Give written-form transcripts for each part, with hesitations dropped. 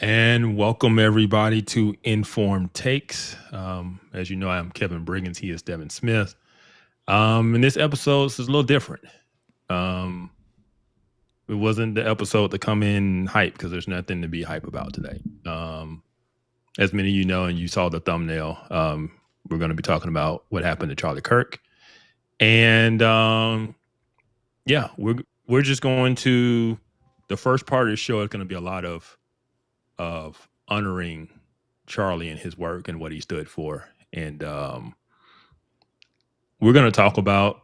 And welcome everybody to Informed Takes. As you know, I'm Kevin Briggins. He is Devin Smith. In this episode, this is a little different. Um, it wasn't the episode to come in hype because there's nothing to be hype about today. As many of you know, and you saw the thumbnail, we're going to be talking about what happened to Charlie Kirk. And yeah, we're just going to the first part of the show is going to be a lot of honoring Charlie and his work and what he stood for. And we're going to talk about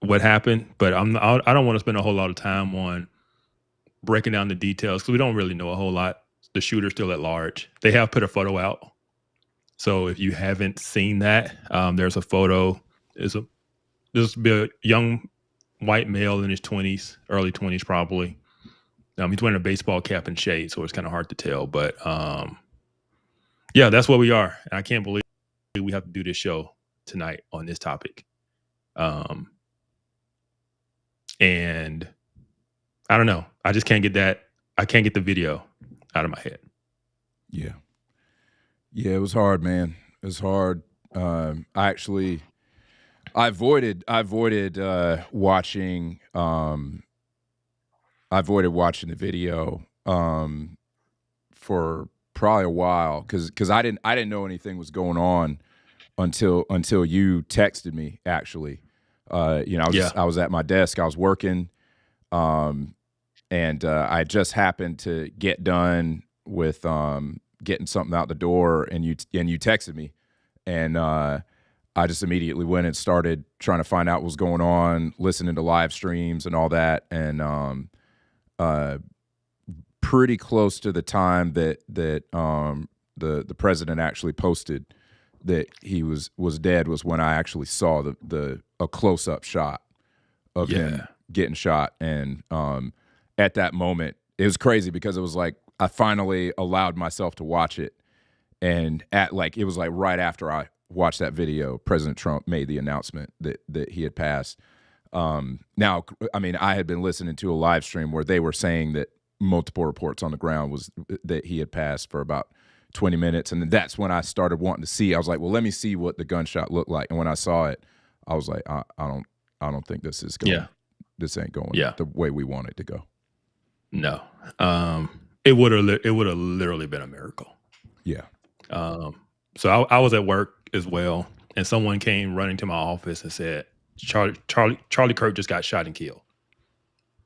what happened, but I don't want to spend a whole lot of time on breaking down the details because we don't really know a whole lot. The shooter's still at large. They have put a photo out. So if you haven't seen that, there's a photo. This will be a young white male in his 20s, early 20s probably. He's wearing a baseball cap and shades, so it's kind of hard to tell. But yeah, that's where we are. I can't believe we have to do this show tonight on this topic. And I don't know. I just can't get that. I can't get the video out of my head. Yeah, it was hard, man. It was hard. I avoided watching. I avoided watching the video for probably a while because I didn't know anything was going on until you texted me. Actually, I was at my desk. I was working, and I just happened to get done with getting something out the door, and you texted me, and I just immediately went and started trying to find out what was going on, listening to live streams and all that, and pretty close to the time that the president actually posted that he was dead was when I actually saw a close up shot of him getting shot, and at that moment it was crazy because it was like I finally allowed myself to watch it, and it was like right after I watched that video, President Trump made the announcement that he had passed. Now, I mean, I had been listening to a live stream where they were saying that multiple reports on the ground was that he had passed for about 20 minutes. And that's when I started wanting to see. I was like, well, let me see what the gunshot looked like. And when I saw it, I was like, I don't think this is going. This ain't going the way we want it to go. No. It would have literally been a miracle. Yeah. So I was at work as well, and someone came running to my office and said, Charlie Kirk just got shot and killed.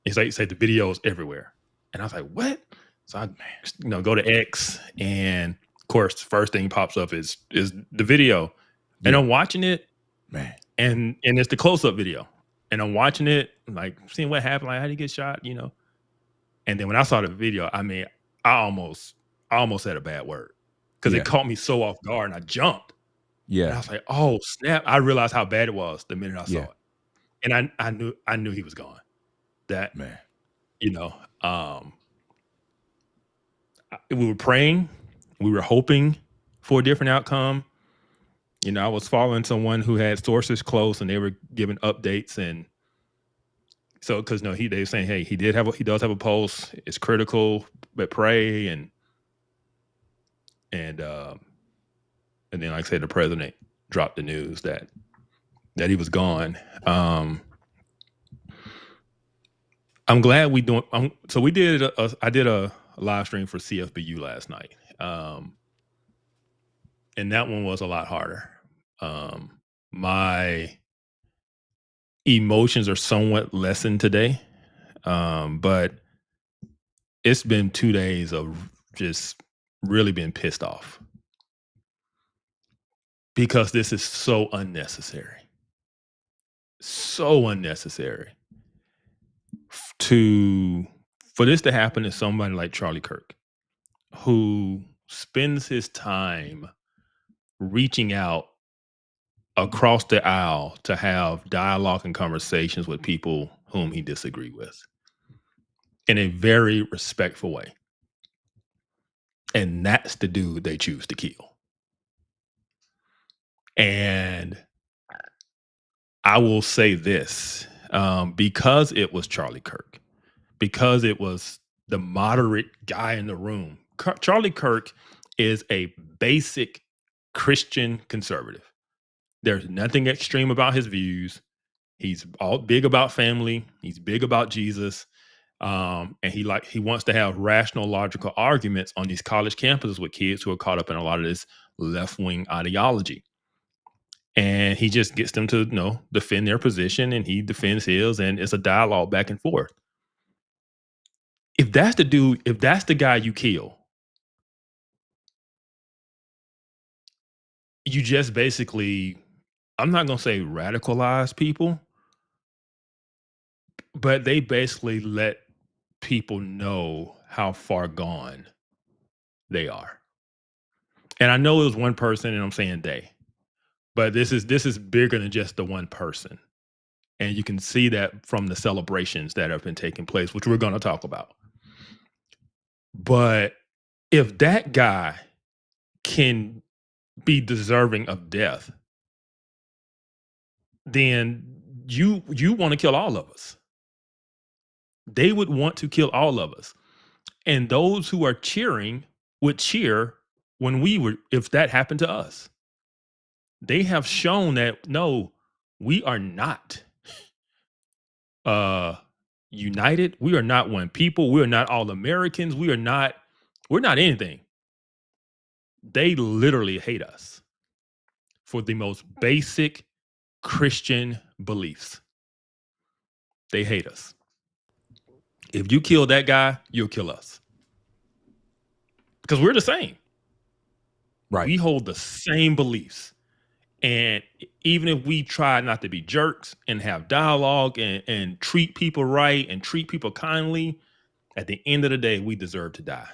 He said the video is everywhere. And I was like, what? So I go to X, and of course, the first thing pops up is the video. And I'm watching it, man. And it's the close-up video. And I'm watching it, like seeing what happened, like how did he get shot, And then when I saw the video, I mean, I almost said a bad word. Because it caught me so off guard, and I jumped. Yeah. And I was like, oh, snap. I realized how bad it was the minute I saw it. And I knew he was gone. That, man. We were praying. We were hoping for a different outcome. I was following someone who had sources close, and they were giving updates. And so, because they were saying, hey, he does have a pulse. It's critical, but pray. And then, like I said, the president dropped the news that he was gone. I'm glad we doing. So we did. I did a live stream for CFBU last night, and that one was a lot harder. My emotions are somewhat lessened today, but it's been 2 days of just really being pissed off because this is so unnecessary. So unnecessary for this to happen to somebody like Charlie Kirk, who spends his time reaching out across the aisle to have dialogue and conversations with people whom he disagree with in a very respectful way. And that's the dude they choose to kill. And I will say this, because it was Charlie Kirk, because it was the moderate guy in the room, Charlie Kirk is a basic Christian conservative. There's nothing extreme about his views. He's all big about family. He's big about Jesus. And he wants to have rational, logical arguments on these college campuses with kids who are caught up in a lot of this left wing ideology. And he just gets them to defend their position, and he defends his, and it's a dialogue back and forth. If that's the dude, if that's the guy you kill, you just basically, I'm not gonna say radicalize people, but they basically let people know how far gone they are. And I know it was one person, and I'm saying they, but this is bigger than just the one person. And you can see that from the celebrations that have been taking place, which we're going to talk about. But if that guy can be deserving of death, then you want to kill all of us. They would want to kill all of us. And those who are cheering would cheer if that happened to us. They have shown that no, we are not united. We are not one people. We are not all Americans. We're not anything. They literally hate us for the most basic Christian beliefs. They hate us. If you kill that guy, you'll kill us. Because we're the same. Right. We hold the same beliefs. And even if we try not to be jerks and have dialogue and treat people right and treat people kindly, at the end of the day, we deserve to die.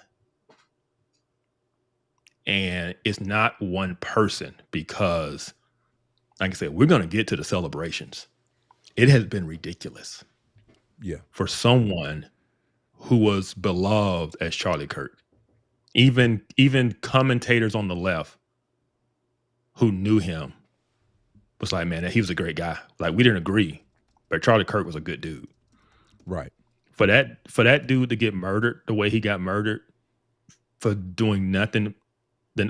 And it's not one person, because, like I said, we're going to get to the celebrations. It has been ridiculous. Yeah. For someone who was beloved as Charlie Kirk. Even commentators on the left who knew him was like, man, he was a great guy. Like, we didn't agree, but Charlie Kirk was a good dude. Right. For that dude to get murdered the way he got murdered, for doing nothing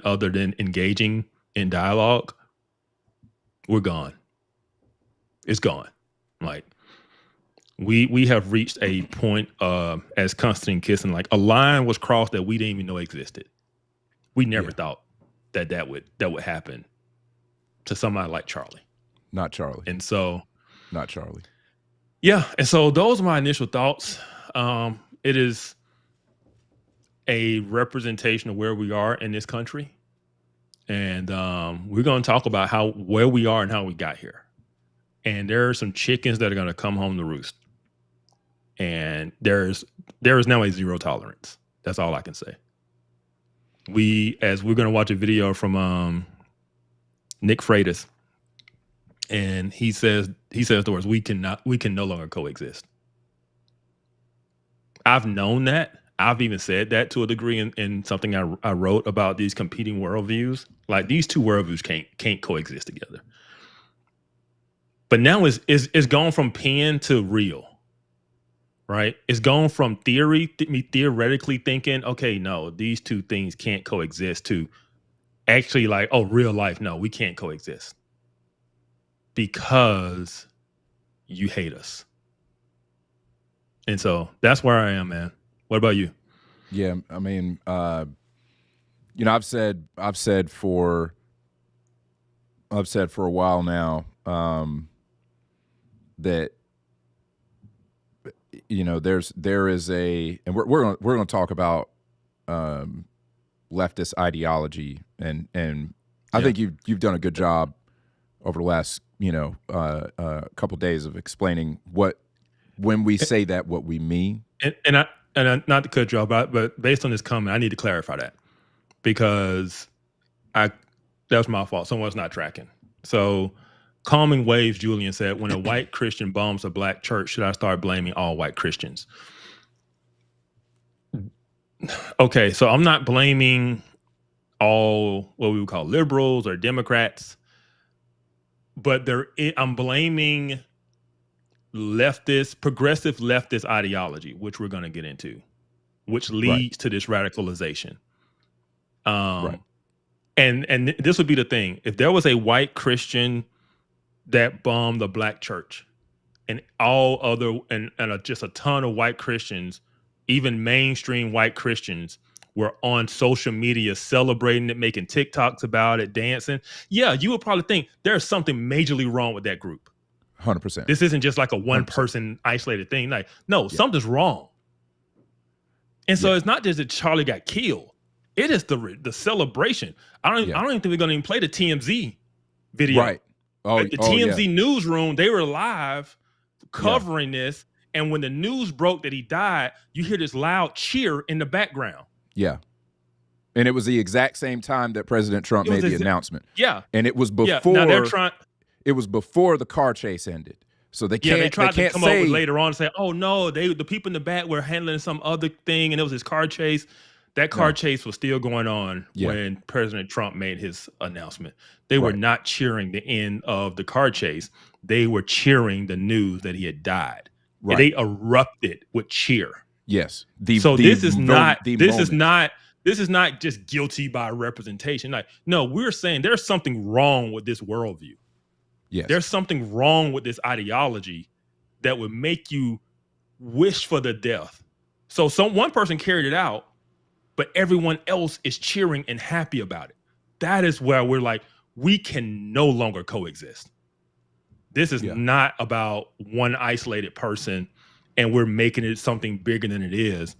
other than engaging in dialogue, we're gone. It's gone. Like, we have reached a point, as Constantine Kissing, like a line was crossed that we didn't even know existed. We never thought that would happen to somebody like Charlie. Not Charlie. And so, not Charlie. Yeah. And so those are my initial thoughts. It is a representation of where we are in this country. And we're going to talk about where we are and how we got here. And there are some chickens that are going to come home to roost. And there is now a zero tolerance. That's all I can say. We're going to watch a video from Nick Freitas, and he says the words, we can no longer coexist. I've known that. I've even said that to a degree in something I wrote about these competing worldviews. Like, these two worldviews can't coexist together. But now it's gone from pen to real, right? It's gone from me theoretically thinking, okay, no, these two things can't coexist, to actually like, oh, real life, no, we can't coexist because you hate us. And so that's where I am, man. What about you? Yeah, I mean, I've said for a while now that there is a, and we're going to talk about leftist ideology, and I think you've done a good job over the last couple days of explaining when we say that, what we mean. And I not to cut you off, but based on this comment, I need to clarify that, because that was my fault. Someone's not tracking. So, Calming Waves Julian said, when a white Christian bombs a black church, should I start blaming all white Christians? Okay, so I'm not blaming all what we would call liberals or Democrats, but I'm blaming progressive leftist ideology, which we're going to get into, which leads to this radicalization. Right. And this would be the thing. If there was a white Christian that bombed a black church and all other just a ton of white Christians, even mainstream white Christians, were on social media celebrating it, making TikToks about it, dancing. Yeah, you would probably think there's something majorly wrong with that group. 100%. This isn't just like a one 100%. person isolated thing. Like, no, Yeah. something's wrong. And so Yeah. it's not just that Charlie got killed. It is the celebration. I don't even think we're gonna even play the TMZ video. Right. Oh, the TMZ newsroom, they were live covering this. And when the news broke that he died, you hear this loud cheer in the background. Yeah. And it was the exact same time that President Trump made the announcement. Yeah. And it was before now they're trying. It was before the car chase ended. So they can't. They tried to come up with later on and say, "Oh no, the people in the back were handling some other thing, and it was his car chase." That car chase was still going on when President Trump made his announcement. They were not cheering the end of the car chase. They were cheering the news that he had died. Right. And they erupted with cheer. Yes. This is not just guilty by representation. Like, no, we're saying there's something wrong with this worldview. Yes. There's something wrong with this ideology that would make you wish for the death. So one person carried it out, but everyone else is cheering and happy about it. That is where we're like, we can no longer coexist. This is not about one isolated person and we're making it something bigger than it is.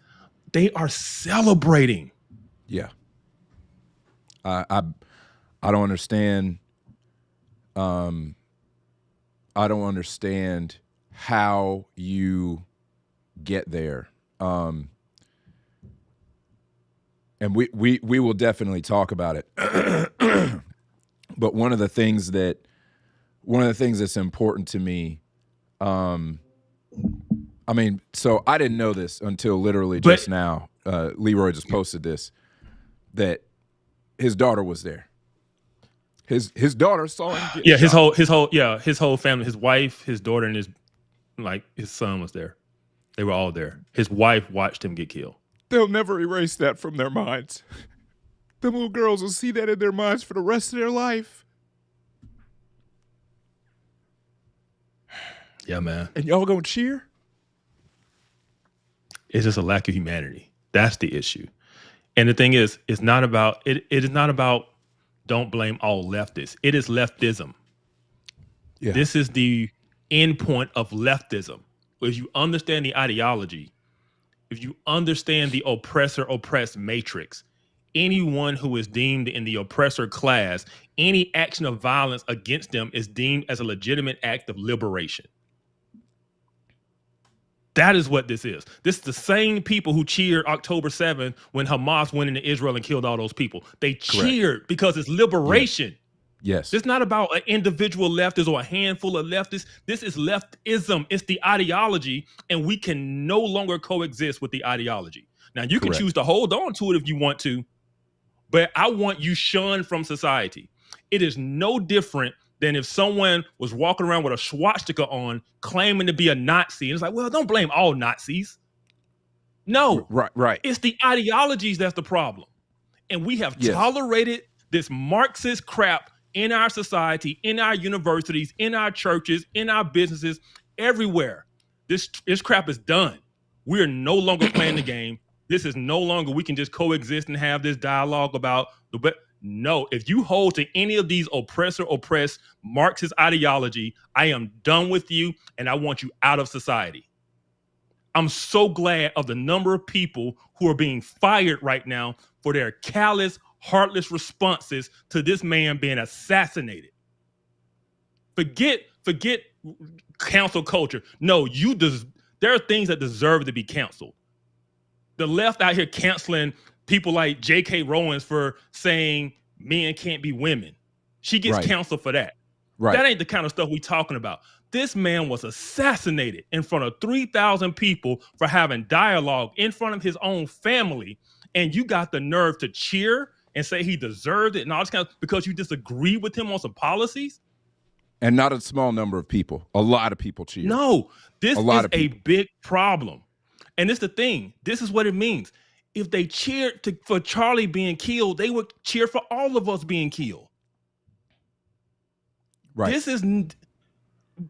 They are celebrating. Yeah. I don't understand. I don't understand how you get there. And we will definitely talk about it. But one of the things that's important to me, I mean, so I didn't know this until literally just now. Leroy just posted this, that his daughter was there. His daughter saw him get shot. his whole family, his wife, his daughter, and his son was there. They were all there. His wife watched him get killed. They'll never erase that from their minds. Them little girls will see that in their minds for the rest of their life. Yeah, man. And y'all gonna cheer? It's just a lack of humanity. That's the issue. And the thing is, it's not about it is not about don't blame all leftists. It is leftism. Yeah. This is the end point of leftism. If you understand the ideology, if you understand the oppressor-oppressed matrix, anyone who is deemed in the oppressor class, any action of violence against them is deemed as a legitimate act of liberation. That is what this is. This is the same people who cheered October 7th when Hamas went into Israel and killed all those people. They cheered because it's liberation. Yes. It's not about an individual leftist or a handful of leftists. This is leftism. It's the ideology, and we can no longer coexist with the ideology. Now, you can choose to hold on to it if you want to, but I want you shunned from society. It is no different than if someone was walking around with a swastika on, claiming to be a Nazi. And it's like, well, don't blame all Nazis. No. Right. It's the ideologies that's the problem. And we have tolerated this Marxist crap in our society, in our universities, in our churches, in our businesses, everywhere. This crap is done. We're no longer playing the game. This is no longer, we can just coexist and have this dialogue about no, if you hold to any of these oppressor-oppressed Marxist ideology, I am done with you and I want you out of society. I'm so glad of the number of people who are being fired right now for their callous, heartless responses to this man being assassinated. Forget cancel culture. No, there are things that deserve to be canceled. The left out here canceling people like J.K. Rowling for saying men can't be women. She gets canceled for that. Right. That ain't the kind of stuff we talking about. This man was assassinated in front of 3,000 people for having dialogue in front of his own family, and you got the nerve to cheer and say he deserved it and all this kind of because you disagree with him on some policies? And not a small number of people. A lot of people cheer. No, this is a big problem. And it's the thing. This is what it means. if they cheered for Charlie being killed, they would cheer for all of us being killed. Right.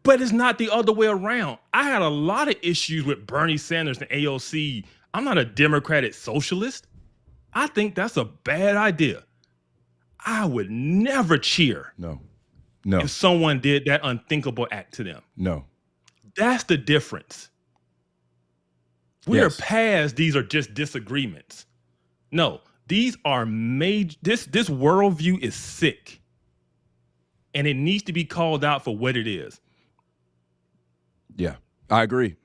But it's not the other way around. I had a lot of issues with Bernie Sanders and AOC. I'm not a Democratic socialist. I think that's a bad idea. I would never cheer. No. If someone did that unthinkable act to them. No. That's the difference. We're past these are just disagreements. No, these are major. This worldview is sick. And it needs to be called out for what it is. Yeah, I agree.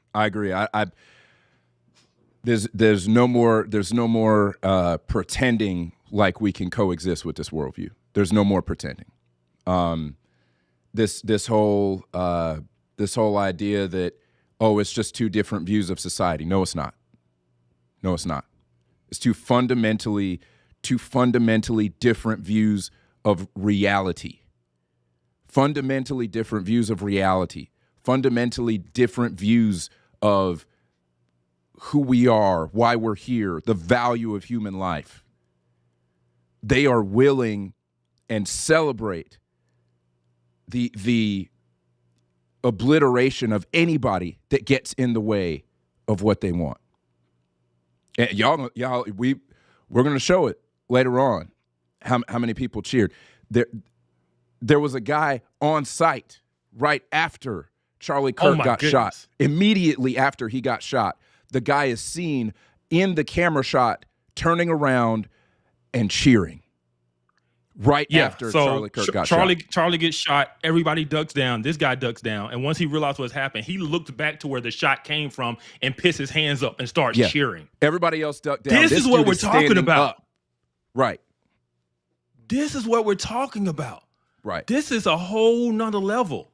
There's no more pretending like we can coexist with this worldview. There's no more pretending. This whole idea that, oh, it's just two different views of society. No, it's not. No, it's not. It's two fundamentally different views of reality. Fundamentally different views of reality. Fundamentally different views of who we are, why we're here, the value of human life. They are willing and celebrate the obliteration of anybody that gets in the way of what they want. And y'all, we're going to show it later on. How many people cheered? There was a guy on site right after Charlie Kirk got shot. Immediately after he got shot, the guy is seen in the camera shot turning around and cheering. Right after Charlie Kirk got shot. Charlie gets shot. Everybody ducks down. This guy ducks down. And once he realized what's happened, he looked back to where the shot came from and pissed his hands up and starts cheering. Everybody else ducked down. This is what we're talking about. Up. Right. This is what we're talking about. Right. This is a whole nother level.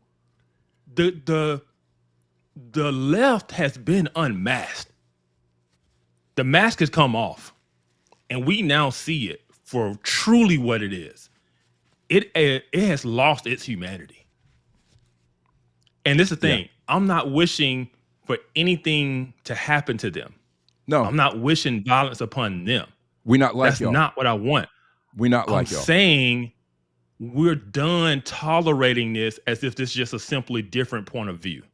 The left has been unmasked. The mask has come off, and we now see it for truly what it is. It has lost its humanity. And this is the thing. Yeah. I'm not wishing for anything to happen to them. No. I'm not wishing violence upon them. We not like That's y'all. not what I want. We not like y'all. I'm saying we're done tolerating this as if this is just a simply different point of view.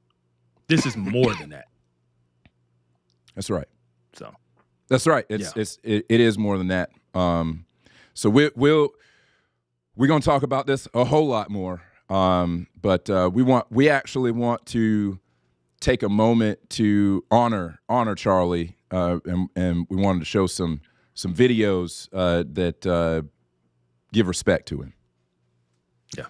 This is more than that. That's right. So that's right. It is more than that. So we're going to talk about this a whole lot more. But we actually want to take a moment to honor Charlie, and we wanted to show some videos that give respect to him. Yeah.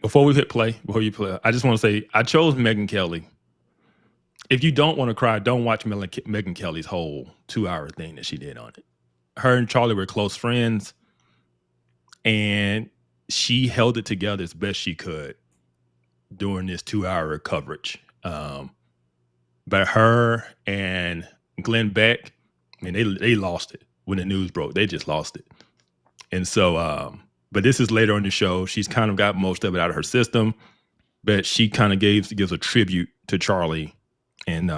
Before you play, I just want to say I chose Megyn Kelly. If you don't want to cry, don't watch Megyn Kelly's whole 2-hour thing that she did on it. Her and Charlie were close friends, and she held it together as best she could during this 2-hour coverage. But her and Glenn Beck, I mean, they lost it when the news broke. They just lost it. And so, but this is later on the show. She's kind of got most of it out of her system, but she kind of gives a tribute to Charlie. And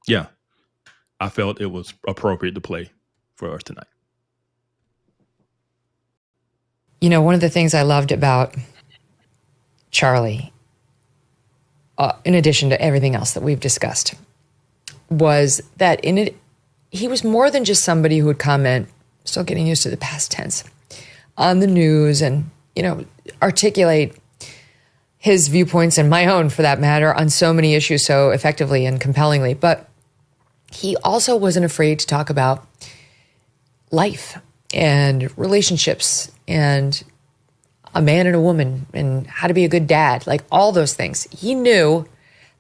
yeah, I felt it was appropriate to play for us tonight. You know, one of the things I loved about Charlie, in addition to everything else that we've discussed, was that he was more than just somebody who would comment, still getting used to the past tense, on the news and, you know, articulate his viewpoints and my own, for that matter, on so many issues so effectively and compellingly. But he also wasn't afraid to talk about life and relationships and a man and a woman and how to be a good dad, like all those things. He knew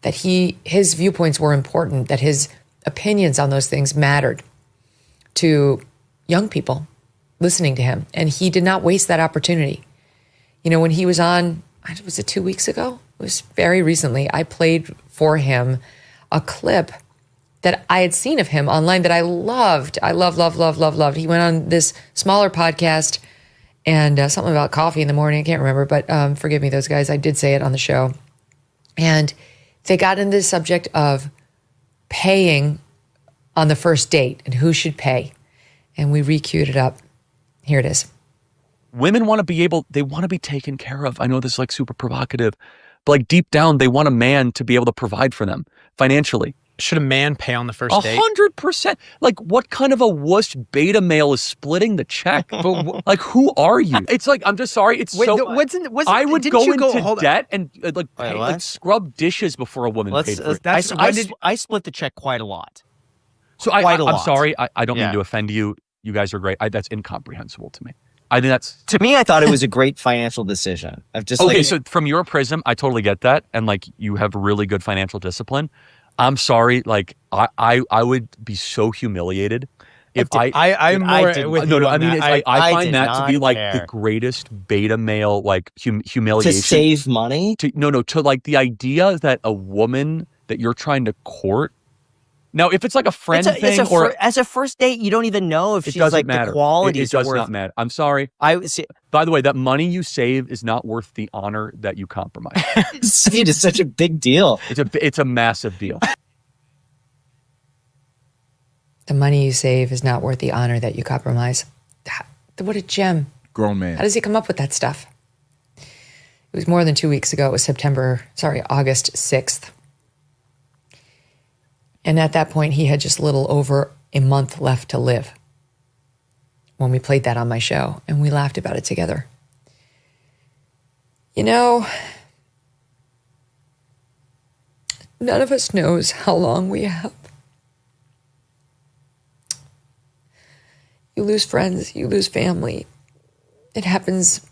that his viewpoints were important, that his opinions on those things mattered to young people listening to him. And he did not waste that opportunity. You know, when he was on, was it 2 weeks ago? It was very recently. I played for him a clip that I had seen of him online that I loved. I loved. He went on this smaller podcast and something about coffee in the morning. I can't remember, but forgive me, those guys. I did say it on the show. And they got into the subject of paying on the first date and who should pay. And we re-queued it up. Here it is. Women want to be taken care of. I know this is like super provocative, but like deep down, they want a man to be able to provide for them financially. Should a man pay on the first date? 100%. Like, what kind of a wuss beta male is splitting the check? But like, who are you? It's like, I'm just sorry. It's I would go into debt and like scrub dishes before a woman paid for it. I split the check quite a lot. So I'm sorry. I don't mean to offend you. You guys are great. That's incomprehensible to me. I think that's... To me, I thought it was a great financial decision. So from your prism, I totally get that. And like, you have really good financial discipline. I'm sorry. Like, I would be so humiliated if I'm more with you. I mean, it's like, I find that to be like the greatest beta male, like humiliation. To save money? To like the idea that a woman that you're trying to court. Now, if it's like a friend thing as a first date, you don't even know if she's like matter. The quality. It does not matter. I'm sorry. By the way, that money you save is not worth the honor that you compromise. It is such a big deal. It's a massive deal. The money you save is not worth the honor that you compromise. What a gem. Grown man. How does he come up with that stuff? It was more than 2 weeks ago. It was August 6th. And at that point, he had just a little over a month left to live when we played that on my show, and we laughed about it together. You know, none of us knows how long we have. You lose friends, you lose family. It happens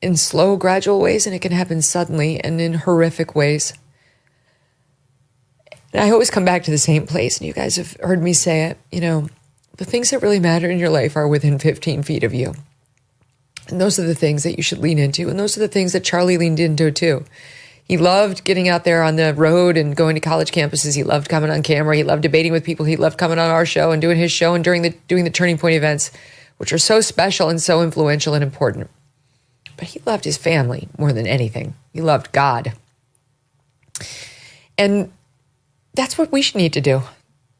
in slow, gradual ways, and it can happen suddenly and in horrific ways. And I always come back to the same place, and you guys have heard me say it, the things that really matter in your life are within 15 feet of you. And those are the things that you should lean into, and those are the things that Charlie leaned into too. He loved getting out there on the road and going to college campuses. He loved coming on camera. He loved debating with people. He loved coming on our show and doing his show and doing the Turning Point events, which are so special and so influential and important. But he loved his family more than anything. He loved God. And that's what we should need to do.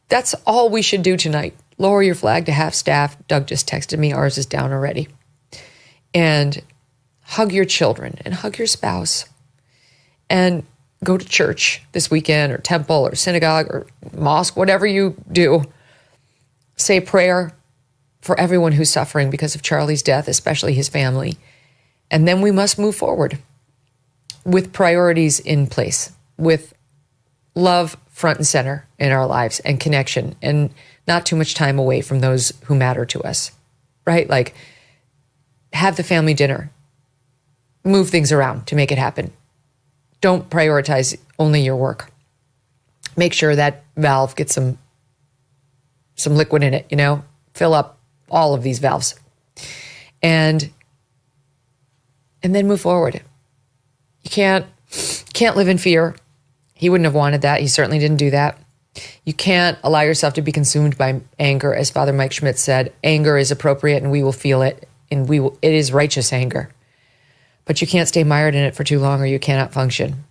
That's all we should do tonight. Lower your flag to half staff. Doug just texted me. Ours is down already. And hug your children and hug your spouse. And go to church this weekend or temple or synagogue or mosque, whatever you do. Say a prayer for everyone who's suffering because of Charlie's death, especially his family. And then we must move forward with priorities in place, with love front and center in our lives and connection and not too much time away from those who matter to us, right? Like, have the family dinner, move things around to make it happen. Don't prioritize only your work. Make sure that valve gets some liquid in it, fill up all of these valves and then move forward. You can't live in fear. He wouldn't have wanted that. He certainly didn't do that. You can't allow yourself to be consumed by anger. As Father Mike Schmidt said, anger is appropriate and we will feel it, and it is righteous anger. But you can't stay mired in it for too long or you cannot function.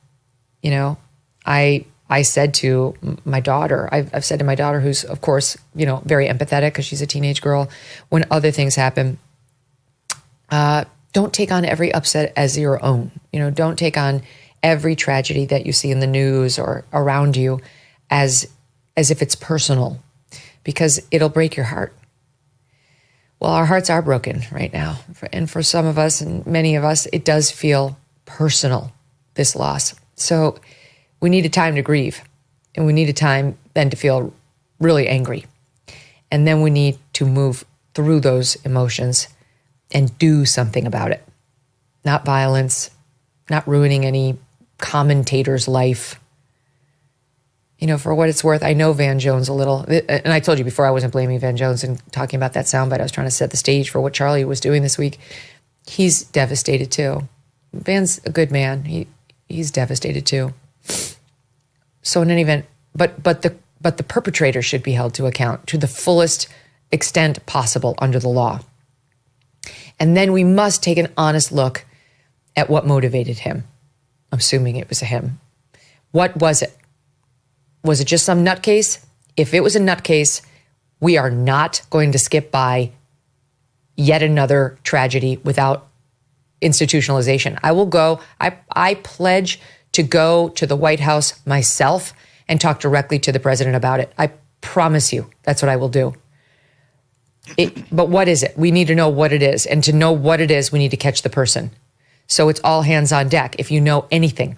I said to my daughter, I've said to my daughter, who's of course, very empathetic because she's a teenage girl, when other things happen, don't take on every upset as your own. Don't take on every tragedy that you see in the news or around you as if it's personal, because it'll break your heart. Well, our hearts are broken right now. And for some of us and many of us, it does feel personal, this loss. So we need a time to grieve, and we need a time then to feel really angry. And then we need to move through those emotions and do something about it. Not violence, not ruining any commentator's life. For what it's worth, I know Van Jones a little. And I told you before, I wasn't blaming Van Jones and talking about that soundbite. I was trying to set the stage for what Charlie was doing this week. He's devastated too. Van's a good man. He's devastated too. So in any event, but the perpetrator should be held to account to the fullest extent possible under the law. And then we must take an honest look at what motivated him. I'm assuming it was a him. What was it? Was it just some nutcase? If it was a nutcase, we are not going to skip by yet another tragedy without institutionalization. I will go, I pledge to go to the White House myself and talk directly to the president about it. I promise you, that's what I will do. But what is it? We need to know what it is. And to know what it is, we need to catch the person. So it's all hands on deck. If you know anything,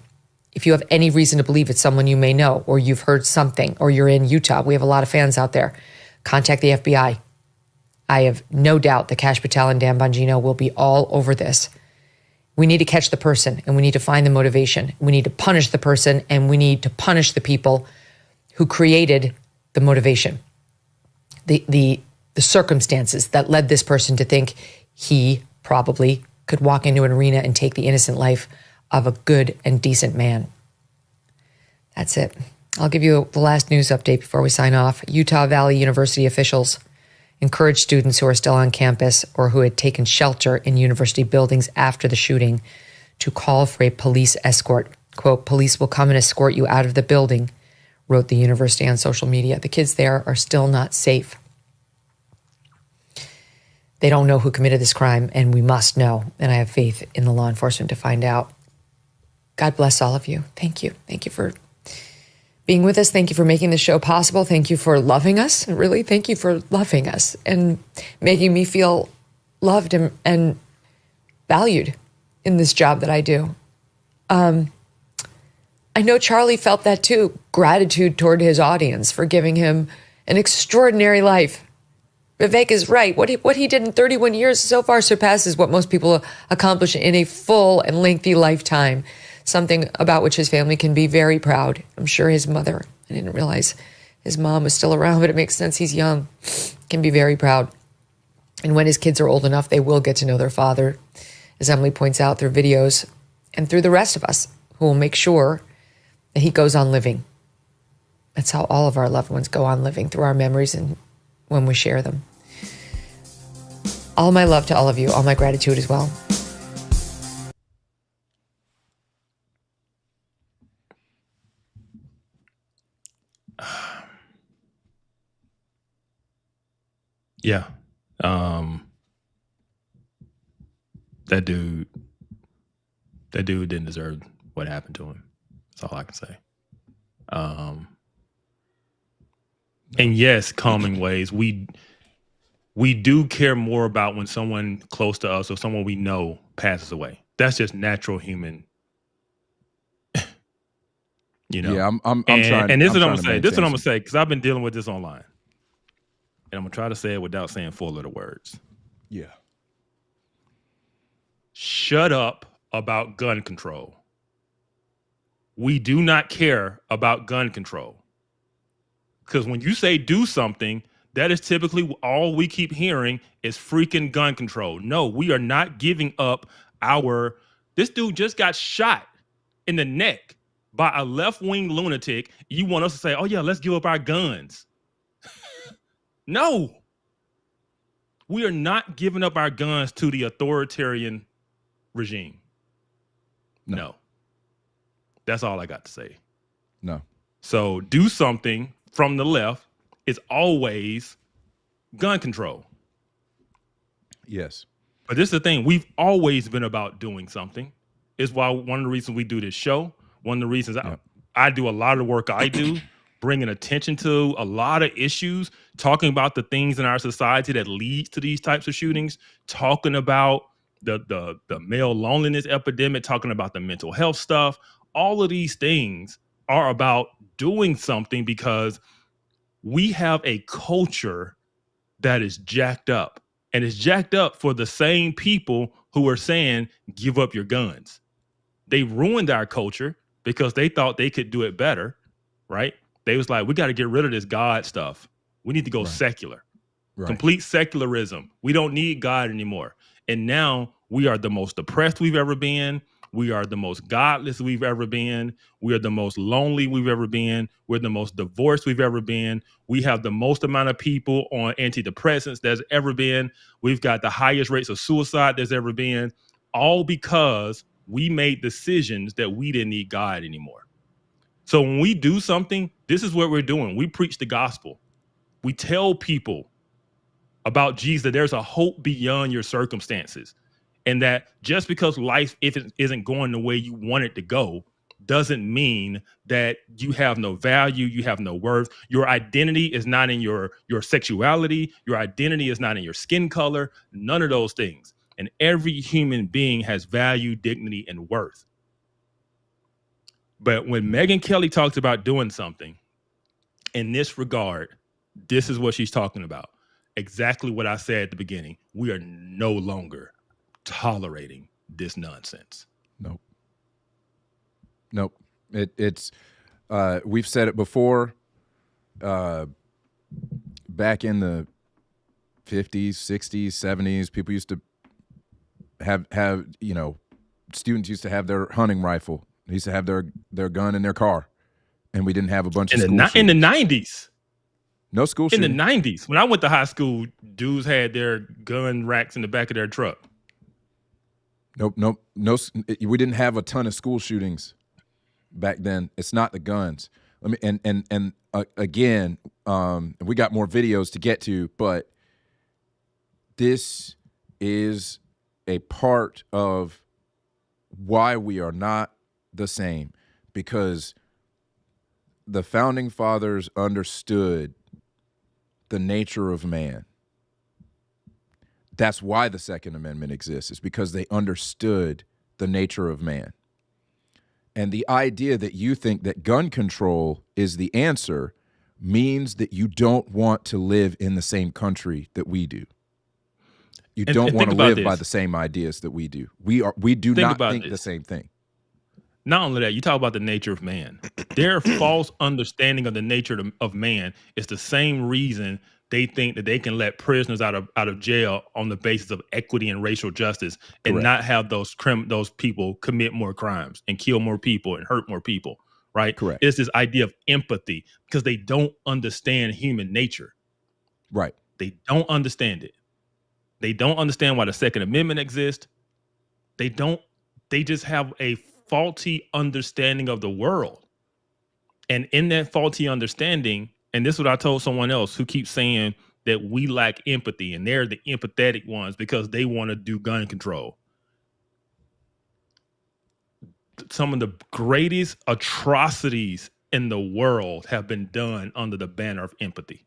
if you have any reason to believe it's someone you may know, or you've heard something, or you're in Utah, we have a lot of fans out there, contact the FBI. I have no doubt that Kash Patel and Dan Bongino will be all over this. We need to catch the person, and we need to find the motivation. We need to punish the person, and we need to punish the people who created the motivation, the circumstances that led this person to think he probably could walk into an arena and take the innocent life of a good and decent man. That's it. I'll give you the last news update before we sign off. Utah Valley University officials encourage students who are still on campus or who had taken shelter in university buildings after the shooting to call for a police escort. Quote, police will come and escort you out of the building, wrote the university on social media. The kids there are still not safe. They don't know who committed this crime, and we must know. And I have faith in the law enforcement to find out. God bless all of you. Thank you. Thank you for being with us. Thank you for making this show possible. Thank you for loving us. Really, thank you for loving us and making me feel loved and valued in this job that I do. I know Charlie felt that too. Gratitude toward his audience for giving him an extraordinary life. Vivek is right. What he did in 31 years so far surpasses what most people accomplish in a full and lengthy lifetime. Something about which his family can be very proud. I'm sure his mother, I didn't realize his mom was still around, but it makes sense he's young, can be very proud. And when his kids are old enough, they will get to know their father, as Emily points out, through videos and through the rest of us who will make sure that he goes on living. That's how all of our loved ones go on living, through our memories and when we share them. All my love to all of you, all my gratitude as well. Yeah. That dude didn't deserve what happened to him. That's all I can say. And yes, calming ways. We do care more about when someone close to us or someone we know passes away. That's just natural human. You know. Yeah, I'm trying. And this is what I'm gonna say. This is what I'm gonna say, because I've been dealing with this online. And I'm gonna try to say it without saying 4-letter words. Yeah. Shut up about gun control. We do not care about gun control. Because when you say do something, that is typically all we keep hearing is freaking gun control. No, we are not giving up this dude just got shot in the neck by a left-wing lunatic. You want us to say, oh yeah, let's give up our guns. No. We are not giving up our guns to the authoritarian regime. No. That's all I got to say. No. So do something from the left is always gun control. Yes. But this is the thing. We've always been about doing something. It's why one of the reasons we do this show, one of the reasons I do a lot of the work I do, bringing attention to a lot of issues, talking about the things in our society that leads to these types of shootings, talking about the male loneliness epidemic, talking about the mental health stuff. All of these things are about doing something because we have a culture that is jacked up, and it's jacked up for the same people who are saying, give up your guns. They ruined our culture because they thought they could do it better, right? They was like, we got to get rid of this God stuff. We need to go secular, complete secularism. We don't need God anymore. And now we are the most oppressed we've ever been. We are the most godless we've ever been. We are the most lonely we've ever been. We're the most divorced we've ever been. We have the most amount of people on antidepressants there's ever been. We've got the highest rates of suicide there's ever been, all because we made decisions that we didn't need God anymore. So when we do something, this is what we're doing. We preach the gospel. We tell people about Jesus, that there's a hope beyond your circumstances. And that just because life isn't going the way you want it to go, doesn't mean that you have no value, you have no worth. Your identity is not in your sexuality. Your identity is not in your skin color, none of those things. And every human being has value, dignity, and worth. But when Megyn Kelly talks about doing something in this regard, this is what she's talking about. Exactly what I said at the beginning. We are no longer tolerating this nonsense. Nope. It's we've said it before. Back in the 50s, 60s, 70s, people used to have students used to have their hunting rifle. They used to have their gun in their car, and we didn't have a bunch of school shootings. In the 90s. No school shooting. In the 90s. When I went to high school, dudes had their gun racks in the back of their truck. Nope. No. We didn't have a ton of school shootings back then. It's not the guns. Again, we got more videos to get to, but this is a part of why we are not the same, because the founding fathers understood the nature of man. That's why the Second Amendment exists, is because they understood the nature of man. And the idea that you think that gun control is the answer means that you don't want to live in the same country that we do. You don't want to live by the same ideas that we do. We do not think the same thing. Not only that, you talk about the nature of man. Their false understanding of the nature of man is the same reason they think that they can let prisoners out of jail on the basis of equity and racial justice, and not have those people commit more crimes and kill more people and hurt more people, right? Correct. It's this idea of empathy, because they don't understand human nature. Right. They don't understand it. They don't understand why the Second Amendment exists. They just have a faulty understanding of the world. And in that faulty understanding, and this is what I told someone else who keeps saying that we lack empathy and they're the empathetic ones because they want to do gun control. Some of the greatest atrocities in the world have been done under the banner of empathy.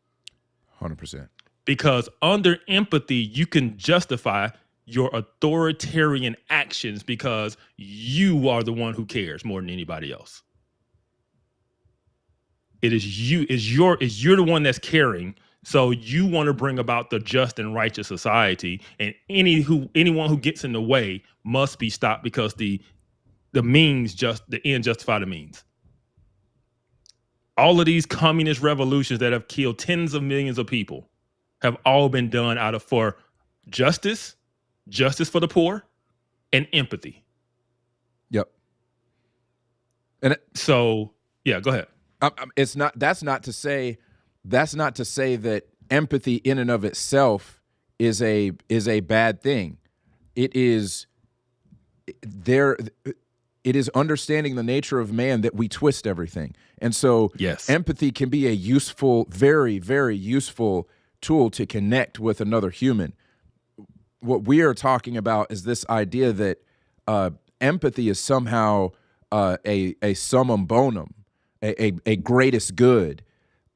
100%. Because under empathy, you can justify your authoritarian actions because you are the one who cares more than anybody else. It is you, you're the one that's caring. So you want to bring about the just and righteous society, and anyone who gets in the way must be stopped because the end justify the means. All of these communist revolutions that have killed tens of millions of people have all been done for justice for the poor, and empathy. Yep. And so, yeah, go ahead. That's not to say that empathy in and of itself is a bad thing. It is understanding the nature of man that we twist everything. And so empathy can be a useful, very, very useful tool to connect with another human. What we are talking about is this idea that empathy is somehow a summum bonum, a greatest good,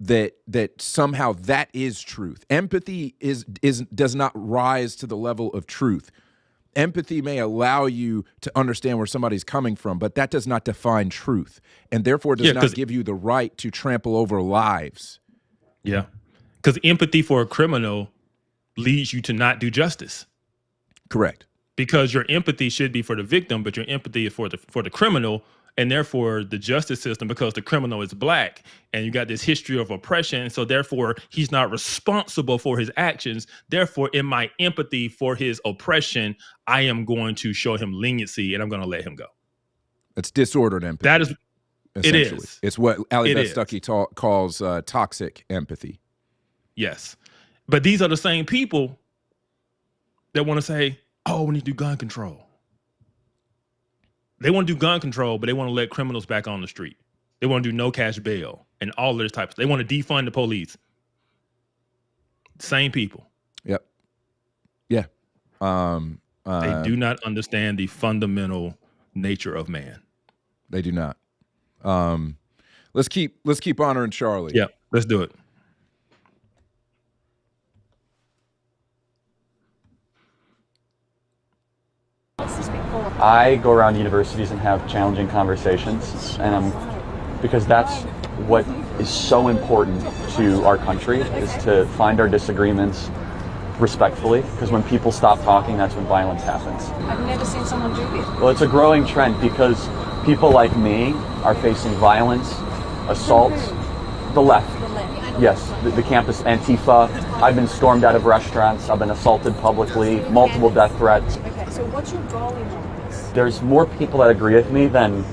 that somehow that is truth. Empathy does not rise to the level of truth. Empathy may allow you to understand where somebody's coming from, but that does not define truth, and therefore does not give you the right to trample over lives. Yeah, because empathy for a criminal leads you to not do justice. Correct. Because your empathy should be for the victim, but your empathy is for the criminal, and therefore the justice system, because the criminal is black and you got this history of oppression, so therefore he's not responsible for his actions. Therefore, in my empathy for his oppression, I am going to show him leniency and I'm going to let him go. It's disordered empathy. That is, essentially. it is. It's what Ali Beth Stuckey calls toxic empathy. Yes. But these are the same people that want to say, oh, we need to do gun control. They want to do gun control, but they want to let criminals back on the street. They want to do no cash bail and all of this types. They want to defund the police. Same people. Yep. Yeah. They do not understand the fundamental nature of man. They do not. Let's keep honoring Charlie. Yeah, let's do it. I go around universities and have challenging conversations, and because that's what is so important to our country, is to find our disagreements respectfully, because when people stop talking, that's when violence happens. I've never seen someone do this. Well, it's a growing trend because people like me are facing violence, assaults, the left. Yes, the campus Antifa. I've been stormed out of restaurants. I've been assaulted publicly, multiple death threats. Okay, so what's your goal in all this? There's more people that agree with me than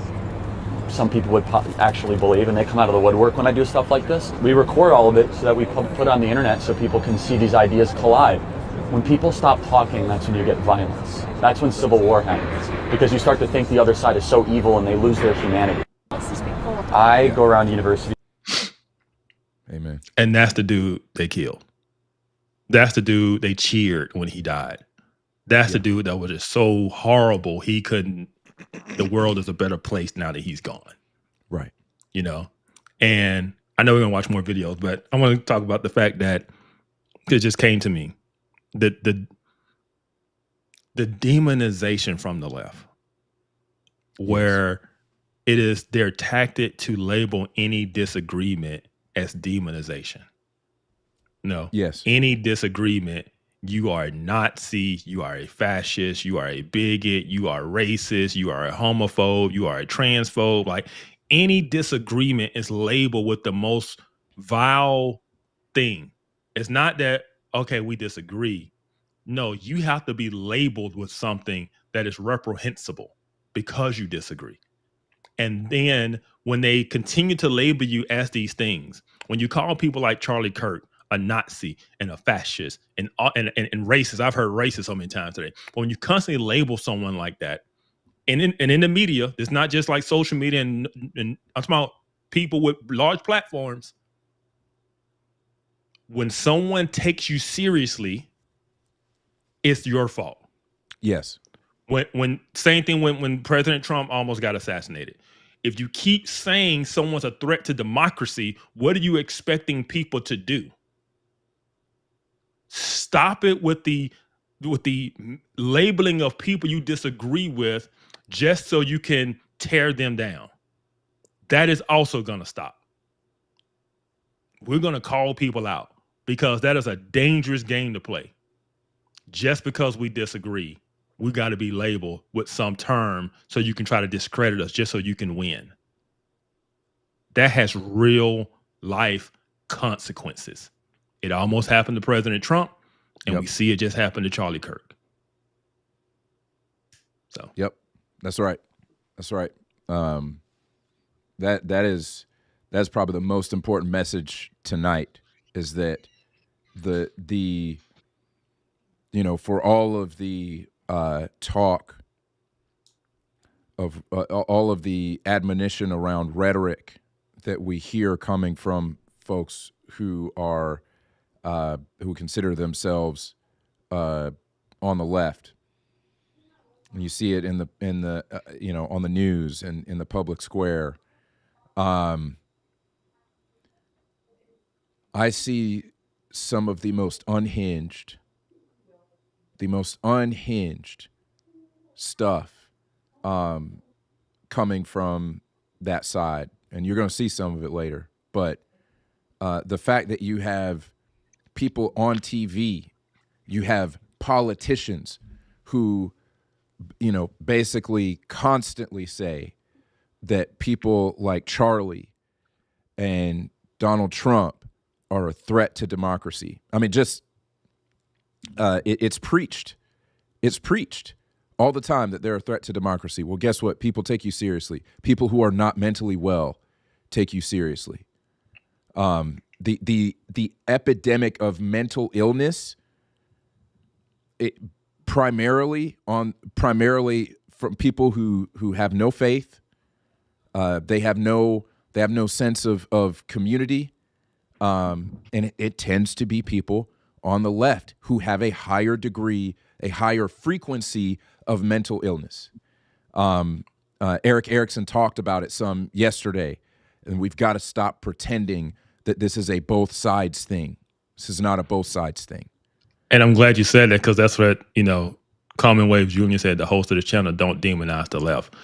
some people would actually believe, and they come out of the woodwork when I do stuff like this. We record all of it so that we put on the internet so people can see these ideas collide. When people stop talking, that's when you get violence. That's when civil war happens, because you start to think the other side is so evil and they lose their humanity. I go around universities. Amen. And that's the dude they killed. That's the dude they cheered when he died. That's the dude that was just so horrible he couldn't. The world is a better place now that he's gone. Right. You know? And I know we're going to watch more videos, but I want to talk about the fact that it just came to me. The demonization from the left, where it is their tactic to label any disagreement as demonization. No. Yes. Any disagreement, you are a Nazi, you are a fascist, you are a bigot, you are racist, you are a homophobe, you are a transphobe. Like, any disagreement is labeled with the most vile thing. It's not that, okay, we disagree. No, you have to be labeled with something that is reprehensible because you disagree. And then when they continue to label you as these things, when you call people like Charlie Kirk a Nazi and a fascist and racist, I've heard racist so many times today. But when you constantly label someone like that, and in the media, it's not just like social media, and I'm talking about people with large platforms. When someone takes you seriously, it's your fault. Yes. When same thing when President Trump almost got assassinated. If you keep saying someone's a threat to democracy, what are you expecting people to do? Stop it with the labeling of people you disagree with just so you can tear them down. That is also going to stop. We're going to call people out because that is a dangerous game to play. Just because we disagree, we got to be labeled with some term so you can try to discredit us just so you can win. That has real life consequences. It almost happened to President Trump, and we see it just happen to Charlie Kirk. So, yep, that's right. That's right. That's probably the most important message tonight, is that the you know, for all of the talk of all of the admonition around rhetoric that we hear coming from folks who are who consider themselves on the left, and you see it in the you know, on the news and in the public square. I see some of the most unhinged stuff coming from that side, and you're going to see some of it later. But the fact that you have people on TV, you have politicians who, you know, basically constantly say that people like Charlie and Donald Trump are a threat to democracy. I mean, just it's preached. It's preached all the time that they're a threat to democracy. Well, guess what? People take you seriously. People who are not mentally well take you seriously. The epidemic of mental illness, primarily from people who have no faith. They have no sense of community, and it tends to be people on the left who have a higher degree, a higher frequency of mental illness. Eric Erickson talked about it some yesterday, and we've got to stop pretending that this is a both sides thing. This is not a both sides thing. And I'm glad you said that, because that's what, Common Wave Jr. said, the host of the channel, don't demonize the left.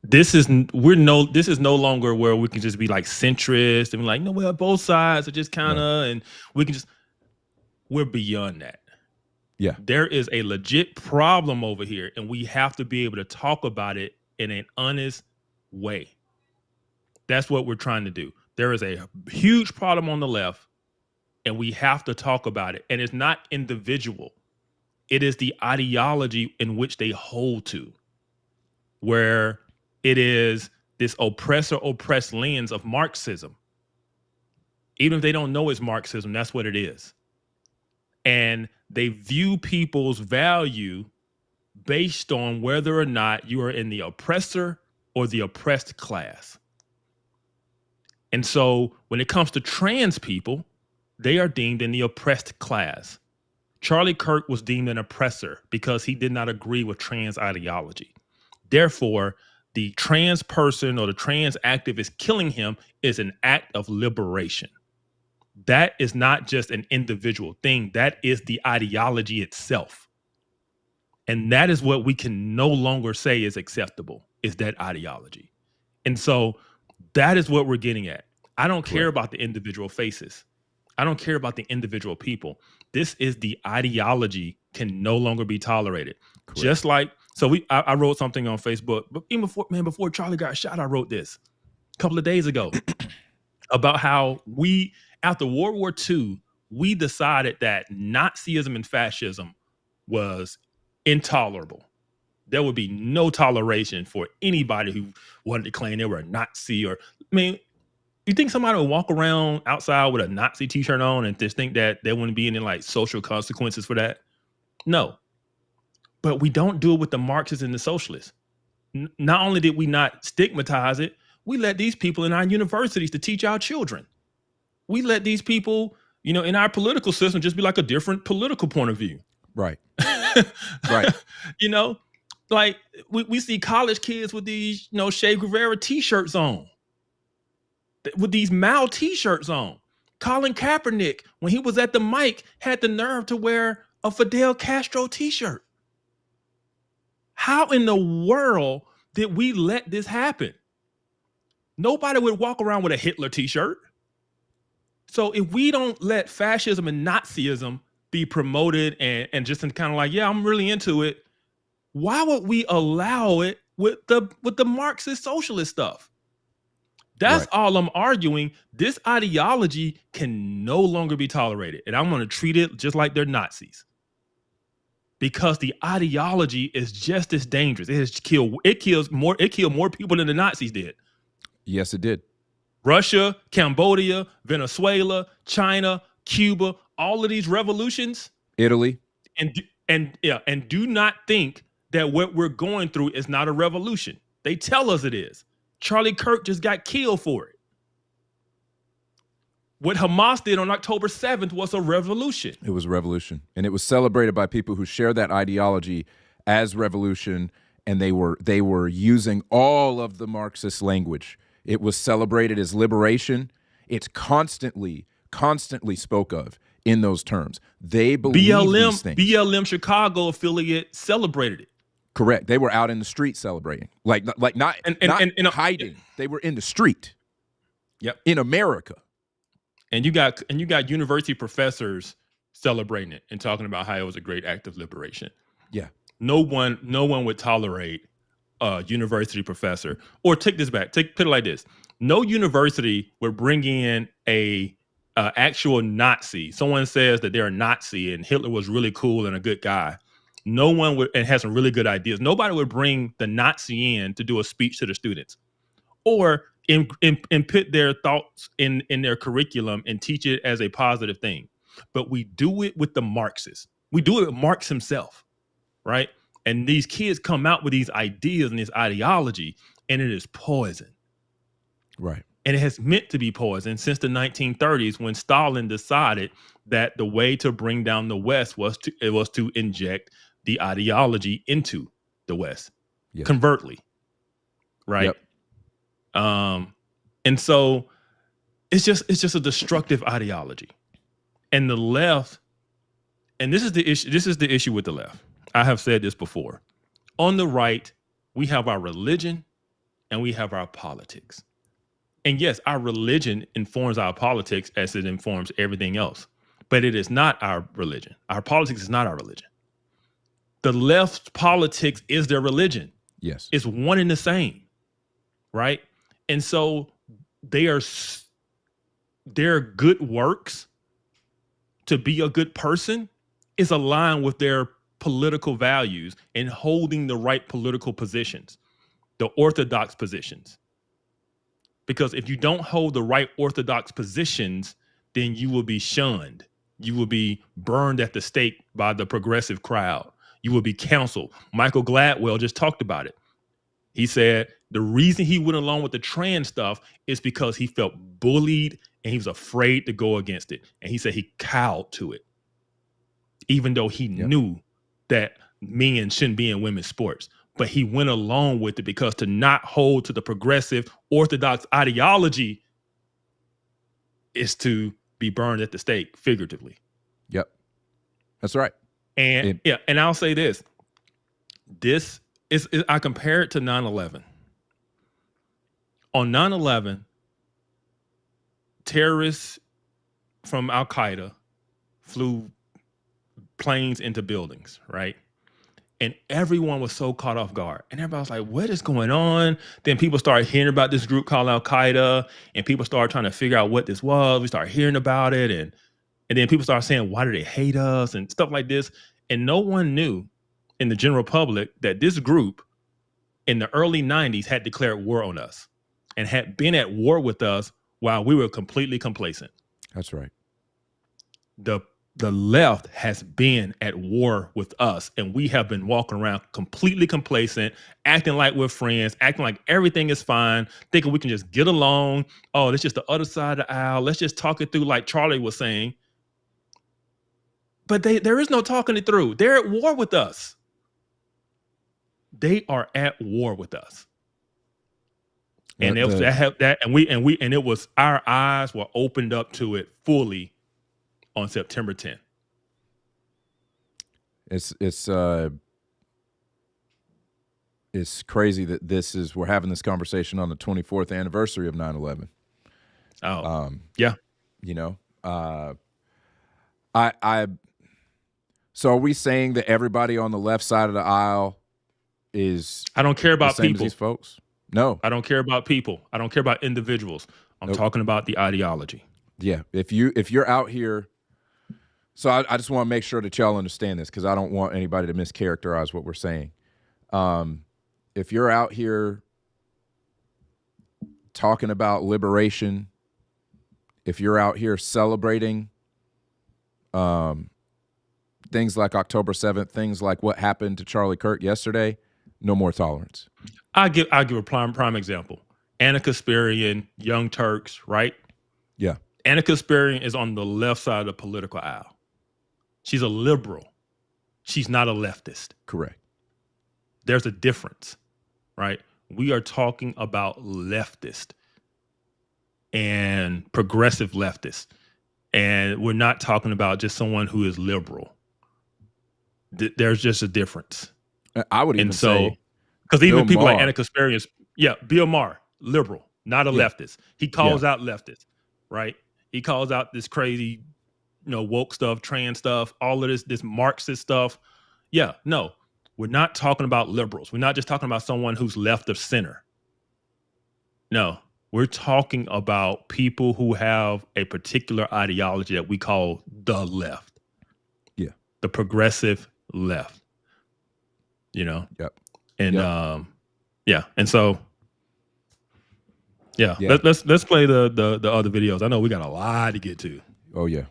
This is no longer where we can just be like centrist and be like, no, well, both sides are just kind of, and we can just, we're beyond that. Yeah. There is a legit problem over here, and we have to be able to talk about it in an honest way. That's what we're trying to do. There is a huge problem on the left, and we have to talk about it. And it's not individual. It is the ideology in which they hold to, where it is this oppressor-oppressed lens of Marxism. Even if they don't know it's Marxism, that's what it is. And they view people's value based on whether or not you are in the oppressor or the oppressed class. And so when it comes to trans people, they are deemed in the oppressed class. Charlie Kirk was deemed an oppressor because he did not agree with trans ideology. Therefore, the trans person or the trans activist killing him is an act of liberation. That is not just an individual thing. That is the ideology itself. And that is what we can no longer say is acceptable, is that ideology. And so that is what we're getting at. I don't care about the individual faces. I don't care about the individual people. This is the ideology can no longer be tolerated. Correct. Just like, so I wrote something on Facebook, but even before Charlie got shot, I wrote this a couple of days ago about how after World War II, we decided that Nazism and fascism was intolerable. There would be no toleration for anybody who wanted to claim they were a Nazi you think somebody would walk around outside with a Nazi t-shirt on and just think that there wouldn't be any like social consequences for that? No. But we don't do it with the Marxists and the socialists. Not only did we not stigmatize it, we let these people in our universities to teach our children. We let these people, in our political system just be like a different political point of view. Right. Right. Like we see college kids with these, Che Guevara t-shirts on. With these Mao t-shirts on. Colin Kaepernick, when he was at the mic, had the nerve to wear a Fidel Castro t-shirt. How in the world did we let this happen? Nobody would walk around with a Hitler t-shirt. So if we don't let fascism and Nazism be promoted and just kind of like, yeah, I'm really into it, why would we allow it with the Marxist socialist stuff? That's right. All I'm arguing. This ideology can no longer be tolerated. And I'm going to treat it just like they're Nazis. Because the ideology is just as dangerous. It killed more people than the Nazis did. Yes, it did. Russia, Cambodia, Venezuela, China, Cuba, all of these revolutions. Italy. And do not think that what we're going through is not a revolution. They tell us it is. Charlie Kirk just got killed for it. What Hamas did on October 7th was a revolution. It was a revolution. And it was celebrated by people who share that ideology as revolution, and they were using all of the Marxist language. It was celebrated as liberation. It's constantly spoke of in those terms. They believe these things. BLM Chicago affiliate celebrated it. Correct. They were out in the street celebrating, not hiding. They were in the street. Yep. In America. And you got university professors celebrating it and talking about how it was a great act of liberation. Yeah. No one would tolerate a university professor, or take this back. Put it like this: no university would bring in a actual Nazi, someone says that they're a Nazi and Hitler was really cool and a good guy, no one would, and has some really good ideas. Nobody would bring the Nazi in to do a speech to the students, or in put their thoughts in their curriculum and teach it as a positive thing. But we do it with the Marxists. We do it with Marx himself, right? And these kids come out with these ideas and this ideology, and it is poison. Right. And it has meant to be poison since the 1930s, when Stalin decided that the way to bring down the West was to inject the ideology into the West, covertly, right? Yep. And so it's just a destructive ideology. And the left, and this is the issue. This is the issue with the left. I have said this before. On the right, we have our religion and we have our politics. And yes, our religion informs our politics as it informs everything else. But it is not our religion. Our politics is not our religion. The left's politics is their religion. Yes. It's one and the same, right? And so their good works to be a good person is aligned with their political values and holding the right political positions, the orthodox positions. Because if you don't hold the right orthodox positions, then you will be shunned. You will be burned at the stake by the progressive crowd. You will be canceled. Michael Gladwell just talked about it. He said the reason he went along with the trans stuff is because he felt bullied and he was afraid to go against it. And he said he cowed to it, even though he knew that men shouldn't be in women's sports. But he went along with it because to not hold to the progressive orthodox ideology is to be burned at the stake, figuratively. Yep. That's right. And and I'll say this. This is, I compare it to 9/11. On 9/11, terrorists from Al-Qaeda flew planes into buildings, right? And everyone was so caught off guard. And everybody was like, what is going on? Then people started hearing about this group called Al-Qaeda, and people started trying to figure out what this was. We started hearing about it. And then people started saying, why do they hate us? And stuff like this. And no one knew in the general public that this group in the early 90s had declared war on us and had been at war with us while we were completely complacent. That's right. The left has been at war with us, and we have been walking around completely complacent, acting like we're friends, acting like everything is fine, thinking we can just get along. Oh, that's just the other side of the aisle. Let's just talk it through, like Charlie was saying. But there is no talking it through. They're at war with us. They are at war with us. And it was our eyes were opened up to it fully on September 10th. It's crazy that we're having this conversation on the 24th anniversary of 9/11. Oh, yeah. You know, so are we saying that everybody on the left side of the aisle is? I don't care about the same people, as these folks. No, I don't care about people. I don't care about individuals. I'm talking about the ideology. Yeah, if you're out here. So I just want to make sure that y'all understand this, because I don't want anybody to mischaracterize what we're saying. If you're out here talking about liberation, if you're out here celebrating things like October 7th, things like what happened to Charlie Kirk yesterday, no more tolerance. I'll give a prime example. Anna Kasparian, Young Turks, right? Yeah. Anna Kasparian is on the left side of the political aisle. She's a liberal. She's not a leftist. Correct. There's a difference, right? We are talking about leftist and progressive leftist. And we're not talking about just someone who is liberal. There's just a difference. I would even say, because even people like Anna Kasparian, Bill Maher, liberal, not a leftist. He calls out leftists, right? He calls out this crazy, woke stuff, trans stuff, all of this Marxist stuff. Yeah, no, we're not talking about liberals. We're not just talking about someone who's left of center. No, We're talking about people who have a particular ideology that we call the left. Yeah. The progressive left. You know? Yep. And Yep. yeah. And so yeah. Yeah. Let's play the other videos. I know we got a lot to get to. Oh yeah.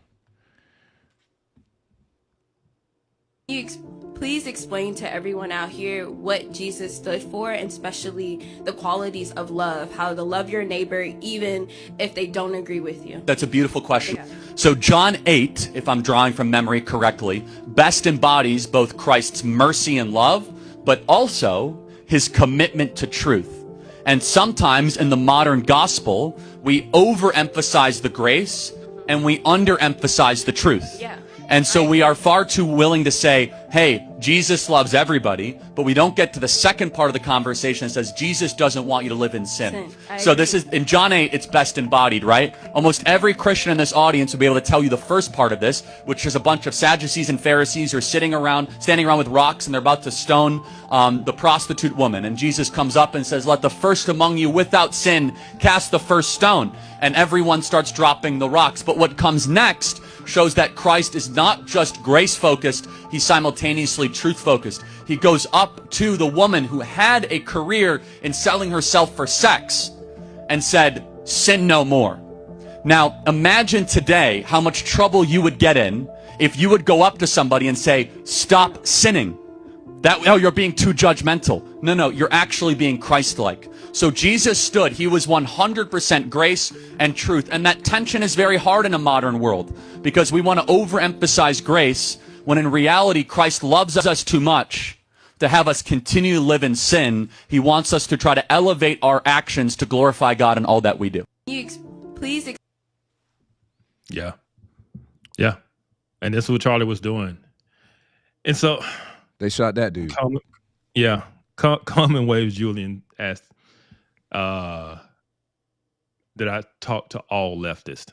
Please explain to everyone out here what Jesus stood for, and especially the qualities of love, how to love your neighbor even if they don't agree with you. That's a beautiful question. So John 8, if I'm drawing from memory correctly, best embodies both Christ's mercy and love, but also his commitment to truth. And sometimes in the modern gospel, we overemphasize the grace and we underemphasize the truth. Yeah. And so we are far too willing to say, hey, Jesus loves everybody, but we don't get to the second part of the conversation that says Jesus doesn't want you to live in sin. So this is, in John 8, it's best embodied, right? Almost every Christian in this audience will be able to tell you the first part of this, which is a bunch of Sadducees and Pharisees who are standing around with rocks, and they're about to stone the prostitute woman. And Jesus comes up and says, let the first among you without sin cast the first stone. And everyone starts dropping the rocks. But what comes next shows that Christ is not just grace-focused, he's simultaneously truth-focused. He goes up to the woman who had a career in selling herself for sex and said, sin no more. Now, imagine today how much trouble you would get in if you would go up to somebody and say, stop sinning. Oh, you're being too judgmental. No, you're actually being Christ-like. So Jesus stood. He was 100% grace and truth. And that tension is very hard in a modern world because we want to overemphasize grace when in reality Christ loves us too much to have us continue to live in sin. He wants us to try to elevate our actions to glorify God in all that we do. Please. Yeah. Yeah. And this is what Charlie was doing. And so they shot that dude. Common Waves Julian asked, did I talk to all leftists?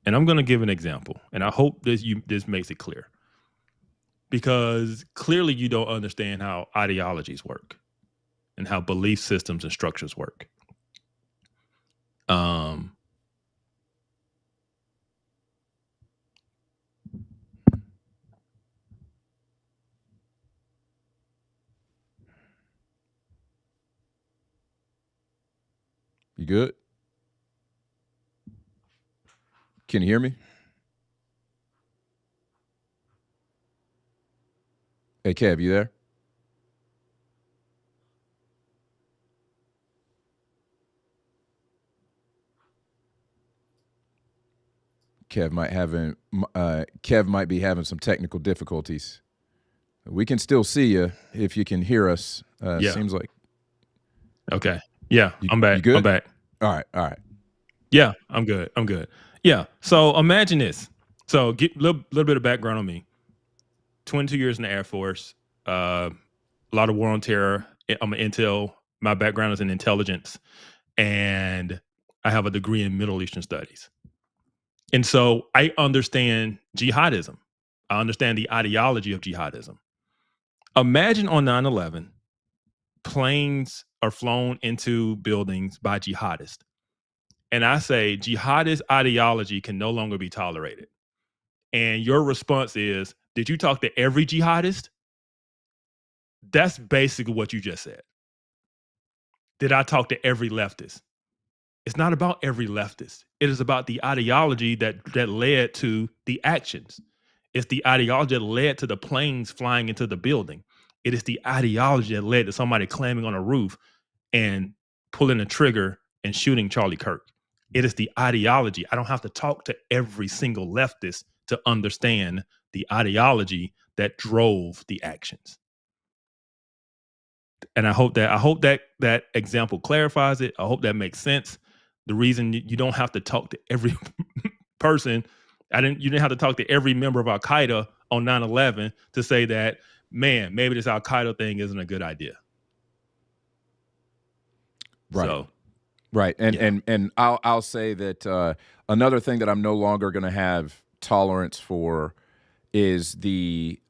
And I'm going to give an example, and I hope this makes it clear, because clearly you don't understand how ideologies work and how belief systems and structures work. You good? Can you hear me? Hey, Kev, you there? Kev might be having some technical difficulties. We can still see you if you can hear us. Yeah. Seems like. Okay. Yeah, I'm back. You good? I'm back. All right. Yeah, I'm good. Yeah. So imagine this. So get a little bit of background on me. 22 years in the Air Force. A lot of war on terror. I'm an intel. My background is in intelligence, and I have a degree in Middle Eastern studies. And so I understand jihadism. I understand the ideology of jihadism. Imagine on 9/11, planes are flown into buildings by jihadists. And I say jihadist ideology can no longer be tolerated. And your response is, did you talk to every jihadist? That's basically what you just said. Did I talk to every leftist? It's not about every leftist. It is about the ideology that led to the actions. It's the ideology that led to the planes flying into the building. It is the ideology that led to somebody climbing on a roof and pulling a trigger and shooting Charlie Kirk. It is the ideology. I don't have to talk to every single leftist to understand the ideology that drove the actions. And I hope that example clarifies it. I hope that makes sense. The reason you don't have to talk to every person, you didn't have to talk to every member of Al Qaeda on 9/11 to say that, man, maybe this Al Qaeda thing isn't a good idea. Right. So, right. And I'll say that another thing that I'm no longer going to have tolerance for is the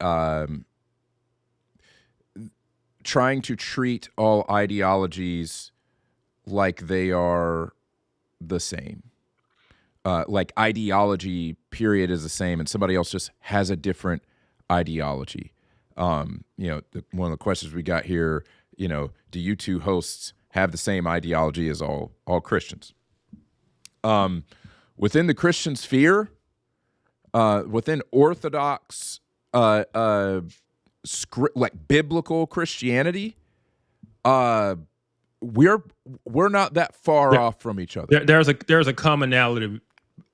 trying to treat all ideologies like they are the same. Like ideology, period, is the same, and somebody else just has a different ideology. One of the questions we got here, do you two hosts have the same ideology as all Christians? Within the Christian sphere, within Orthodox, like biblical Christianity, we're not that far off from each other. There's a commonality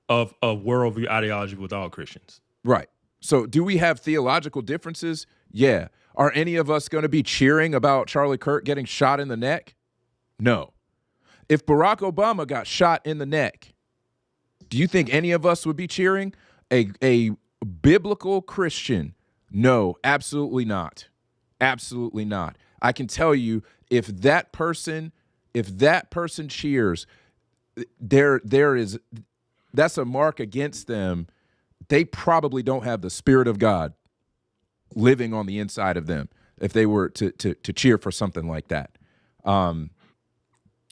of worldview ideology with all Christians. Right. So do we have theological differences? Yeah. Are any of us going to be cheering about Charlie Kirk getting shot in the neck? No. If Barack Obama got shot in the neck, do you think any of us would be cheering? A biblical Christian? No, absolutely not. Absolutely not. I can tell you, if that person cheers, that's a mark against them. They probably don't have the Spirit of God living on the inside of them if they were to cheer for something like that.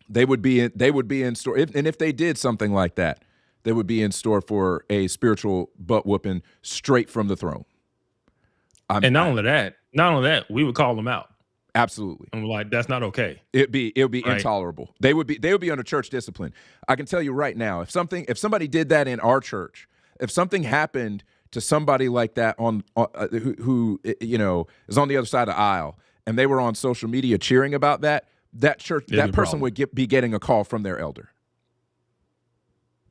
They would be in store, and if they did something like that, they would be in store for a spiritual butt whooping straight from the throne. And not only that, we would call them out. Absolutely. And we're like, that's not okay. It would be right. Intolerable. They would be under church discipline. I can tell you right now, if somebody did that in our church, if something happened to somebody like that who is on the other side of the aisle, and they were on social media cheering about that person would be getting a call from their elder.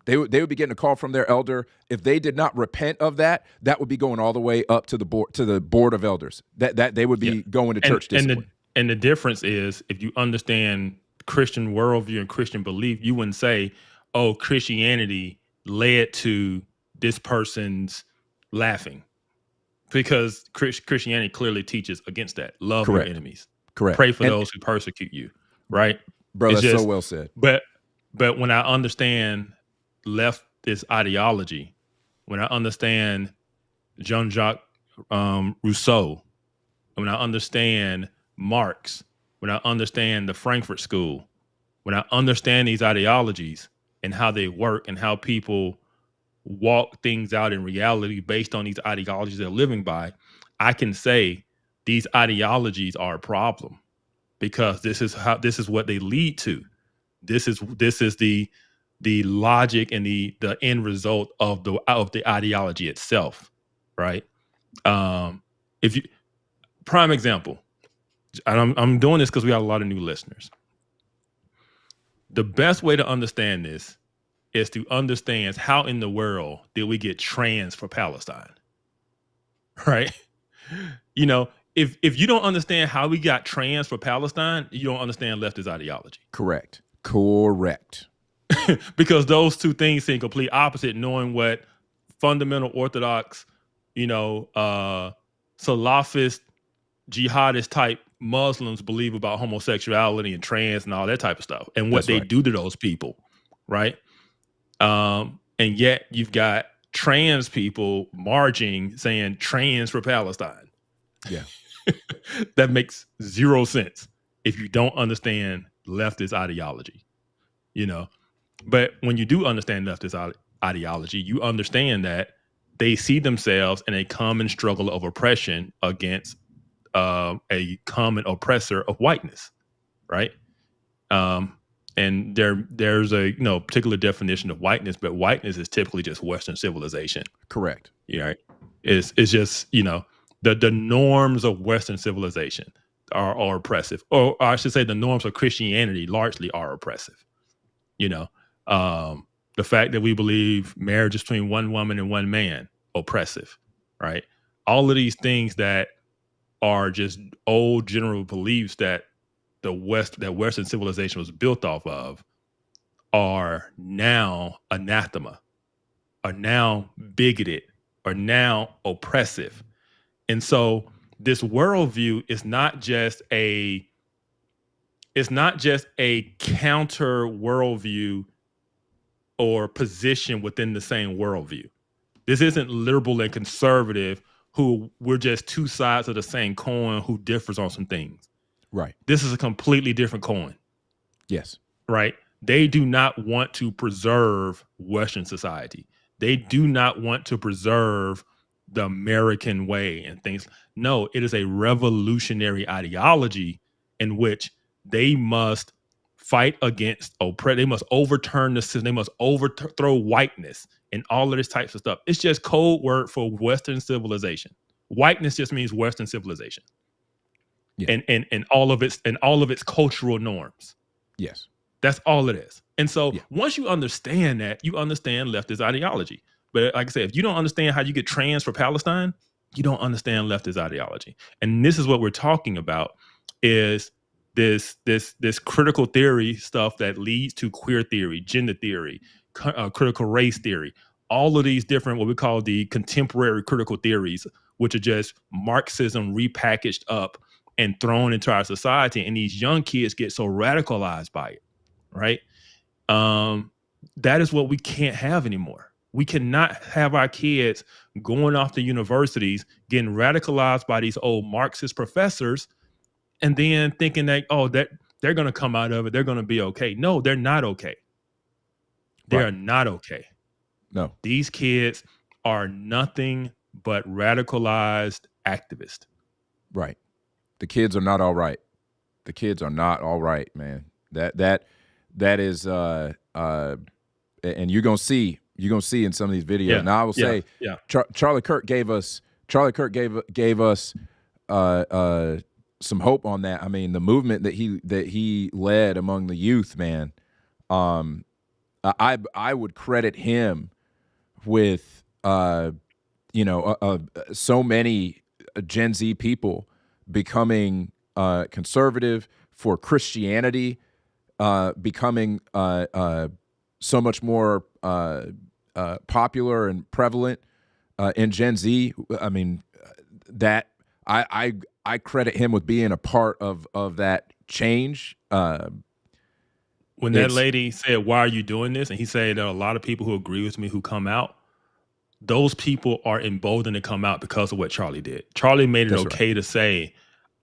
They would be getting a call from their elder. If they did not repent of that, that would be going all the way up to the board of elders. That they would be going to church discipline. And the difference is, if you understand Christian worldview and Christian belief, you wouldn't say, "Oh, Christianity led to this person's laughing," because Christianity clearly teaches against that. Love your enemies. Correct. Pray for those who persecute you. Right, bro. That's so well said. But when I understand leftist ideology, when I understand Jean-Jacques Rousseau, when I understand Marx, when I understand the Frankfurt School, when I understand these ideologies and how they work and how people walk things out in reality based on these ideologies they're living by, I can say these ideologies are a problem, because this is what they lead to. This is the logic and the end result of the ideology itself, right? Prime example, and I'm doing this because we have a lot of new listeners. The best way to understand this is to understand how in the world did we get trans for Palestine, right? If you don't understand how we got trans for Palestine, you don't understand leftist ideology. Correct. Because those two things seem complete opposite, knowing what fundamental Orthodox, Salafist, jihadist type Muslims believe about homosexuality and trans and all that type of stuff, and what they do to those people, right? And yet you've got trans people marching saying trans for Palestine. Yeah. That makes zero sense if you don't understand leftist ideology, But when you do understand leftist ideology, you understand that they see themselves in a common struggle of oppression against a common oppressor of whiteness, right? And there's a particular definition of whiteness, but whiteness is typically just Western civilization. Correct. Right? It's just the norms of Western civilization are oppressive, or I should say the norms of Christianity largely are oppressive. The fact that we believe marriage is between one woman and one man, oppressive, right? All of these things that are just old general beliefs that Western civilization was built off of are now anathema, are now bigoted, are now oppressive. And so this worldview is not just a counter worldview or position within the same worldview. This isn't liberal and conservative who we're just two sides of the same coin who differs on some things. Right. This is a completely different coin. Yes. right? They do not want to preserve Western society. They do not want to preserve the American way and things. No, it is a revolutionary ideology in which they must fight against oppress. They must overturn the system. They must overthrow whiteness and all of this types of stuff. It's just code word for Western civilization. Whiteness just means Western civilization, and all of its cultural norms. Yes, that's all it is. And so once you understand that, you understand leftist ideology. But like I said, if you don't understand how you get trans for Palestine, you don't understand leftist ideology. And this is what we're talking about: is this critical theory stuff that leads to queer theory, gender theory, critical race theory, all of these different, what we call the contemporary critical theories, which are just Marxism repackaged up and thrown into our society. And these young kids get so radicalized by it, right? That is what we can't have anymore. We cannot have our kids going off to universities, getting radicalized by these old Marxist professors, and then thinking that, that they're going to come out of it, they're going to be okay. No, they're not okay. They are not okay. No. These kids are nothing but radicalized activists. Right. The kids are not all right. The kids are not all right, man. That is and you're gonna see in some of these videos. Yeah. Now I will say, Charlie Kirk gave us some hope on that. I mean, the movement that he led among the youth, man. I would credit him with so many Gen Z people becoming conservative, for Christianity becoming so much more popular and prevalent in Gen Z. I mean, that I credit him with being a part of that change. When that lady said, "Why are you doing this?" and he said, "There are a lot of people who agree with me who come out," those people are emboldened to come out because of what Charlie did. Charlie made it okay to say,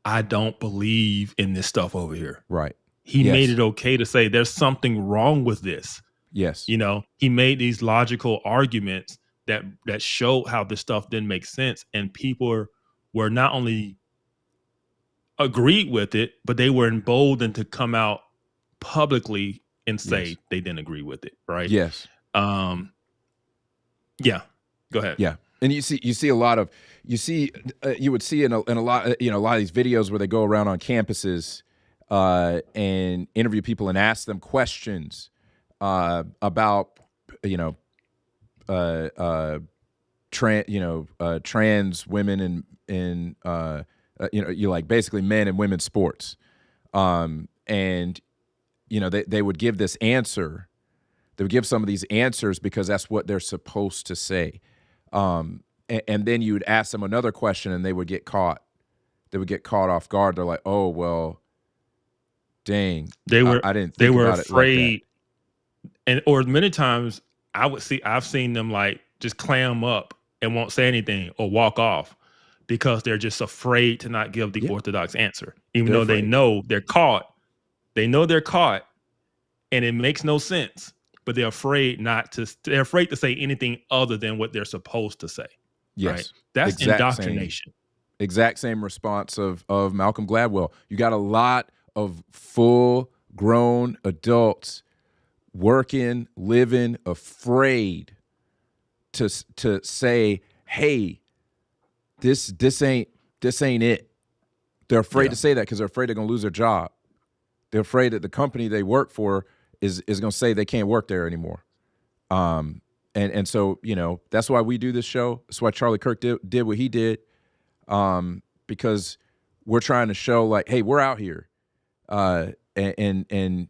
"I don't believe in this stuff over here." Right. He made it okay to say there's something wrong with this. Yes. He made these logical arguments that showed how this stuff didn't make sense, and people were not only agreed with it, but they were emboldened to come out publicly and say they didn't agree with it. Right. Yes. Yeah. Go ahead. Yeah. And you see a lot of, you would see in a lot, a lot of these videos where they go around on campuses and interview people and ask them questions about, trans women in you like basically men and women's sports. And they would give this answer. They would give some of these answers because that's what they're supposed to say. And then you would ask them another question and they would get caught. They would get caught off guard. They're like, "Oh, well, dang, I didn't think they were about afraid." it like or many times I've seen them like just clam up and won't say anything or walk off because they're just afraid to not give the orthodox answer, even though they know they're caught. They know they're caught and it makes no sense, but they're afraid they're afraid to say anything other than what they're supposed to say. Yes. Right? That's indoctrination. Exact same response of Malcolm Gladwell. You got a lot of full-grown adults working, living, afraid to say, "Hey, this ain't it." They're afraid to say that because they're afraid they're gonna lose their job. They're afraid that the company they work for is gonna say they can't work there anymore. And so that's why we do this show. That's why Charlie Kirk did what he did. Because we're trying to show like, hey, we're out here, and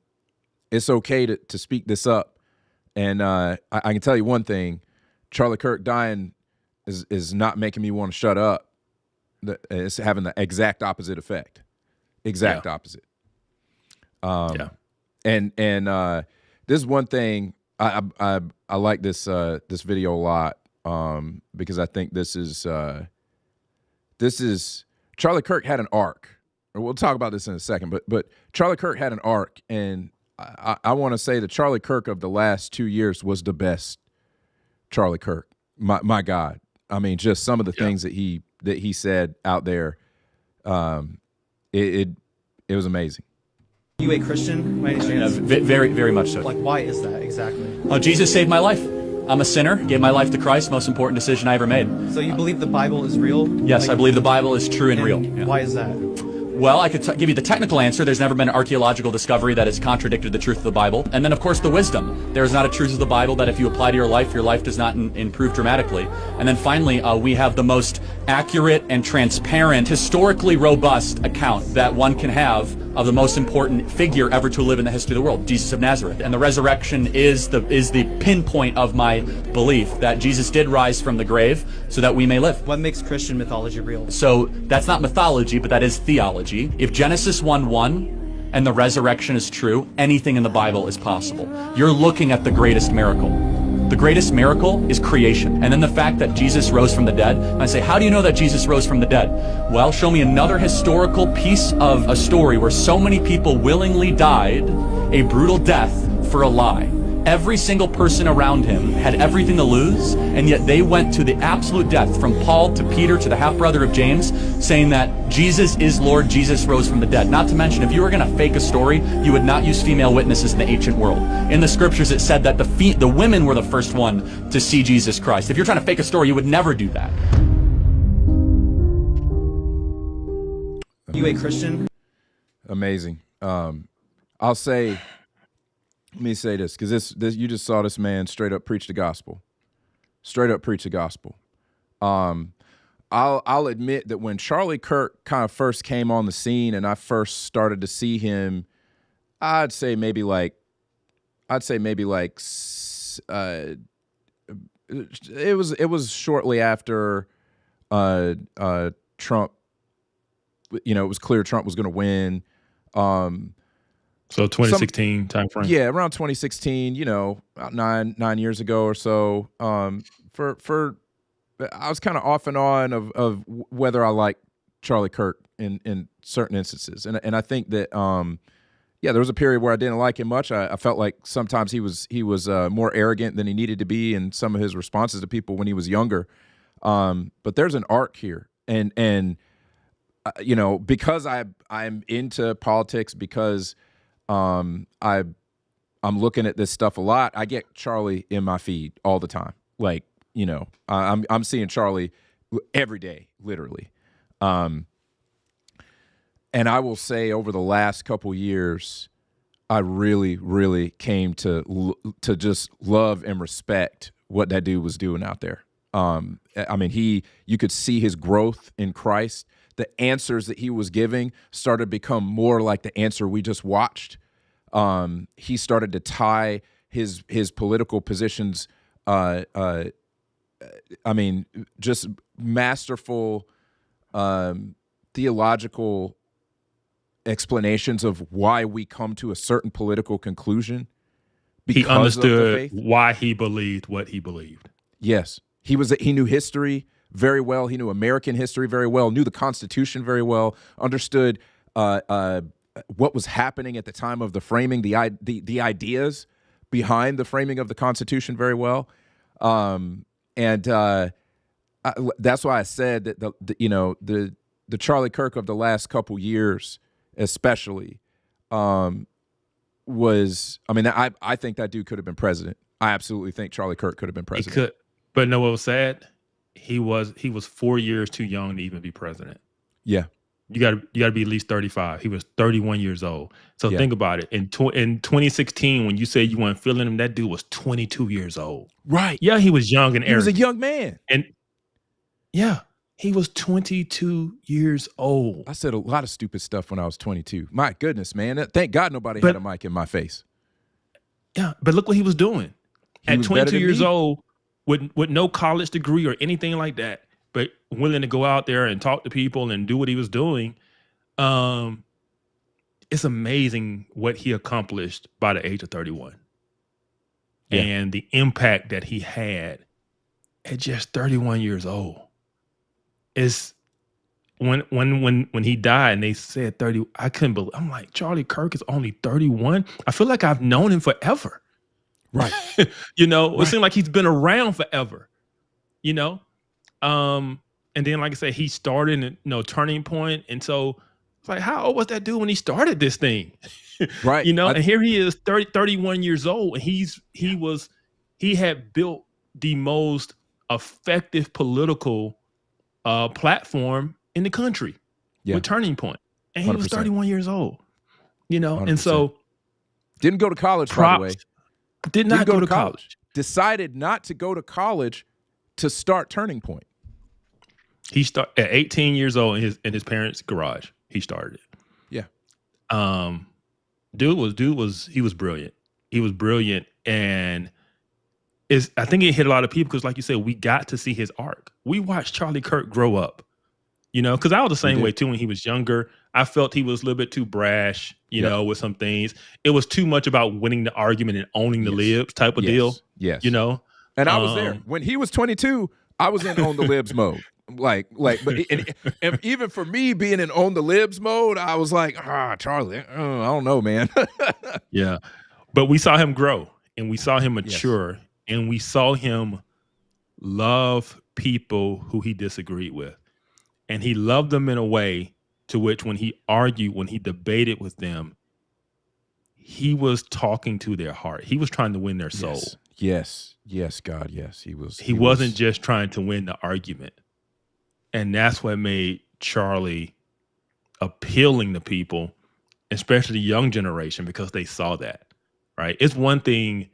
it's okay to speak this up. And I can tell you one thing: Charlie Kirk dying is not making me want to shut up. It's having the exact opposite effect. Exact opposite. And this is one thing I like this video a lot because I think this is Charlie Kirk had an arc. We'll talk about this in a second, but Charlie Kirk had an arc, and I want to say the Charlie Kirk of the last 2 years was the best Charlie Kirk. My God, I mean, just some of the things that he said out there, it was amazing. You a Christian? By any chance? Very, very much so. Like, why is that exactly? Jesus saved my life. I'm a sinner, gave my life to Christ, most important decision I ever made. So you believe the Bible is real? Yes, I believe the Bible is true and real. Yeah. Why is that? Well, I could give you the technical answer. There's never been an archaeological discovery that has contradicted the truth of the Bible. And then, of course, the wisdom. There is not a truth of the Bible that if you apply to your life does not improve dramatically. And then finally, we have the most accurate and transparent, historically robust account that one can have of the most important figure ever to live in the history of the world, Jesus of Nazareth. And the resurrection is the pinpoint of my belief that Jesus did rise from the grave so that we may live. What makes Christian mythology real? So that's not mythology, but that is theology. If Genesis 1:1 and the resurrection is true, anything in the Bible is possible. You're looking at the greatest miracle. The greatest miracle is creation. And then the fact that Jesus rose from the dead. And I say, how do you know that Jesus rose from the dead? Well, show me another historical piece of a story where so many people willingly died a brutal death for a lie. Every single person around him had everything to lose, and yet they went to the absolute death, from Paul to Peter to the half-brother of James, saying that Jesus is Lord, Jesus rose from the dead. Not to mention, if you were going to fake a story, you would not use female witnesses in the ancient world. In the scriptures, it said that the women were the first one to see Jesus Christ. If you're trying to fake a story, you would never do that. You a Christian? Amazing. I'll say... Let me say this, because this you just saw this man straight up preach the gospel. Straight up preach the gospel. I'll admit that when Charlie Kirk kind of first came on the scene and I first started to see him, I'd say maybe like it was shortly after Trump. It was clear Trump was going to win. So 2016 time frame. Yeah, around 2016, about nine years ago or so. For I was kind of off and on of whether I like Charlie Kirk in certain instances. And I think that there was a period where I didn't like him much. I felt like sometimes he was more arrogant than he needed to be in some of his responses to people when he was younger. But there's an arc here. And because I'm into politics, because I'm looking at this stuff a lot. I get Charlie in my feed all the time. Like, I'm seeing Charlie every day, literally. And I will say over the last couple years, I really, really came to just love and respect what that dude was doing out there. You could see his growth in Christ. The answers that he was giving started to become more like the answer we just watched. He started to tie his political positions, just masterful theological explanations of why we come to a certain political conclusion. He understood why he believed what he believed. Yes. He knew history very well. He knew American history very well, knew the Constitution very well, understood what was happening at the time of the framing, the ideas behind the framing of the Constitution very well. That's why I said that the Charlie Kirk of the last couple years, especially, I think that dude could have been president. I absolutely think Charlie Kirk could have been president. He could, but what was sad? He was 4 years too young to even be president. Yeah. You got to be at least 35. He was 31 years old. So think about it. In 2016, when you said you weren't feeling him, that dude was 22 years old. Right. Yeah, he was young and arrogant. He was a young man. And yeah, he was 22 years old. I said a lot of stupid stuff when I was 22. My goodness, man. Thank God nobody had a mic in my face. Yeah, but look what he was doing. At 22 years old, with no college degree or anything like that, but willing to go out there and talk to people and do what he was doing. It's amazing what he accomplished by the age of 31. Yeah. And the impact that he had at just 31 years old. It's when he died and they said 30, I couldn't believe. I'm like, Charlie Kirk is only 31. I feel like I've known him forever. Right. You know, it seemed like he's been around forever. You know, and then like I said, he started in Turning Point, and so it's like, how old was that dude when he started this thing? Right. You know, and here he is, 31 years old, and he had built the most effective political platform in the country with Turning Point. And he 100%. was 31 years old, you know, 100%. and so didn't go to college, by the way. Did not go to college. Decided not to go to college to start Turning Point. He started at 18 years old in his parents' garage. He started it. Yeah. Dude was brilliant. He was brilliant, and I think it hit a lot of people because, like you said, we got to see his arc. We watched Charlie Kirk grow up, you know, because I was the same way too when he was younger. I felt he was a little bit too brash, you know, with some things. It was too much about winning the argument and owning the libs type of deal. Yes. You know? And I was there. When he was 22, I was in own the libs mode. But and even for me being in own the libs mode, I was like, Charlie, I don't know, man. Yeah. But we saw him grow and we saw him mature and we saw him love people who he disagreed with. And he loved them in a way to which when he argued, when he debated with them, he was talking to their heart. He was trying to win their soul. Yes, God, yes. He wasn't just trying to win the argument. And that's what made Charlie appealing to people, especially the young generation, because they saw that, right? It's one thing,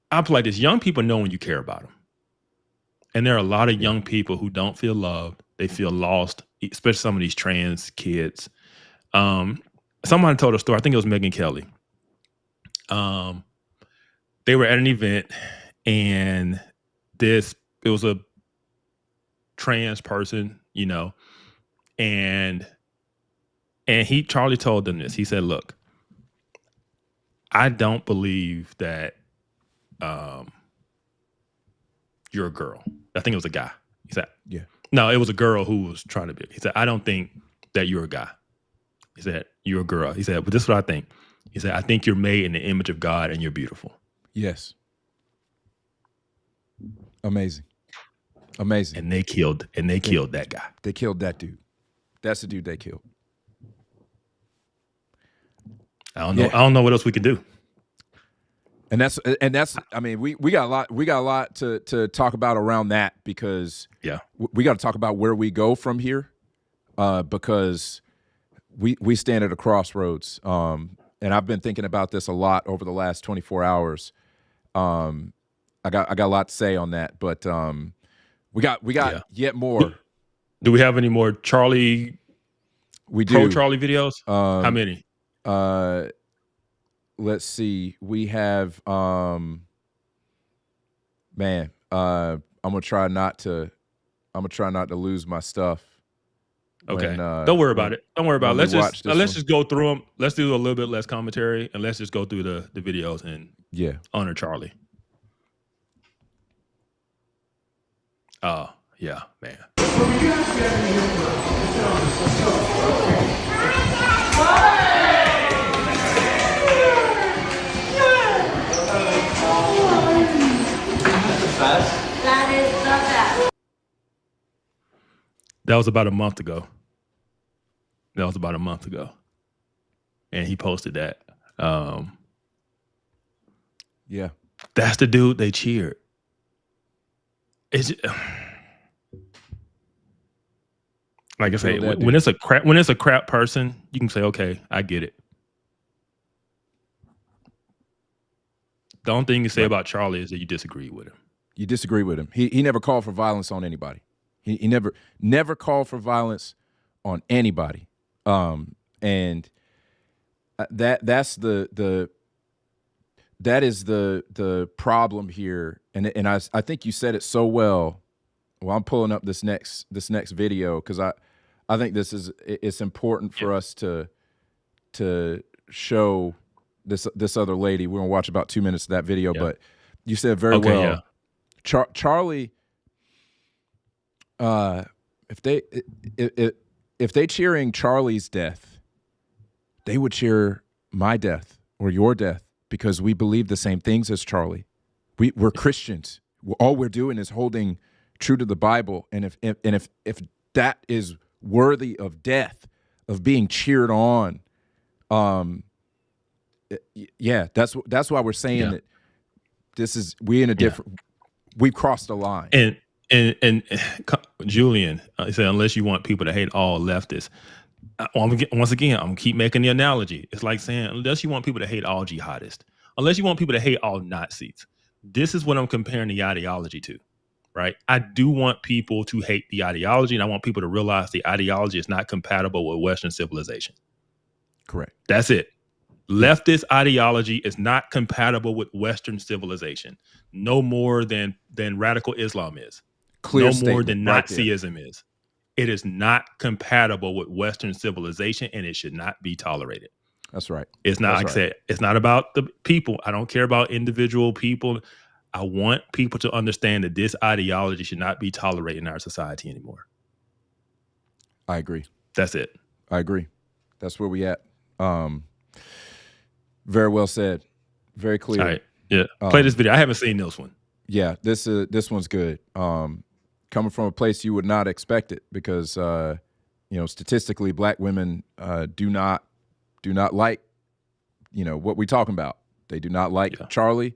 I feel like this, young people know when you care about them. And there are a lot of young people who don't feel loved. They feel lost, especially some of these trans kids. Someone told a story, I think it was Megyn Kelly. They were at an event and it was a trans person, you know, and Charlie told them this. He said, look, I don't believe that you're a girl. I think it was a guy. He said, no, it was a girl who was trying to be. He said, I don't think that you're a guy. He said, you're a girl. He said, but this is what I think. He said, I think you're made in the image of God and you're beautiful. Yes. Amazing. And they killed that guy. They killed that dude. That's the dude they killed. I don't know. I don't know what else we could do. And that's I mean, we got a lot to talk about around that, because we got to talk about where we go from here, because we stand at a crossroads. And I've been thinking about this a lot over the last 24 hours. I got a lot to say on that, but we got yet more. Do we have any more Charlie? We do. Pro Charlie videos. How many? Let's see. We have I'm gonna try not to lose my stuff. Okay. Don't worry about it. Don't worry about it. Let's just go through them. Let's do a little bit less commentary and let's just go through the videos and honor Charlie. Oh, yeah, man. That is the best. That was about a month ago. And he posted that. That's the dude they cheered. Like I say, when it's a crap person, you can say, okay, I get it. The only thing you can say about Charlie is that you disagree with him. You disagree with him. He never called for violence on anybody. He never called for violence on anybody. And that is the problem here. And I think you said it so well. Well, I'm pulling up this next video because I think it's important for us to show this other lady. We're gonna watch about 2 minutes of that video, but you said very well. Charlie, If they cheering Charlie's death, they would cheer my death or your death because we believe the same things as Charlie. We're Christians. All we're doing is holding true to the Bible, and if that is worthy of death, of being cheered on, yeah, that's why we're saying that this is we've crossed the line. And Julian, he said, unless you want people to hate all leftists. Once again, I'm gonna keep making the analogy. It's like saying, unless you want people to hate all jihadists, unless you want people to hate all Nazis. This is what I'm comparing the ideology to, right? I do want people to hate the ideology, and I want people to realize the ideology is not compatible with Western civilization. Correct. That's it. Leftist ideology is not compatible with Western civilization, no more than radical Islam is. Clear no statement more than right Nazism is. It is not compatible with Western civilization, and it should not be tolerated. That's right. It's not, like I said, it's not about the people. I don't care about individual people. I want people to understand that this ideology should not be tolerated in our society anymore. I agree. That's it. I agree. That's where we at. Very well said. Very clear. All right. Yeah. Play this video. I haven't seen this one. Yeah, this one's good. Coming from a place you would not expect it, because statistically, black women do not like what we're talking about. They do not like Charlie,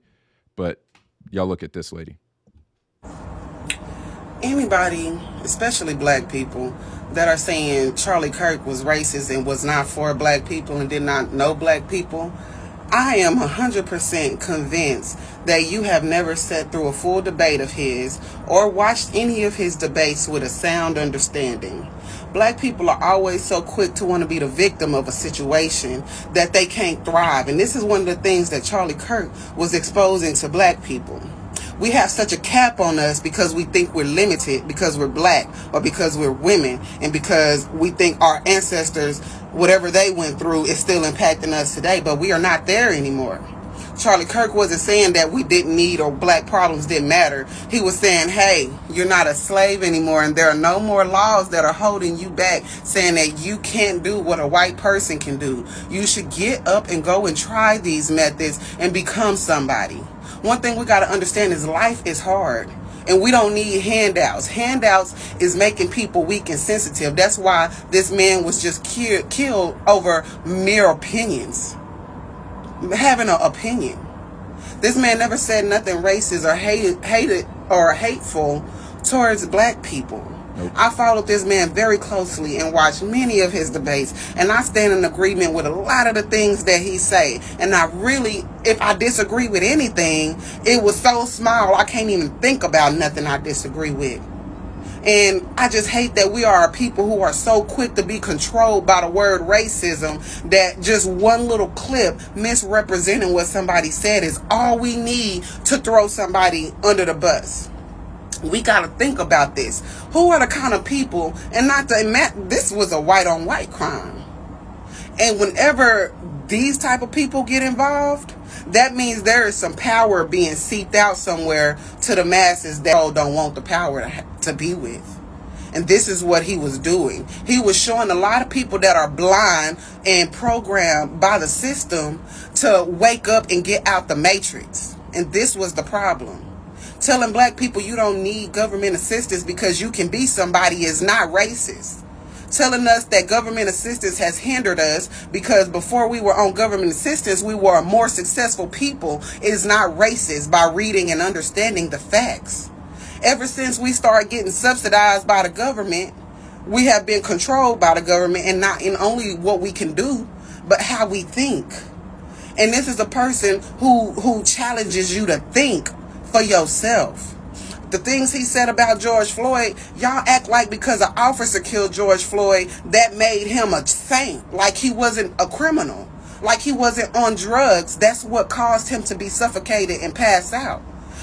but y'all look at this lady. Anybody, especially black people, that are saying Charlie Kirk was racist and was not for black people and did not know black people, I am 100% convinced that you have never sat through a full debate of his or watched any of his debates with a sound understanding. Black people are always so quick to want to be the victim of a situation that they can't thrive. And this is one of the things that Charlie Kirk was exposing to black people. We have such a cap on us because we think we're limited because we're black or because we're women and because we think our ancestors, whatever they went through, is still impacting us today. But we are not there anymore. Charlie Kirk wasn't saying that we didn't need or black problems didn't matter. He was saying, hey, you're not a slave anymore, and there are no more laws that are holding you back, saying that you can't do what a white person can do. You should get up and go and try these methods and become somebody. One thing we got to understand is life is hard. And we don't need handouts. Handouts is making people weak and sensitive. That's why this man was just killed over mere opinions. Having an opinion. This man never said nothing racist or hated or hateful towards black people. Nope. I followed this man very closely and watched many of his debates, and I stand in agreement with a lot of the things that he say. And I really, if I disagree with anything, it was so small I can't even think about nothing I disagree with. And I just hate that we are people who are so quick to be controlled by the word racism that just one little clip misrepresenting what somebody said is all we need to throw somebody under the bus. We got to think about this. Who are the kind of people, and not to, this was a white on white crime. And whenever these type of people get involved, that means there is some power being seeped out somewhere to the masses that don't want the power to be with. And this is what he was doing. He was showing a lot of people that are blind and programmed by the system to wake up and get out the matrix. And this was the problem. Telling black people you don't need government assistance because you can be somebody is not racist. Telling us that government assistance has hindered us because before we were on government assistance, we were a more successful people is not racist by reading and understanding the facts. Ever since we started getting subsidized by the government, we have been controlled by the government, and not in only what we can do, but how we think. And this is a person who challenges you to think for yourself. The things he said about George Floyd, y'all act like because an officer killed George Floyd, that made him a saint, like he wasn't a criminal, like he wasn't on drugs. That's what caused him to be suffocated and pass out.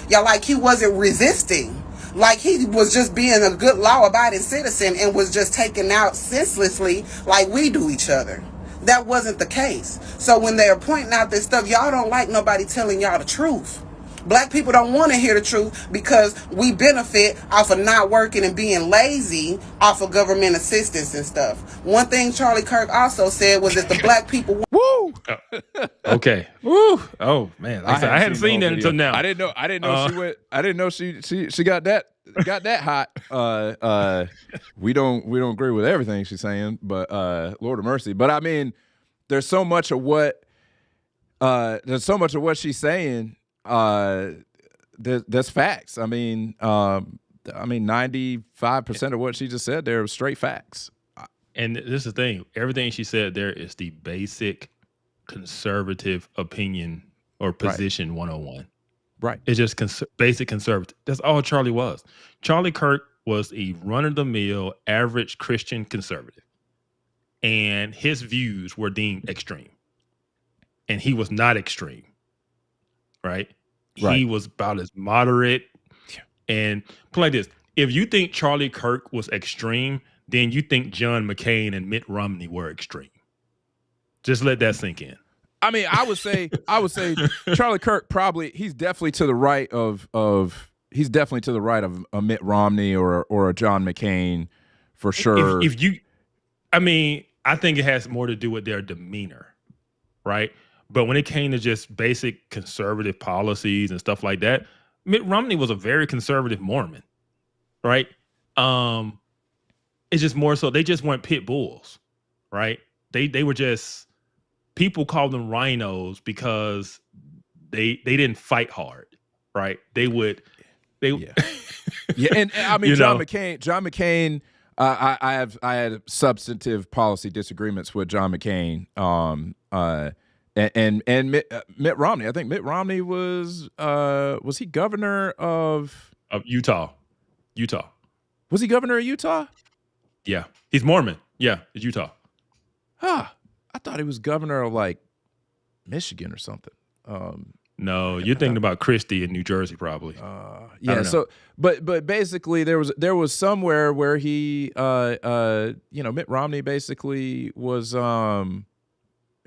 Y'all like he wasn't resisting, like he was just being a good law-abiding citizen and was just taken out senselessly like we do each other. That wasn't the case. So when they're pointing out this stuff, y'all don't like nobody telling y'all the truth. Black people don't want to hear the truth because we benefit off of not working and being lazy off of government assistance and stuff. One thing Charlie Kirk also said was that the black people... Woo! Okay. Woo! Oh man, like I hadn't seen that until now. I didn't know she went. I didn't know she got that hot. We don't agree with everything she's saying, but Lord of mercy. But I mean, there's so much of what she's saying. There's facts. I mean, 95% of what she just said there was straight facts. And this is the thing. Everything she said there is the basic conservative opinion or position 101. Right. It's just basic conservative. That's all Charlie was. Charlie Kirk was a run-of-the-mill, average Christian conservative. And his views were deemed extreme. And he was not extreme. Right? He was about as moderate. And play this. If you think Charlie Kirk was extreme, then you think John McCain and Mitt Romney were extreme. Just let that sink in. I mean, I would say Charlie Kirk he's definitely to the right of a Mitt Romney or a John McCain for sure. I think it has more to do with their demeanor, right? But when it came to just basic conservative policies and stuff like that, Mitt Romney was a very conservative Mormon, right? It's just more so they just weren't pit bulls, right? They were just, people called them rhinos because they didn't fight hard, right? And I mean, John McCain. I had substantive policy disagreements with John McCain. And Mitt Romney. I think Mitt Romney was he governor of Utah? Utah. Was he governor of Utah? Yeah, he's Mormon. Yeah, it's Utah. Huh. I thought he was governor of like Michigan or something. No, you're thinking about Christie in New Jersey, probably. Yeah. So, but basically, there was somewhere where he, Mitt Romney basically was,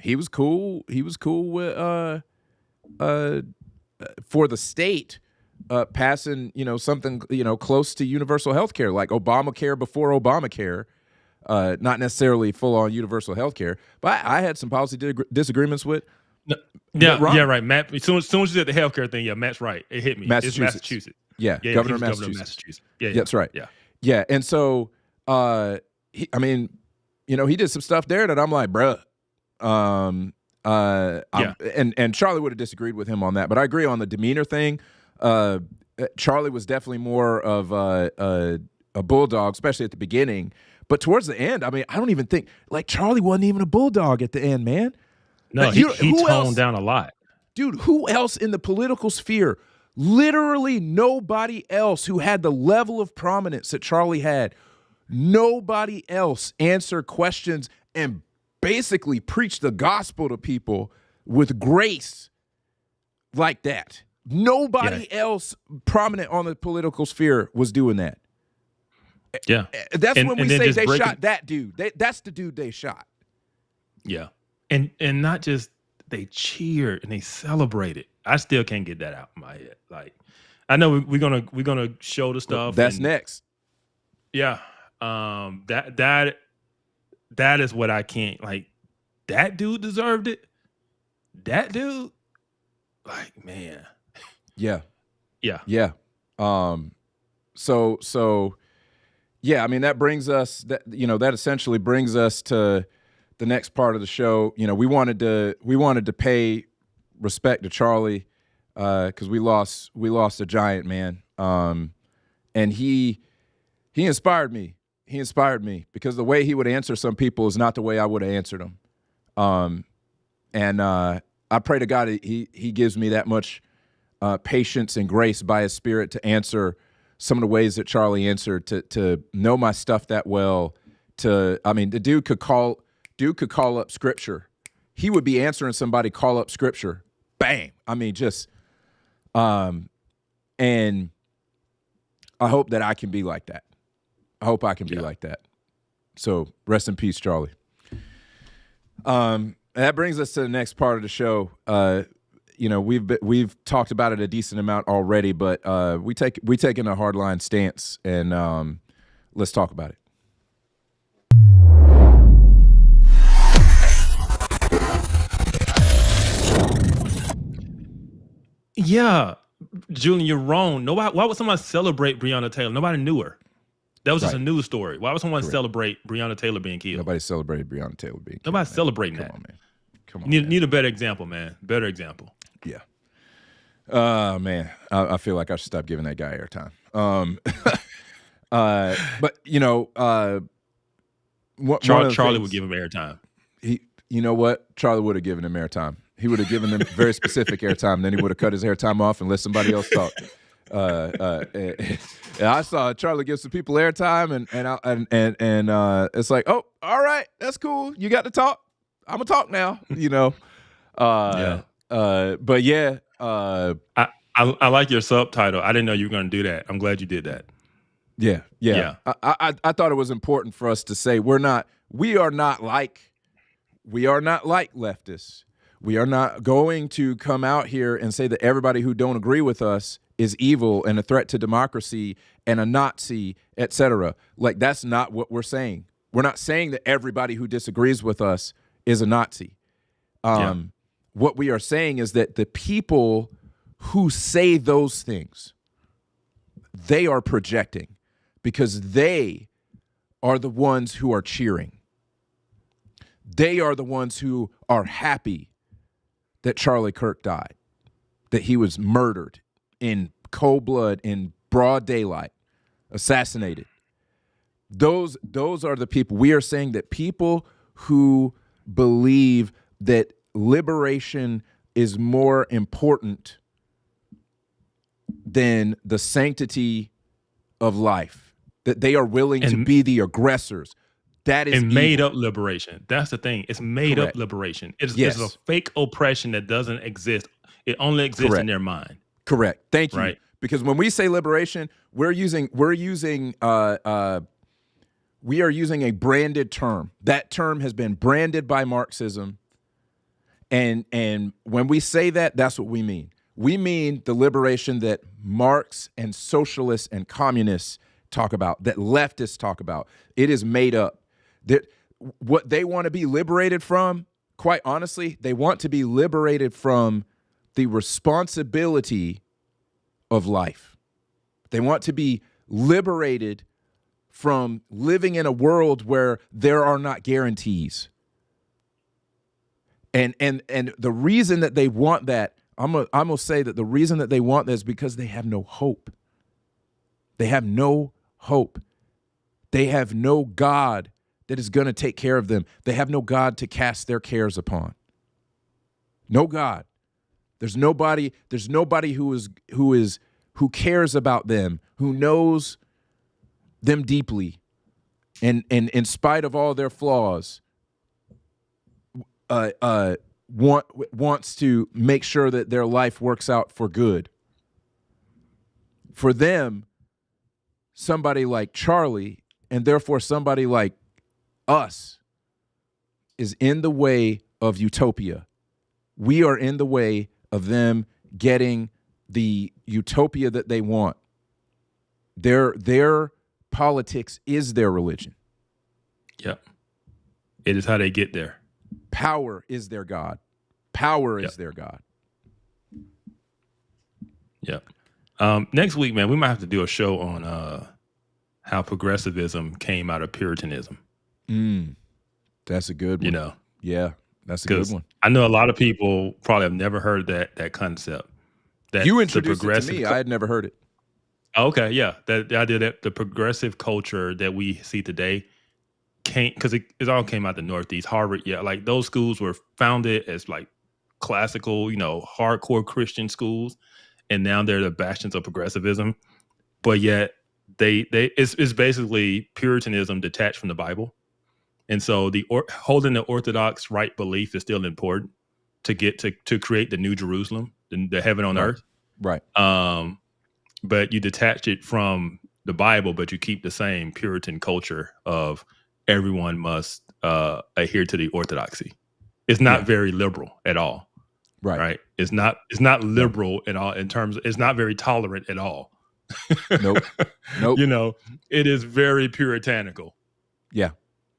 he was cool. He was cool with, for the state, passing, something, close to universal health care, like Obamacare before Obamacare. Not necessarily full-on universal health care, but I had some policy disagreements with. Yeah, right. Matt, as soon as you said the healthcare thing, Matt's right. It hit me. Massachusetts. It's Massachusetts. Yeah, governor of Massachusetts. Yeah, that's right. Yeah. And so, he did some stuff there that I'm like, bruh. And Charlie would have disagreed with him on that, but I agree on the demeanor thing. Charlie was definitely more of a bulldog, especially at the beginning. But towards the end, I mean, I don't even think Charlie wasn't even a bulldog at the end, man. No, he toned down a lot. Dude, who else in the political sphere? Literally nobody else who had the level of prominence that Charlie had. Nobody else answered questions and basically preached the gospel to people with grace like that. Nobody else prominent on the political sphere was doing that. Yeah. That's when we say they shot that dude. That's the dude they shot. Yeah. And not just they cheered and they celebrated. I still can't get that out of my head. Like, I know we're gonna show the stuff. That's next. Yeah. That is what I can't, like, that dude deserved it. That dude, like, man. Yeah. Yeah. Yeah. So yeah, I mean, that brings us that essentially brings us to the next part of the show. We wanted to pay respect to Charlie because we lost a giant, man. And he inspired me. He inspired me because the way he would answer some people is not the way I would have answered them. And I pray to God he gives me that much patience and grace by his Spirit to answer some of the ways that Charlie answered, to know my stuff that well. The dude could call up scripture. He would be answering somebody call up scripture. Bang. I mean, just and I hope that I can be like that. I hope I can be like that. So rest in peace, Charlie. That brings us to the next part of the show. we've talked about it a decent amount already, but we taking a hardline stance, and let's talk about it. Yeah, Julian, you're wrong. Why would someone celebrate Breonna Taylor? Nobody knew her. That was just a news story. Why would someone celebrate Breonna Taylor being killed? Nobody celebrated Breonna Taylor being killed. Nobody's celebrating that. Come on, man. Come on. Need a better example, man. Better example. Yeah. Man, I feel like I should stop giving that guy airtime. But Charlie would give him airtime. You know what? Charlie would have given him airtime. He would have given them very specific airtime. Then he would have cut his airtime off and let somebody else talk. I saw Charlie give some people airtime, and it's like, oh, all right, that's cool. You got to talk. I'm gonna talk now. But yeah, I like your subtitle. I didn't know you were gonna do that. I'm glad you did that. Yeah. I thought it was important for us to say we are not like leftists. We are not going to come out here and say that everybody who don't agree with us is evil and a threat to democracy and a Nazi, etc. Like, that's not what we're saying. We're not saying that everybody who disagrees with us is a Nazi. What we are saying is that the people who say those things, they are projecting because they are the ones who are cheering. They are the ones who are happy that Charlie Kirk died, that he was murdered in cold blood, in broad daylight, assassinated. Those are the people. We are saying that people who believe that liberation is more important than the sanctity of life, that they are willing to be the aggressors. That is made up liberation. That's the thing. It's made up liberation. It's a fake oppression that doesn't exist. It only exists in their mind. Correct. Thank you. Right. Because when we say liberation, we are using a branded term. That term has been branded by Marxism. And when we say that, that's what we mean. We mean the liberation that Marx and socialists and communists talk about, that leftists talk about. It is made up. That what they want to be liberated from, quite honestly, they want to be liberated from the responsibility of life. They want to be liberated from living in a world where there are not guarantees. And the reason that they want that, I'm gonna say that the reason that they want that is because they have no hope. They have no hope. They have no God that is going to take care of them. They have no God to cast their cares upon. No God. There's nobody who cares about them, who knows them deeply, and in spite of all their flaws, wants to make sure that their life works out for good. For them, somebody like Charlie, and therefore somebody like us, is in the way of utopia. We are in the way of them getting the utopia that they want. Their politics is their religion. Yep. It is how they get there. Power is their God. Power is their God. Yep. Next week, man, we might have to do a show on how progressivism came out of Puritanism. That's a good one. You know? Yeah, that's a good one. I know a lot of people probably have never heard that concept. That you introduced it to me. I had never heard it. Okay, yeah. The idea that the progressive culture that we see today came, because it all came out the Northeast. Harvard, like those schools were founded as like classical, hardcore Christian schools, and now they're the bastions of progressivism. But yet it's basically Puritanism detached from the Bible. And so holding the Orthodox right belief is still important to get to create the New Jerusalem, the heaven on earth. Right. But you detach it from the Bible, but you keep the same Puritan culture of everyone must adhere to the orthodoxy. It's not very liberal at all. Right. It's not liberal at all in terms. It's not very tolerant at all. Nope. You know, it is very puritanical. Yeah.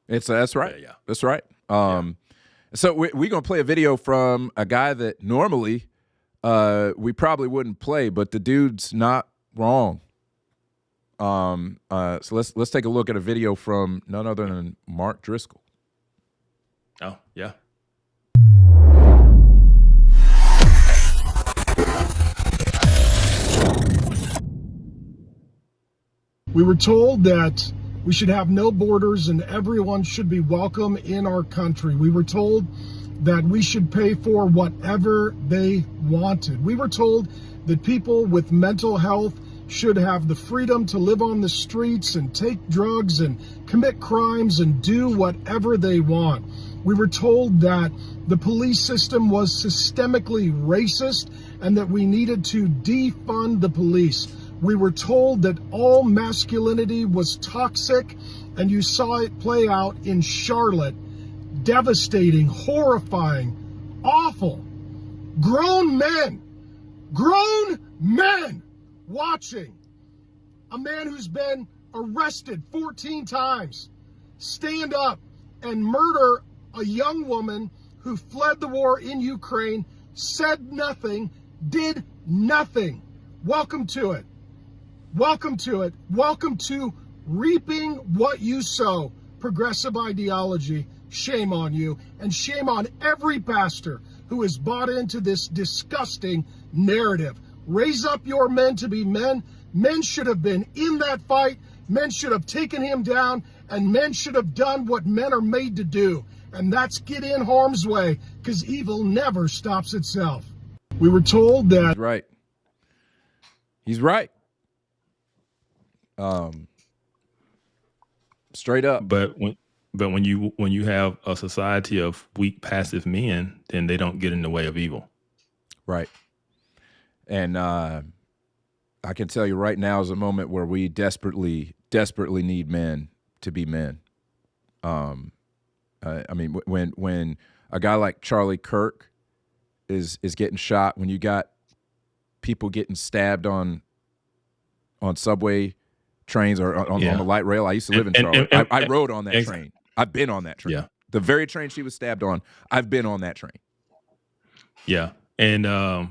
That's right. Yeah. That's right. So we're gonna play a video from a guy that normally we probably wouldn't play, but the dude's not wrong. So let's take a look at a video from none other than Mark Driscoll. Oh, yeah. We were told that we should have no borders and everyone should be welcome in our country. We were told that we should pay for whatever they wanted. We were told that people with mental health should have the freedom to live on the streets and take drugs and commit crimes and do whatever they want. We were told that the police system was systemically racist and that we needed to defund the police. We were told that all masculinity was toxic, and you saw it play out in Charlotte. Devastating, horrifying, awful. Grown men watching a man who's been arrested 14 times stand up and murder a young woman who fled the war in Ukraine, said nothing, did nothing. Welcome to it. Welcome to it. Welcome to reaping what you sow. Progressive ideology. Shame on you, and shame on every pastor who has bought into this disgusting narrative. Raise up your men to be men. Men should have been in that fight. Men should have taken him down, and men should have done what men are made to do, and that's get in harm's way, because evil never stops itself. We were told that... He's right. He's right. Straight up. But when you have a society of weak, passive men, then they don't get in the way of evil. Right. And I can tell you right now is a moment where we desperately need men to be men. I mean, when a guy like Charlie Kirk is getting shot, when you got people getting stabbed on subway trains or on the light rail. I used to live in Charlotte. I rode on that train. I've been on that train. Yeah. The very train she was stabbed on, I've been on that train. Yeah. And so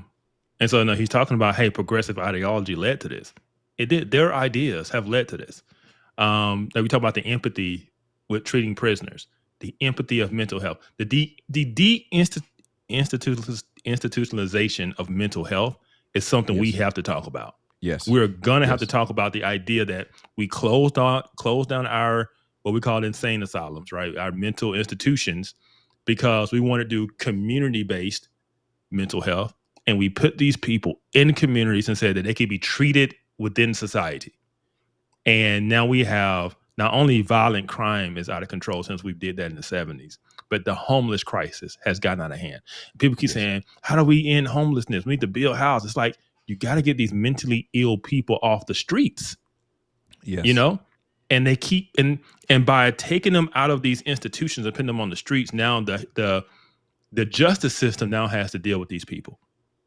no, he's talking about, hey, progressive ideology led to this. It did. Their ideas have led to this. Like we talk about the empathy with treating prisoners, the empathy of mental health, the institutionalization of mental health is something we have to talk about. Yes. We're going to have to talk about the idea that we closed down our, what we call insane asylums, right? Our mental institutions, because we want to do community-based mental health. And we put these people in communities and said that they could be treated within society. And now we have not only violent crime is out of control since we did that in the 70s, but the homeless crisis has gotten out of hand. People keep saying, how do we end homelessness? We need to build houses. It's like, you got to get these mentally ill people off the streets. Yes. You know? And they keep, and by taking them out of these institutions and putting them on the streets, now the justice system now has to deal with these people.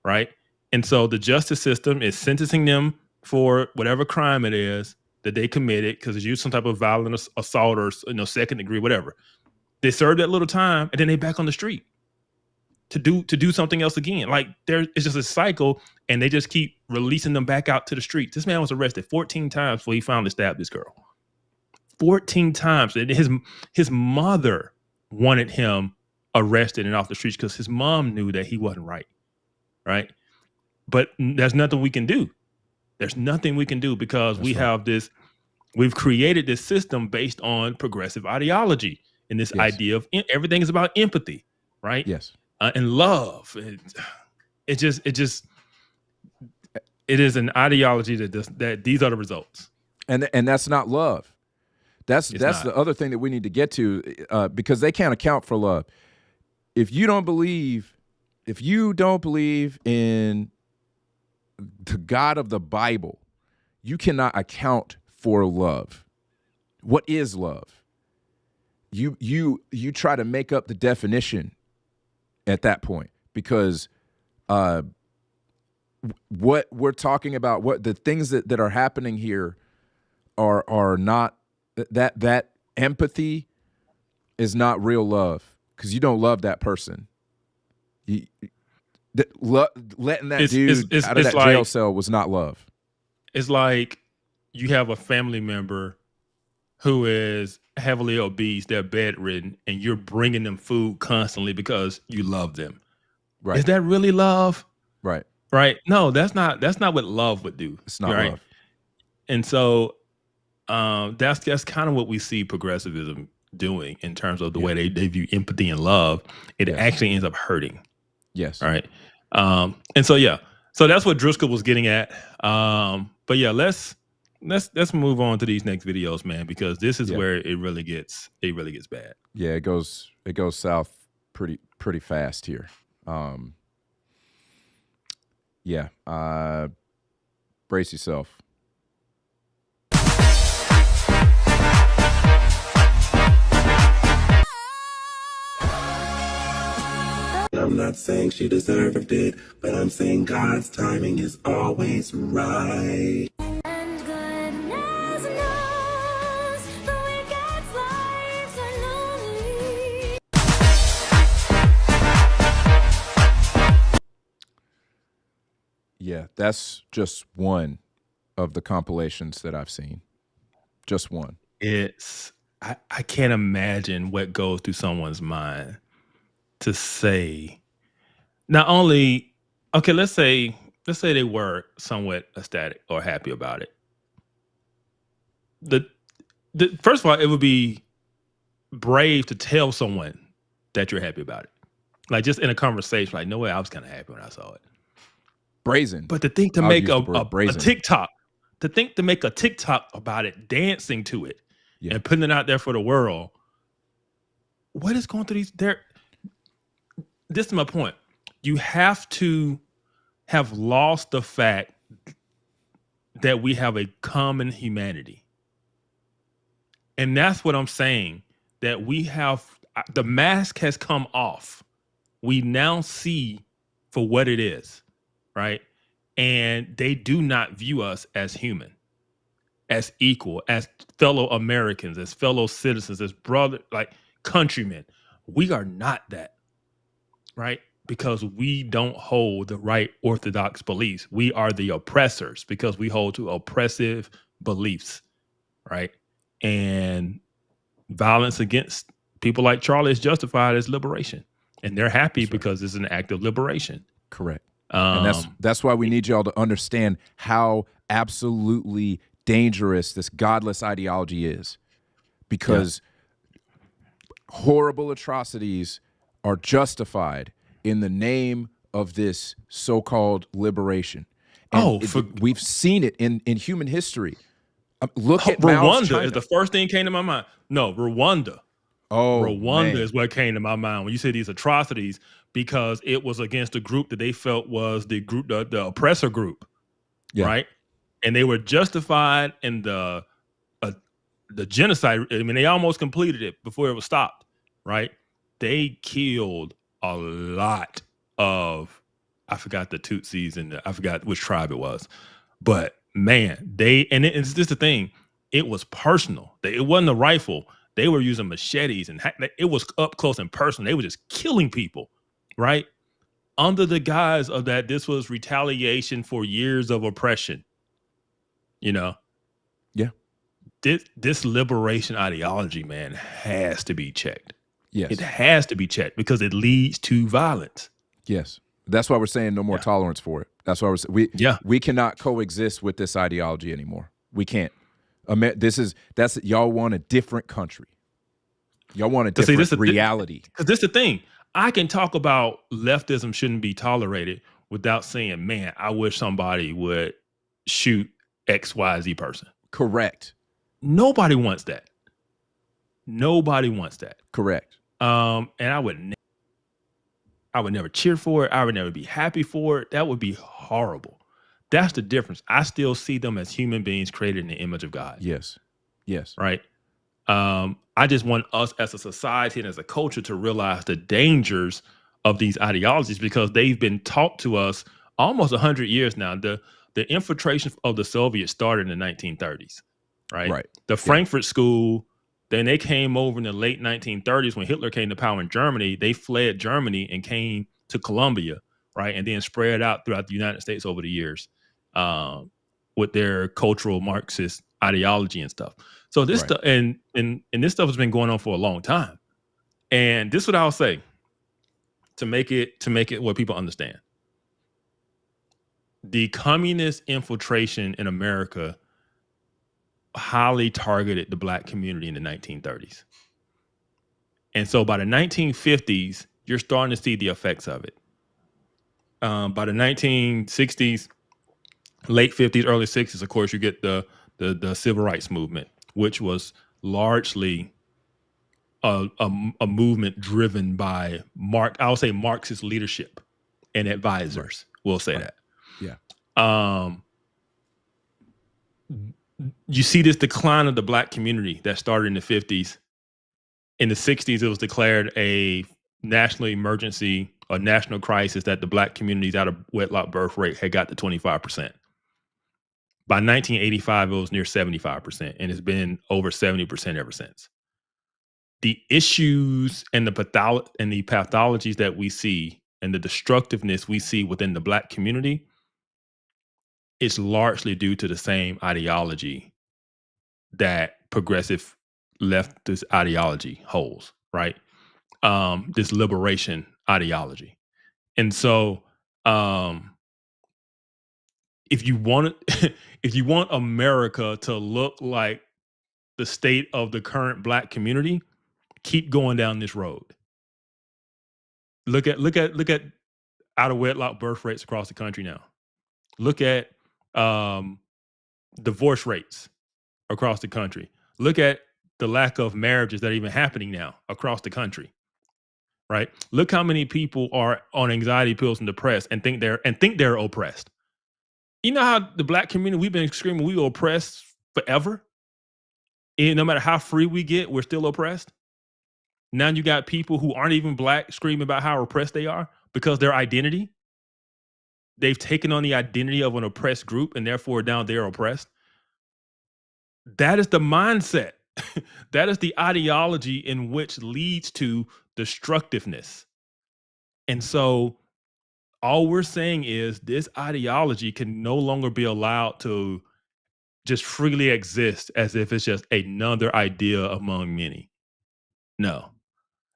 Right. And so the justice system is sentencing them for whatever crime it is that they committed, because it's used some type of violent assault or, second degree, whatever. They serve that little time and then they back on the street to do something else again. Like it's just a cycle, and they just keep releasing them back out to the streets. This man was arrested 14 times before he finally stabbed this girl. 14 times. His mother wanted him arrested and off the streets because his mom knew that he wasn't right. Right. But there's nothing we can do. There's nothing we can do because we've created this system based on progressive ideology and this idea of everything is about empathy. Right. Yes. And love. It is an ideology that these are the results. And that's not love. That's the other thing that we need to get to, because they can't account for love. If you don't believe in the God of the Bible, you cannot account for love. What is love? You try to make up the definition at that point, because what we're talking about, what the things that are happening here are not that empathy is not real love, because you don't love that person. Letting that dude out of that jail cell was not love. It's like you have a family member who is heavily obese, they're bedridden, and you're bringing them food constantly because you love them. Right. Is that really love? Right. Right. No, that's not what love would do. It's not right? love. And so that's kind of what we see progressivism doing in terms of the way they view empathy and love. It actually ends up hurting. Yes. All right. And so so that's what Driscoll was getting at. But yeah, let's move on to these next videos, man, because this is where it really gets bad. Yeah, it goes south pretty fast here. Brace yourself. I'm not saying she deserved it, but I'm saying God's timing is always right. Yeah, that's just one of the compilations that I've seen. Just one. I can't imagine what goes through someone's mind to say, not only, okay, let's say they were somewhat ecstatic or happy about it. First of all, it would be brave to tell someone that you're happy about it. Like just in a conversation, like, no way, I was kind of happy when I saw it. Brazen. But to think to make a TikTok, to make a TikTok about it, dancing to it, and putting it out there for the world, what is going through these? This is my point. You have to have lost the fact that we have a common humanity. And that's what I'm saying, that we have, the mask has come off. We now see for what it is, right? And they do not view us as human, as equal, as fellow Americans, as fellow citizens, as brother, like countrymen. We are not that, right? Because we don't hold the right orthodox beliefs. We are the oppressors because we hold to oppressive beliefs, right? And violence against people like Charlie is justified as liberation. And they're happy because it's an act of liberation. Correct. And that's why we need y'all to understand how absolutely dangerous this godless ideology is. Because horrible atrocities are justified in the name of this so-called liberation. And we've seen it in human history. Look at Rwanda is the first thing came to my mind. No, Rwanda. Rwanda is what came to my mind when you say these atrocities, because it was against a group that they felt was the group, the oppressor group, right? And they were justified in the genocide. I mean, they almost completed it before it was stopped, right? They killed a lot of, I forgot the Tutsis and I forgot which tribe it was, but man, it's just the thing. It was personal. It wasn't a rifle. They were using machetes and it was up close and personal. They were just killing people, right? Under the guise of that, this was retaliation for years of oppression. You know? Yeah. This liberation ideology, man, has to be checked. Yes. It has to be checked because it leads to violence. Yes. That's why we're saying no more tolerance for it. That's why we cannot coexist with this ideology anymore. We can't. Y'all want a different country. Y'all want a different reality. Because this is the thing. I can talk about leftism shouldn't be tolerated without saying, man, I wish somebody would shoot XYZ person. Correct. Nobody wants that. Nobody wants that. Correct. And I would never cheer for it. I would never be happy for it. That would be horrible. That's the difference. I still see them as human beings created in the image of God. Yes. Yes. Right. I just want us as a society and as a culture to realize the dangers of these ideologies because they've been taught to us almost 100 years now. The infiltration of the Soviets started in the 1930s, right? Right. The Frankfurt School, then they came over in the late 1930s when Hitler came to power in Germany. They fled Germany and came to Colombia, right? And then spread out throughout the United States over the years with their cultural Marxist ideology and stuff. So this stuff, and this stuff has been going on for a long time. And this is what I'll say to make it what people understand. The communist infiltration in America highly targeted the Black community in the 1930s. And so by the 1950s, you're starting to see the effects of it. By the 1960s, late 50s, early 60s, of course, you get the civil rights movement, which was largely a movement driven by Marxist leadership and advisors. We'll say that. Yeah. You see this decline of the Black community that started in the 50s. In the 60s, it was declared a national emergency, a national crisis that the Black community's out of wedlock birth rate had got to 25%. By 1985, it was near 75%, and it's been over 70% ever since. The issues and the pathologies that we see and the destructiveness we see within the Black community is largely due to the same ideology that progressive leftist ideology holds, right? This liberation ideology. And so if you want America to look like the state of the current Black community, keep going down this road. Look at out of wedlock birth rates across the country now. Look at divorce rates across the country. Look at the lack of marriages that are even happening now across the country. Right? Look how many people are on anxiety pills and depressed and think they're oppressed. You know how the Black community, we've been screaming we were oppressed forever? And no matter how free we get, we're still oppressed. Now you got people who aren't even Black screaming about how oppressed they are because their identity, they've taken on the identity of an oppressed group and therefore now they're oppressed. That is the mindset. That is the ideology in which leads to destructiveness. And so all we're saying is this ideology can no longer be allowed to just freely exist as if it's just another idea among many. No,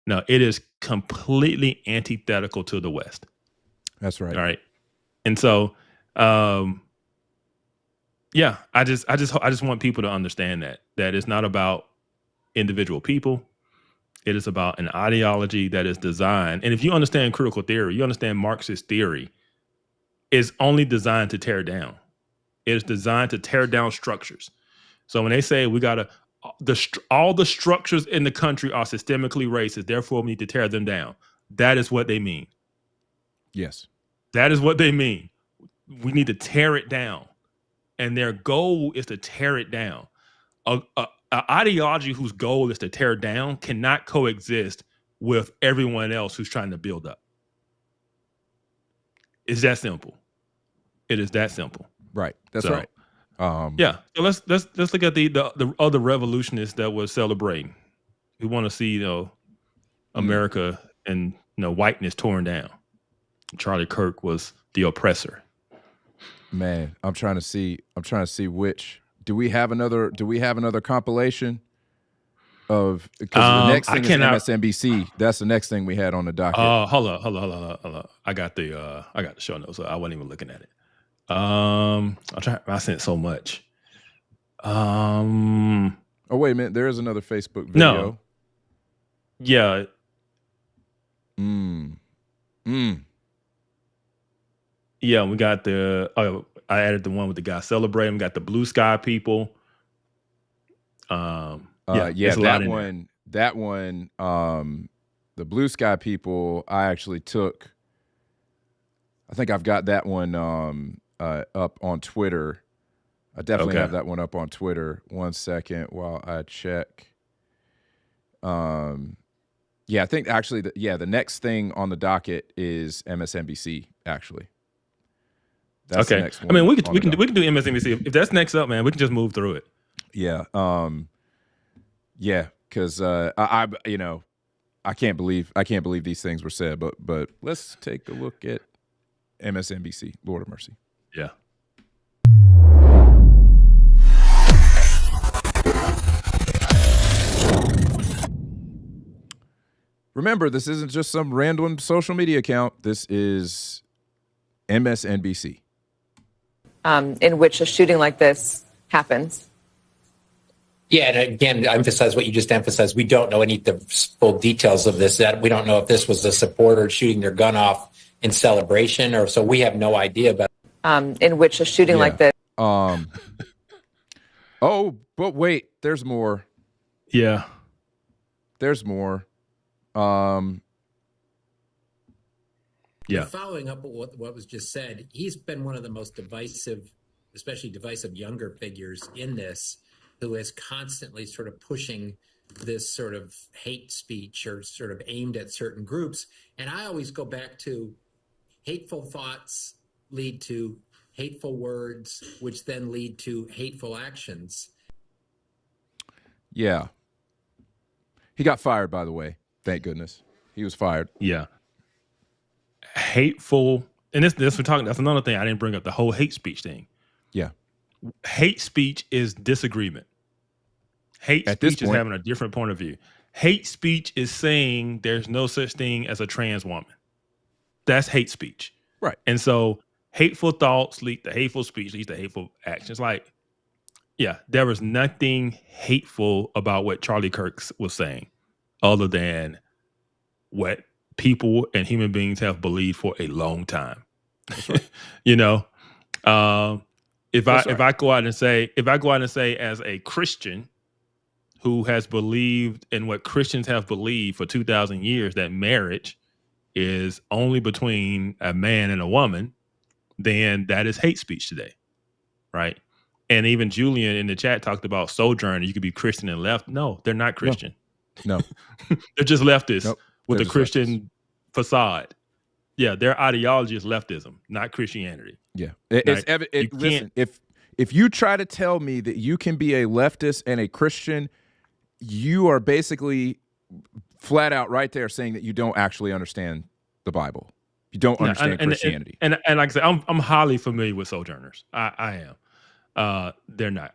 it is completely antithetical to the West. That's right. All right. And so, yeah, I just want people to understand that it's not about individual people. It is about an ideology that is designed. And if you understand critical theory, you understand Marxist theory is only designed to tear down. It is designed to tear down structures. So when they say all the structures in the country are systemically racist, therefore we need to tear them down. That is what they mean. Yes. That is what they mean. We need to tear it down. And their goal is to tear it down. An ideology whose goal is to tear down cannot coexist with everyone else who's trying to build up. It's that simple. It is that simple. Right. That's right. Yeah. So let's look at the other revolutionists that were celebrating. We want to see, America and whiteness torn down. Charlie Kirk was the oppressor. Man, I'm trying to see which. Do we have another compilation of, because the next thing is MSNBC. That's the next thing we had on the docket. Hold on. I got the show notes. So I wasn't even looking at it. I sent so much. Oh, wait a minute. There is another Facebook video. No. Yeah. Yeah, we got I added the one with the guy celebrating. We got the blue sky people. That one, the blue sky people, I actually took. I think I've got that one up on Twitter. I definitely have that one up on Twitter. 1 second while I check. Yeah, I think actually, the next thing on the docket is MSNBC. Actually, that's the next one. I mean, we can do MSNBC if that's next up, man. We can just move through it. Yeah, because I can't believe these things were said. But let's take a look at MSNBC. Lord of mercy. Yeah. Remember, this isn't just some random social media account. This is MSNBC. In which a shooting like this happens. Yeah, and again, I emphasize what you just emphasized. We don't know any of the full details of this. That we don't know if this was a supporter shooting their gun off in celebration, or so we have no idea about. In which a shooting like this. Oh, but wait, there's more. Yeah, there's more. Yeah. Following up what was just said, he's been one of the most divisive, especially divisive younger figures in this, who is constantly sort of pushing this sort of hate speech or sort of aimed at certain groups. And I always go back to hateful thoughts lead to hateful words, which then lead to hateful actions. Yeah. He got fired, by the way. Thank goodness. He was fired. Yeah. Hateful. And this we're talking, that's another thing I didn't bring up, the whole hate speech thing. Yeah. Hate speech is disagreement. Hate speech is having a different point of view. Hate speech is saying there's no such thing as a trans woman. That's hate speech. Right. And so hateful thoughts lead to hateful speech, leads to hateful actions. Like, yeah, there was nothing hateful about what Charlie Kirk was saying other than what people and human beings have believed for a long time. Right. You know, if I go out and say as a Christian who has believed in what Christians have believed for 2,000 years, that marriage is only between a man and a woman, then that is hate speech today, right? And even Julian in the chat talked about sojourner. You could be Christian and left. No, they're not Christian. No. They're just leftists with a just Christian facade. Yeah, their ideology is leftism, not Christianity. Yeah. Listen, if you try to tell me that you can be a leftist and a Christian, you are basically flat out right there saying that you don't actually understand the Bible. You don't understand Christianity. And like I said, I'm highly familiar with sojourners. I am. They're not.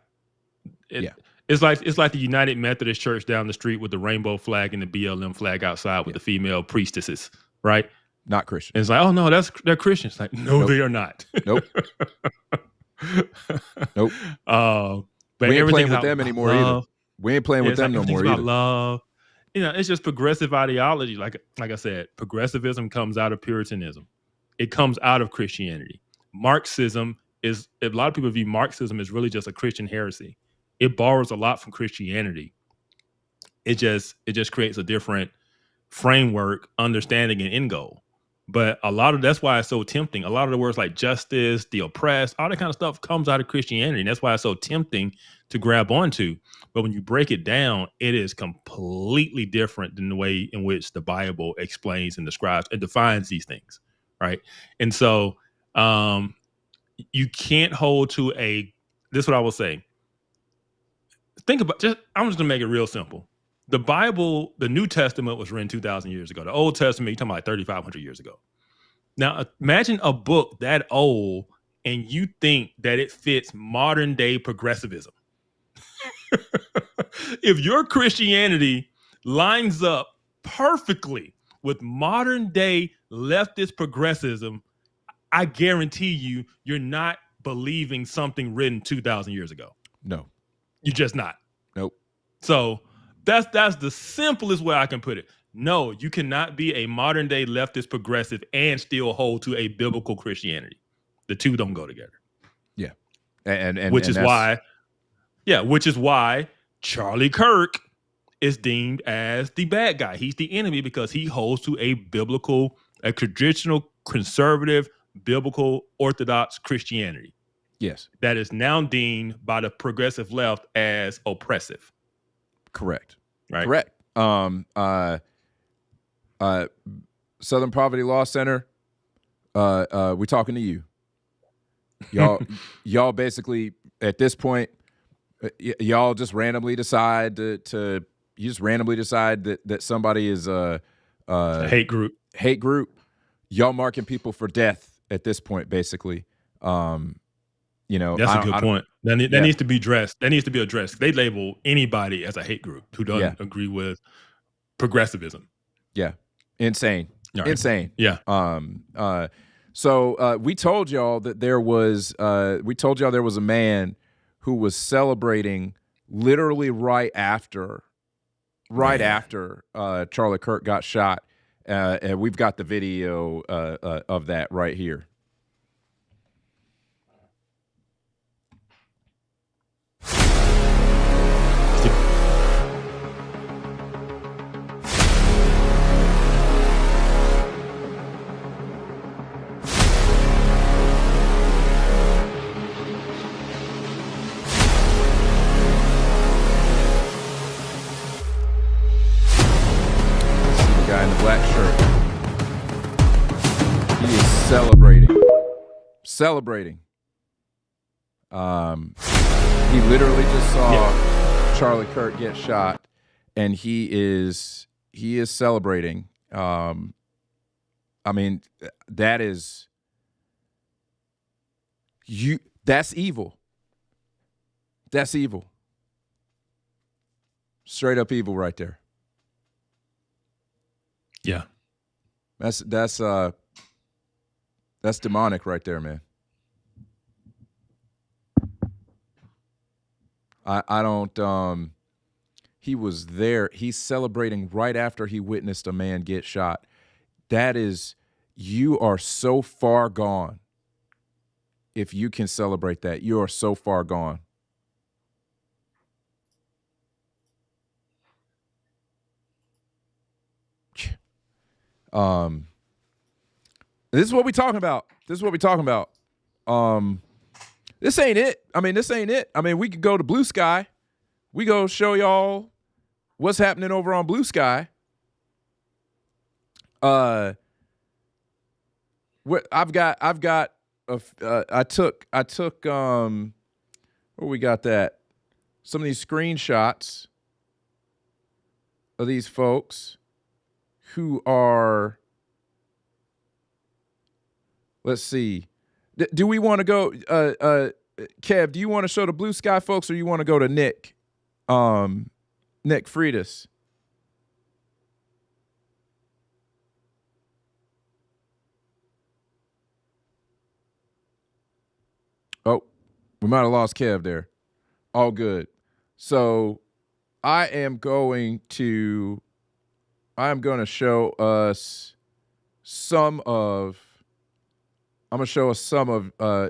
It's like the United Methodist Church down the street with the rainbow flag and the BLM flag outside with the female priestesses, right? Not Christian. And it's like, oh no, they're Christians. Like, no, they are not. Nope. Nope. But we ain't playing with about them anymore love. either. We ain't playing with them no more about either. Love. You know, it's just progressive ideology. Like I said, progressivism comes out of Puritanism. It comes out of Christianity. Marxism is, a lot of people view Marxism as really just a Christian heresy. It borrows a lot from Christianity. It just creates a different framework, understanding, and end goal. But that's why it's so tempting. A lot of the words like justice, the oppressed, all that kind of stuff comes out of Christianity. And that's why it's so tempting to grab onto. But when you break it down, it is completely different than the way in which the Bible explains and describes and defines these things, right? And so you can't hold to this is what I will say. I'm just going to make it real simple. The Bible, the New Testament was written 2,000 years ago. The Old Testament, you're talking about 3,500 years ago. Now, imagine a book that old and you think that it fits modern day progressivism. If your Christianity lines up perfectly with modern day leftist progressivism, I guarantee you're not believing something written 2,000 years ago. No. You're just not. Nope. So that's the simplest way I can put it. No, you cannot be a modern day leftist progressive and still hold to a biblical Christianity. The two don't go together. Yeah. And which is why Charlie Kirk is deemed as the bad guy. He's the enemy because he holds to a traditional, conservative, biblical, orthodox Christianity. Yes. That is now deemed by the progressive left as oppressive. Correct. Right. Correct. Southern Poverty Law Center, we're talking to you. Y'all basically at this point, y'all just randomly decide that somebody is a hate group. Y'all marking people for death at this point, basically. That's a good point. That needs to be addressed. That needs to be addressed. They label anybody as a hate group who doesn't agree with progressivism. Yeah, insane. Right. Insane. Yeah. So we told y'all that there was a man who was celebrating literally right after Charlie Kirk got shot, and we've got the video of that right here. Guy in the black shirt. He is celebrating. He literally just saw Charlie Kirk get shot, and he is celebrating. I mean, that's evil. That's evil. Straight up evil right there. Yeah. That's demonic right there, man. I don't he was there. He's celebrating right after he witnessed a man get shot. That is, you are so far gone. If you can celebrate that, you are so far gone. This is what we talking about. This ain't it. I mean, we could go to Blue Sky. We go show y'all what's happening over on Blue Sky. I took where we got that? Some of these screenshots of these folks who are, let's see. Do we want to go, Kev, do you want to show the Blue Sky folks, or you want to go to Nick Freitas? Oh, we might have lost Kev there. All good. So I am going to show us some of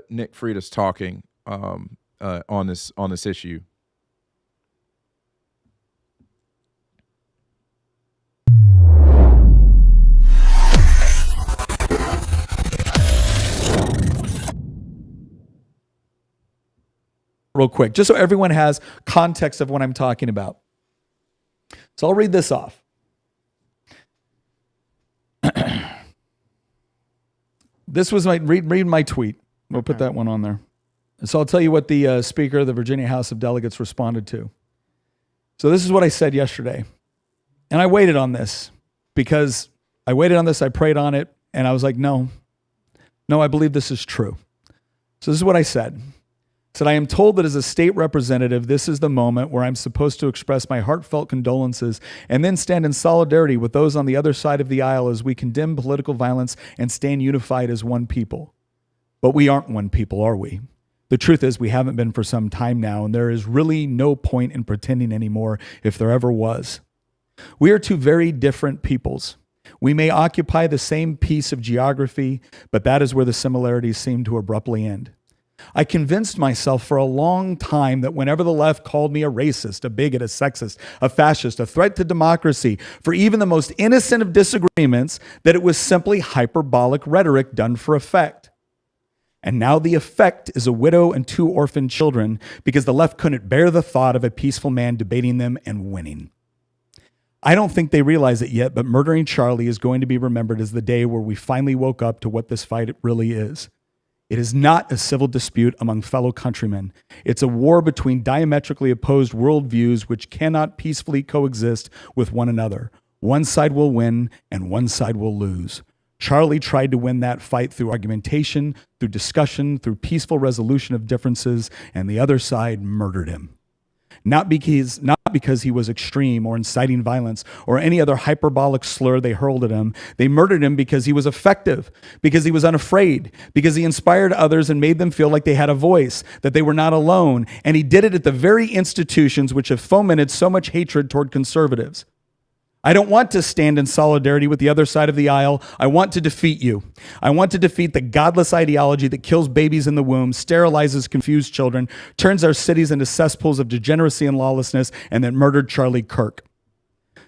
Nick Freitas talking on this issue. Real quick, just so everyone has context of what I'm talking about. So I'll read this off. This was read my tweet. We'll put that one on there. So I'll tell you what the Speaker of the Virginia House of Delegates responded to. So this is what I said yesterday. And I waited on this because I prayed on it, and I was like, no, I believe this is true. So this is what I said. I said, I am told that as a state representative, this is the moment where I'm supposed to express my heartfelt condolences and then stand in solidarity with those on the other side of the aisle as we condemn political violence and stand unified as one people. But we aren't one people, are we? The truth is we haven't been for some time now, and there is really no point in pretending anymore if there ever was. We are two very different peoples. We may occupy the same piece of geography, but that is where the similarities seem to abruptly end. I convinced myself for a long time that whenever the left called me a racist, a bigot, a sexist, a fascist, a threat to democracy, for even the most innocent of disagreements, that it was simply hyperbolic rhetoric done for effect. And now the effect is a widow and 2 orphaned children because the left couldn't bear the thought of a peaceful man debating them and winning. I don't think they realize it yet, but murdering Charlie is going to be remembered as the day where we finally woke up to what this fight really is. It is not a civil dispute among fellow countrymen. It's a war between diametrically opposed worldviews which cannot peacefully coexist with one another. One side will win and one side will lose. Charlie tried to win that fight through argumentation, through discussion, through peaceful resolution of differences, and the other side murdered him. Not because he was extreme or inciting violence or any other hyperbolic slur they hurled at him. They murdered him because he was effective, because he was unafraid, because he inspired others and made them feel like they had a voice, that they were not alone. And he did it at the very institutions which have fomented so much hatred toward conservatives. I don't want to stand in solidarity with the other side of the aisle. I want to defeat you. I want to defeat the godless ideology that kills babies in the womb, sterilizes confused children, turns our cities into cesspools of degeneracy and lawlessness, and that murdered Charlie Kirk.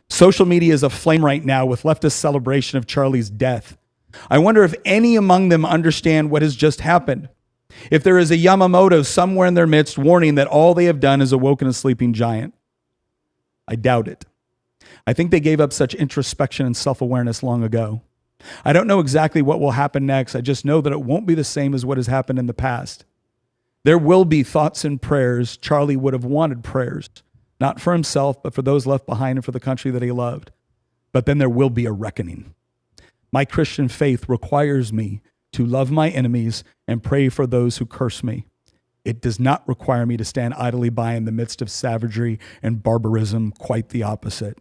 Social media is aflame right now with leftist celebration of Charlie's death. I wonder if any among them understand what has just happened. If there is a Yamamoto somewhere in their midst warning that all they have done is awoken a sleeping giant. I doubt it. I think they gave up such introspection and self-awareness long ago. I don't know exactly what will happen next. I just know that it won't be the same as what has happened in the past. There will be thoughts and prayers. Charlie would have wanted prayers, not for himself, but for those left behind and for the country that he loved. But then there will be a reckoning. My Christian faith requires me to love my enemies and pray for those who curse me. It does not require me to stand idly by in the midst of savagery and barbarism, quite the opposite.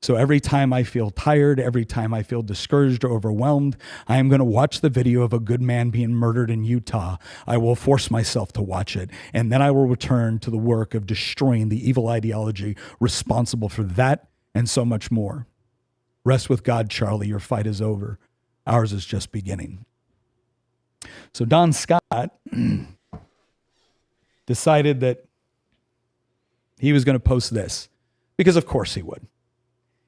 So every time I feel tired, every time I feel discouraged or overwhelmed, I am going to watch the video of a good man being murdered in Utah. I will force myself to watch it, and then I will return to the work of destroying the evil ideology responsible for that and so much more. Rest with God, Charlie. Your fight is over. Ours is just beginning. So Don Scott decided that he was going to post this, because of course he would.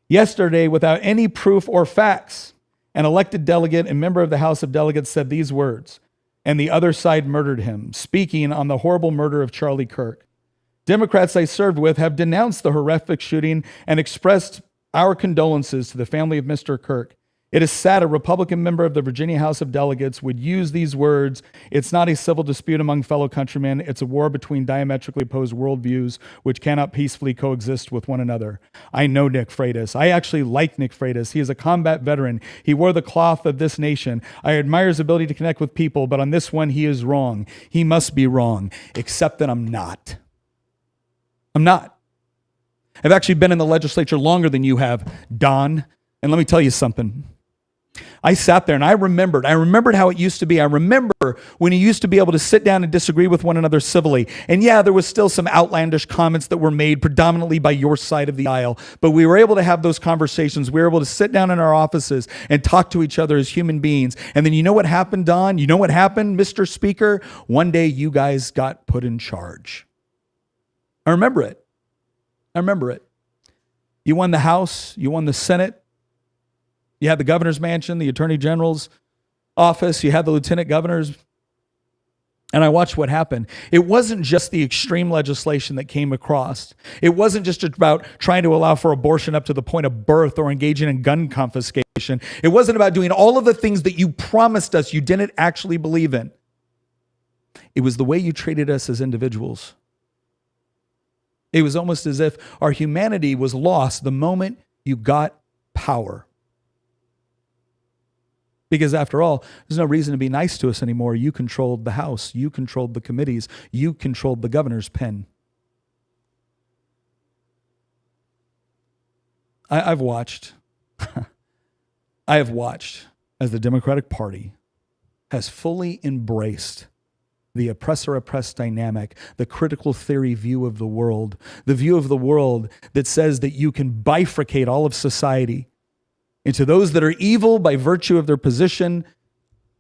Yesterday, without any proof or facts, an elected delegate and member of the House of Delegates said these words, and the other side murdered him, speaking on the horrible murder of Charlie Kirk. Democrats I served with have denounced the horrific shooting and expressed our condolences to the family of Mr. Kirk. It is sad a Republican member of the Virginia House of Delegates would use these words. It's not a civil dispute among fellow countrymen. It's a war between diametrically opposed worldviews which cannot peacefully coexist with one another. I know Nick Freitas. I actually like Nick Freitas. He is a combat veteran. He wore the cloth of this nation. I admire his ability to connect with people, but on this one, he is wrong. He must be wrong, except that I'm not. I'm not. I've actually been in the legislature longer than you have, Don. And let me tell you something. I sat there and I remembered how it used to be. I remember when you used to be able to sit down and disagree with one another civilly. And yeah, there was still some outlandish comments that were made predominantly by your side of the aisle, but we were able to have those conversations. We were able to sit down in our offices and talk to each other as human beings. And then you know what happened, Don? You know what happened, Mr. Speaker? One day you guys got put in charge. I remember it. You won the House, you won the Senate. You had the governor's mansion, the attorney general's office. You had the lieutenant governors. And I watched what happened. It wasn't just the extreme legislation that came across. It wasn't just about trying to allow for abortion up to the point of birth or engaging in gun confiscation. It wasn't about doing all of the things that you promised us you didn't actually believe in. It was the way you treated us as individuals. It was almost as if our humanity was lost the moment you got power. Because after all, there's no reason to be nice to us anymore. You controlled the House. You controlled the committees. You controlled the governor's pen. I have watched as the Democratic Party has fully embraced the oppressor-oppressed dynamic, the critical theory view of the world, the view of the world that says that you can bifurcate all of society into those that are evil by virtue of their position,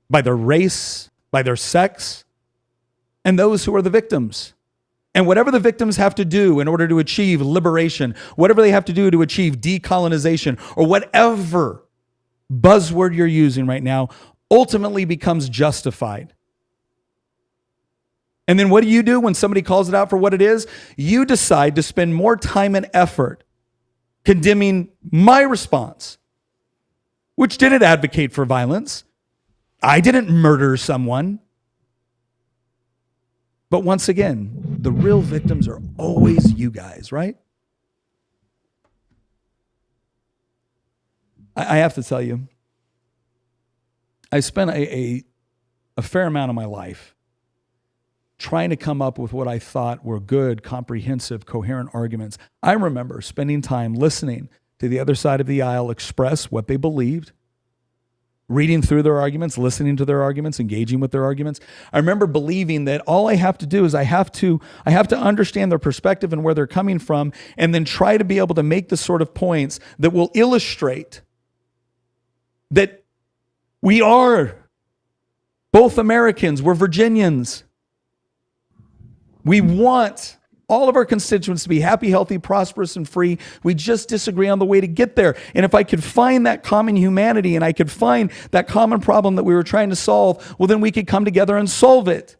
by their race, by their sex, and those who are the victims. And whatever the victims have to do in order to achieve liberation, whatever they have to do to achieve decolonization, or whatever buzzword you're using right now, ultimately becomes justified. And then what do you do when somebody calls it out for what it is? You decide to spend more time and effort condemning my response, which didn't advocate for violence. I didn't murder someone. But once again, the real victims are always you guys, right? I have to tell you, I spent a fair amount of my life trying to come up with what I thought were good, comprehensive, coherent arguments. I remember spending time listening to the other side of the aisle express what they believed, reading through their arguments, listening to their arguments, engaging with their arguments. I remember believing that all I have to do is I have to understand their perspective and where they're coming from, and then try to be able to make the sort of points that will illustrate that we are both Americans, we're Virginians. We want all of our constituents to be happy, healthy, prosperous, and free. We just disagree on the way to get there. And if I could find that common humanity and I could find that common problem that we were trying to solve, well, then we could come together and solve it.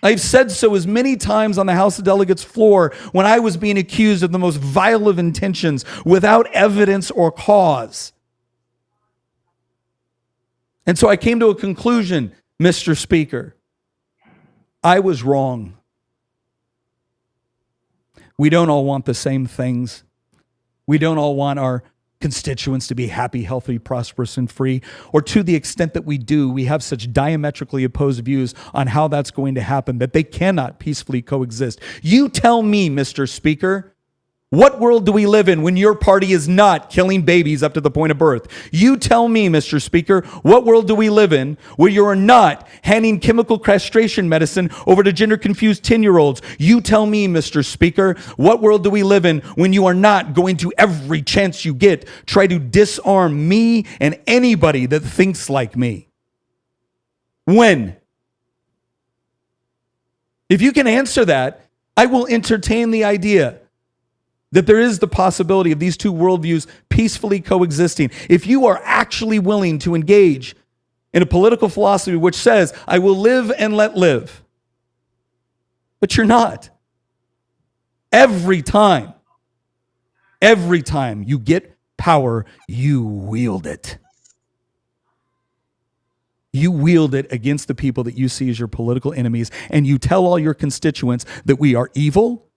I've said so as many times on the House of Delegates floor when I was being accused of the most vile of intentions without evidence or cause. And so I came to a conclusion, Mr. Speaker. I was wrong. We don't all want the same things. We don't all want our constituents to be happy, healthy, prosperous, and free. Or to the extent that we do, we have such diametrically opposed views on how that's going to happen that they cannot peacefully coexist. You tell me, Mr. Speaker, what world do we live in when your party is not killing babies up to the point of birth? You tell me, Mr. Speaker, what world do we live in where you are not handing chemical castration medicine over to gender-confused 10-year-olds? You tell me, Mr. Speaker, what world do we live in when you are not going to, every chance you get, try to disarm me and anybody that thinks like me? When? If you can answer that, I will entertain the idea that there is the possibility of these two worldviews peacefully coexisting. If you are actually willing to engage in a political philosophy which says, I will live and let live. But you're not. Every time you get power, you wield it. You wield it against the people that you see as your political enemies, and you tell all your constituents that we are evil,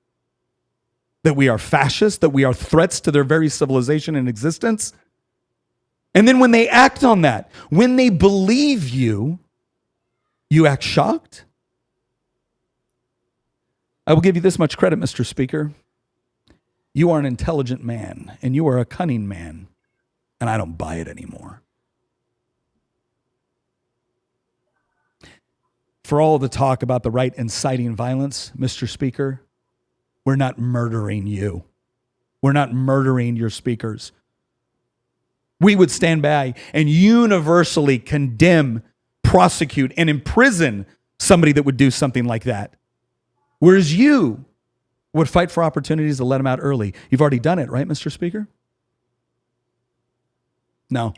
that we are fascist, that we are threats to their very civilization and existence. And then when they act on that, when they believe you, you act shocked. I will give you this much credit, Mr. Speaker. You are an intelligent man, and you are a cunning man, and I don't buy it anymore. For all the talk about the right inciting violence, Mr. Speaker, we're not murdering you. We're not murdering your speakers. We would stand by and universally condemn, prosecute, and imprison somebody that would do something like that. Whereas you would fight for opportunities to let them out early. You've already done it, right, Mr. Speaker? No.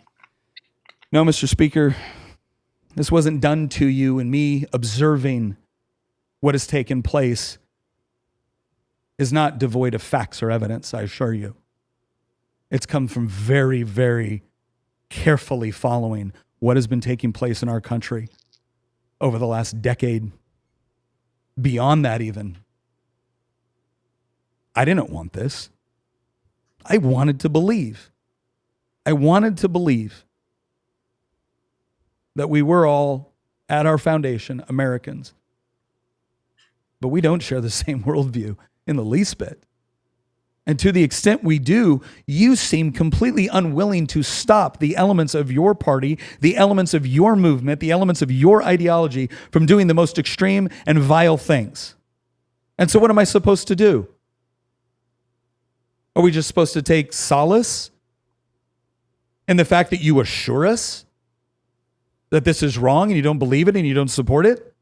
No, Mr. Speaker, this wasn't done to you and me observing what has taken place is not devoid of facts or evidence, I assure you. It's come from very, very carefully following what has been taking place in our country over the last decade. Beyond that even. I didn't want this. I wanted to believe. I wanted to believe that we were all, at our foundation, Americans. But we don't share the same worldview in the least bit. And to the extent we do, you seem completely unwilling to stop the elements of your party, the elements of your movement, the elements of your ideology from doing the most extreme and vile things. And so what am I supposed to do? Are we just supposed to take solace in the fact that you assure us that this is wrong and you don't believe it and you don't support it?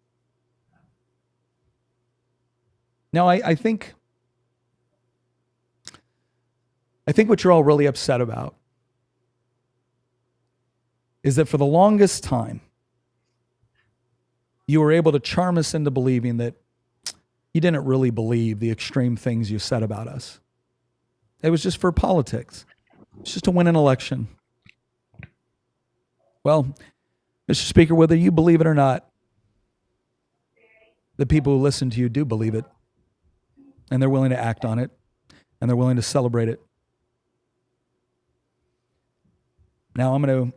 Now, I think what you're all really upset about is that for the longest time, you were able to charm us into believing that you didn't really believe the extreme things you said about us. It was just for politics. It's just to win an election. Well, Mr. Speaker, whether you believe it or not, the people who listen to you do believe it. And they're willing to act on it. And they're willing to celebrate it. Now I'm going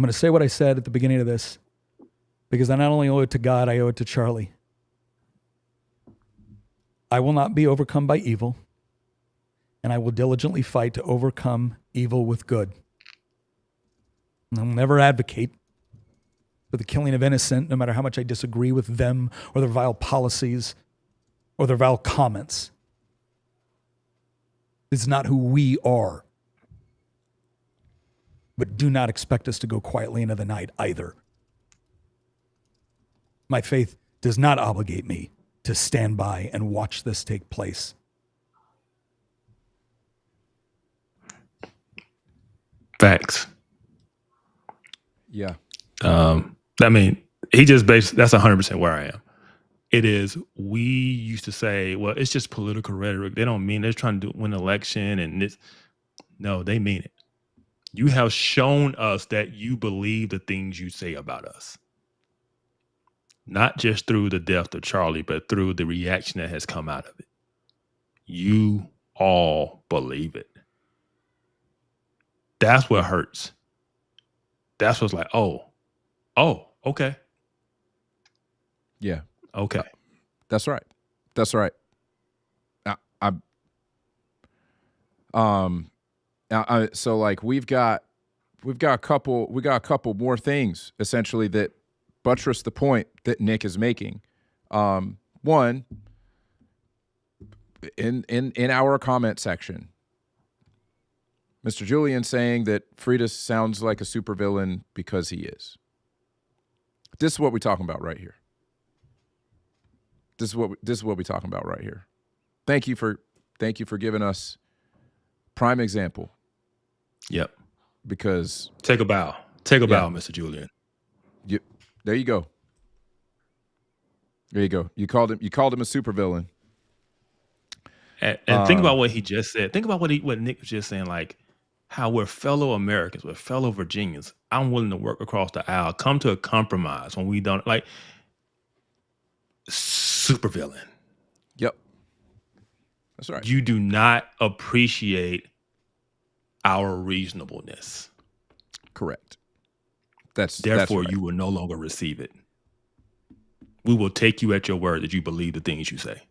to say what I said at the beginning of this, because I not only owe it to God, I owe it to Charlie. I will not be overcome by evil, and I will diligently fight to overcome evil with good. And I'll never advocate for the killing of innocent, no matter how much I disagree with them or their vile policies or their vile comments. It's not who we are. But do not expect us to go quietly into the night either. My faith does not obligate me to stand by and watch this take place. Facts. Yeah. I mean, he just basically, that's 100% where I am. It is, we used to say, well, it's just political rhetoric. They don't mean they're trying to win an election and this. No, they mean it. You have shown us that you believe the things you say about us. Not just through the death of Charlie, but through the reaction that has come out of it. You all believe it. That's what hurts. That's what's like, oh, okay. Yeah. Okay. That's right. That's right. So like we've got a couple more things essentially that buttress the point that Nick is making. One, in our comment section, Mr. Julian saying that Friedis sounds like a supervillain because he is. This is what we're talking about right here. This is what we're talking about right here. Thank you for giving us prime example. Yep. Because take a bow. Take a bow, Mr. Julian. Yep. There you go. There you go. You called him a supervillain. And think about what he just said. Think about what Nick was just saying, like how we're fellow Americans, we're fellow Virginians. I'm willing to work across the aisle, come to a compromise when we don't like supervillain. Yep. That's right. You do not appreciate our reasonableness. Correct. Therefore, right. You will no longer receive it. We will take you at your word that you believe the things you say.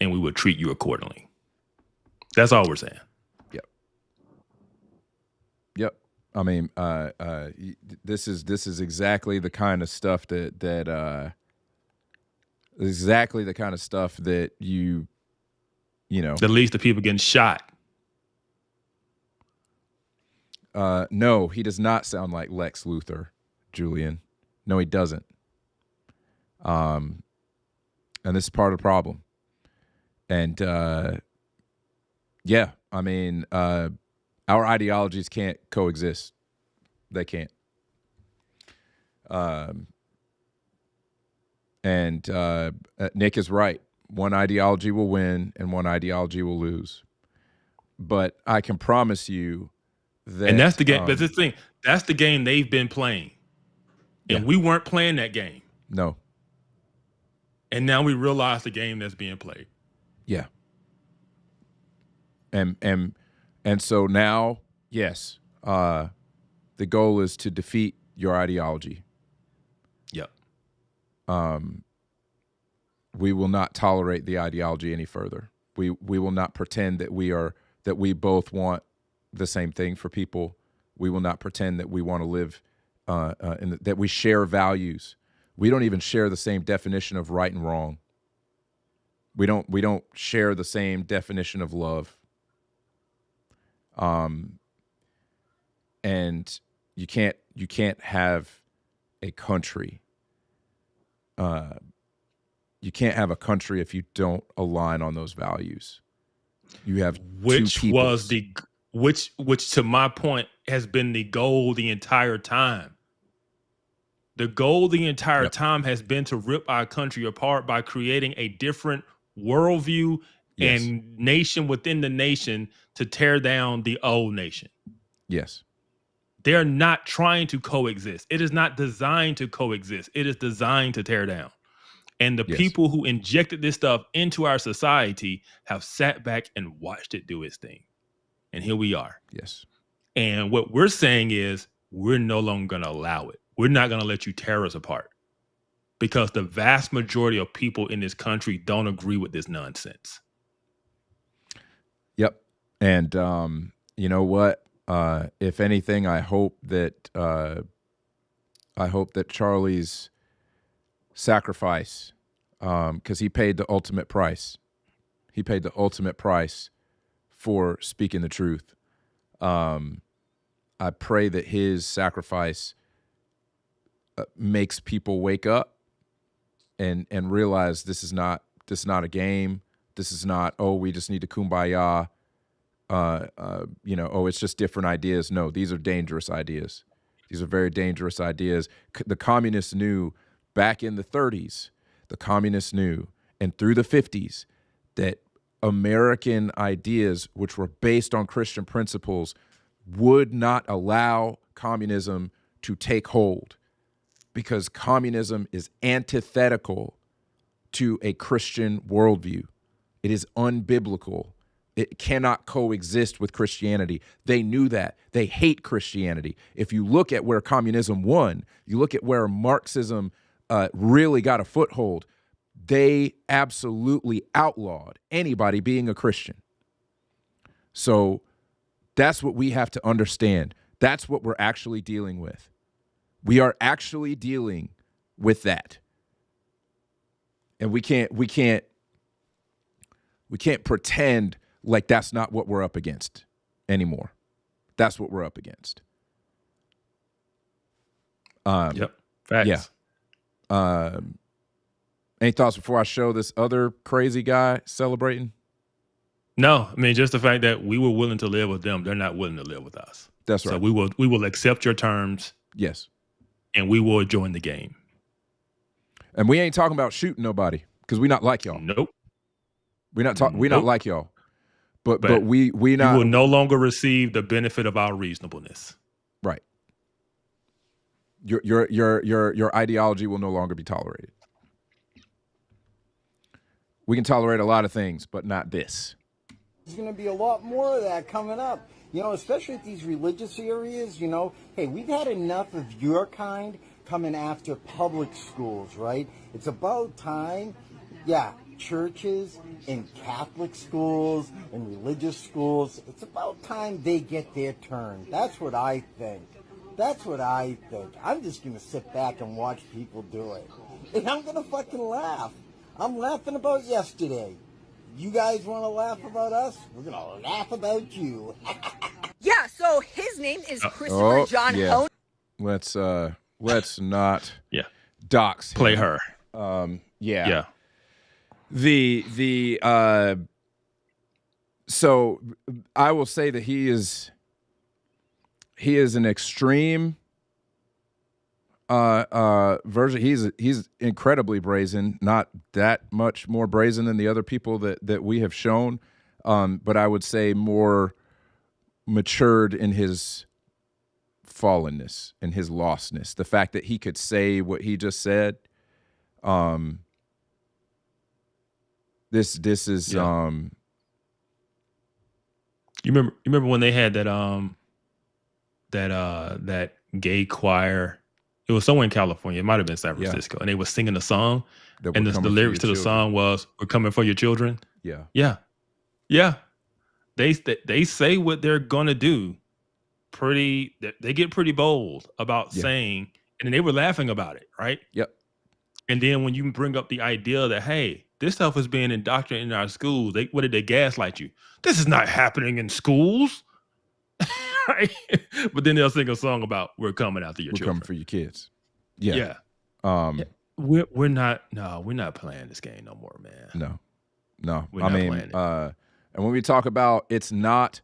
And we will treat you accordingly. That's all we're saying. Yep. I mean, this is exactly the kind of stuff that exactly the kind of stuff that you know. That leads to people getting shot. No, he does not sound like Lex Luthor, Julian. No, he doesn't. And this is part of the problem. And yeah, I mean, our ideologies can't coexist. They can't. And Nick is right. One ideology will win and one ideology will lose. But I can promise you that... And that's the game. That's the thing. That's the game they've been playing. And we weren't playing that game. No. And now we realize the game that's being played. Yeah. And so now, yes, the goal is to defeat your ideology. Yep. We will not tolerate the ideology any further. We will not pretend that we both want the same thing for people. We will not pretend that we want to live that we share values. We don't even share the same definition of right and wrong. We don't share the same definition of love. And you can't have a country. You can't have a country if you don't align on those values. You have which to my point has been the goal the entire time. The goal the entire time has been to rip our country apart by creating a different worldview Yes. and nation within the nation to tear down the old nation. Yes. They're not trying to coexist. It is not designed to coexist. It is designed to tear down. And the Yes. people who injected this stuff into our society have sat back and watched it do its thing. And here we are. Yes. And what we're saying is we're no longer going to allow it. We're not going to let you tear us apart because the vast majority of people in this country don't agree with this nonsense. Yep. And you know what? If anything, I hope that Charlie's sacrifice, because he paid the ultimate price. He paid the ultimate price for speaking the truth. I pray that his sacrifice makes people wake up and realize this is not a game. This is not, oh, we just need to kumbaya. Oh, it's just different ideas. No, these are dangerous ideas. These are very dangerous ideas. The communists knew back in the 30s, the communists knew, and through the 50s, that American ideas, which were based on Christian principles, would not allow communism to take hold because communism is antithetical to a Christian worldview. It is unbiblical. It cannot coexist with Christianity. They knew that. They hate Christianity. If you look at where communism won, you look at where Marxism really got a foothold, they absolutely outlawed anybody being a Christian. So that's what we have to understand. That's what we're actually dealing with. We are actually dealing with that. And we can't pretend like that's not what we're up against anymore. That's what we're up against. Yep. Facts. Yeah. Any thoughts before I show this other crazy guy celebrating? No, I mean, just the fact that we were willing to live with them, they're not willing to live with us. That's right. So we will accept your terms. Yes. And we will join the game. And we ain't talking about shooting nobody because we not like y'all. Nope. We're not like y'all. But we not. You will no longer receive the benefit of our reasonableness. Right. Your ideology will no longer be tolerated. We can tolerate a lot of things, but not this. There's going to be a lot more of that coming up, especially at these religious areas, Hey, we've had enough of your kind coming after public schools, right? It's about time, churches and Catholic schools and religious schools, it's about time they get their turn. That's what I think. I'm just going to sit back and watch people do it. And I'm going to fucking laugh. I'm laughing about yesterday. You guys want to laugh about us? We're going to laugh about you. Yeah, so his name is Christopher John Hone. Let's not dox him. Play her. Yeah. So I will say that he is an extreme version. He's incredibly brazen, not that much more brazen than the other people that we have shown, but I would say more matured in his fallenness and his lostness. The fact that he could say what he just said. This is You remember when they had that gay choir? It was somewhere in California. It might have been San Francisco, and they were singing a song, and the lyrics to the song was "We're coming for your children." Yeah. They say what they're gonna do. They get pretty bold about saying, and then they were laughing about it, right? Yep. And then when you bring up the idea that, hey, this stuff is being indoctrinated in our schools, what did they gaslight you? This is not happening in schools. Right? But then they'll sing a song about we're coming after your children. We're coming for your kids. Yeah. We're not playing this game no more, man. No. We're not playing it. And when we talk about it's not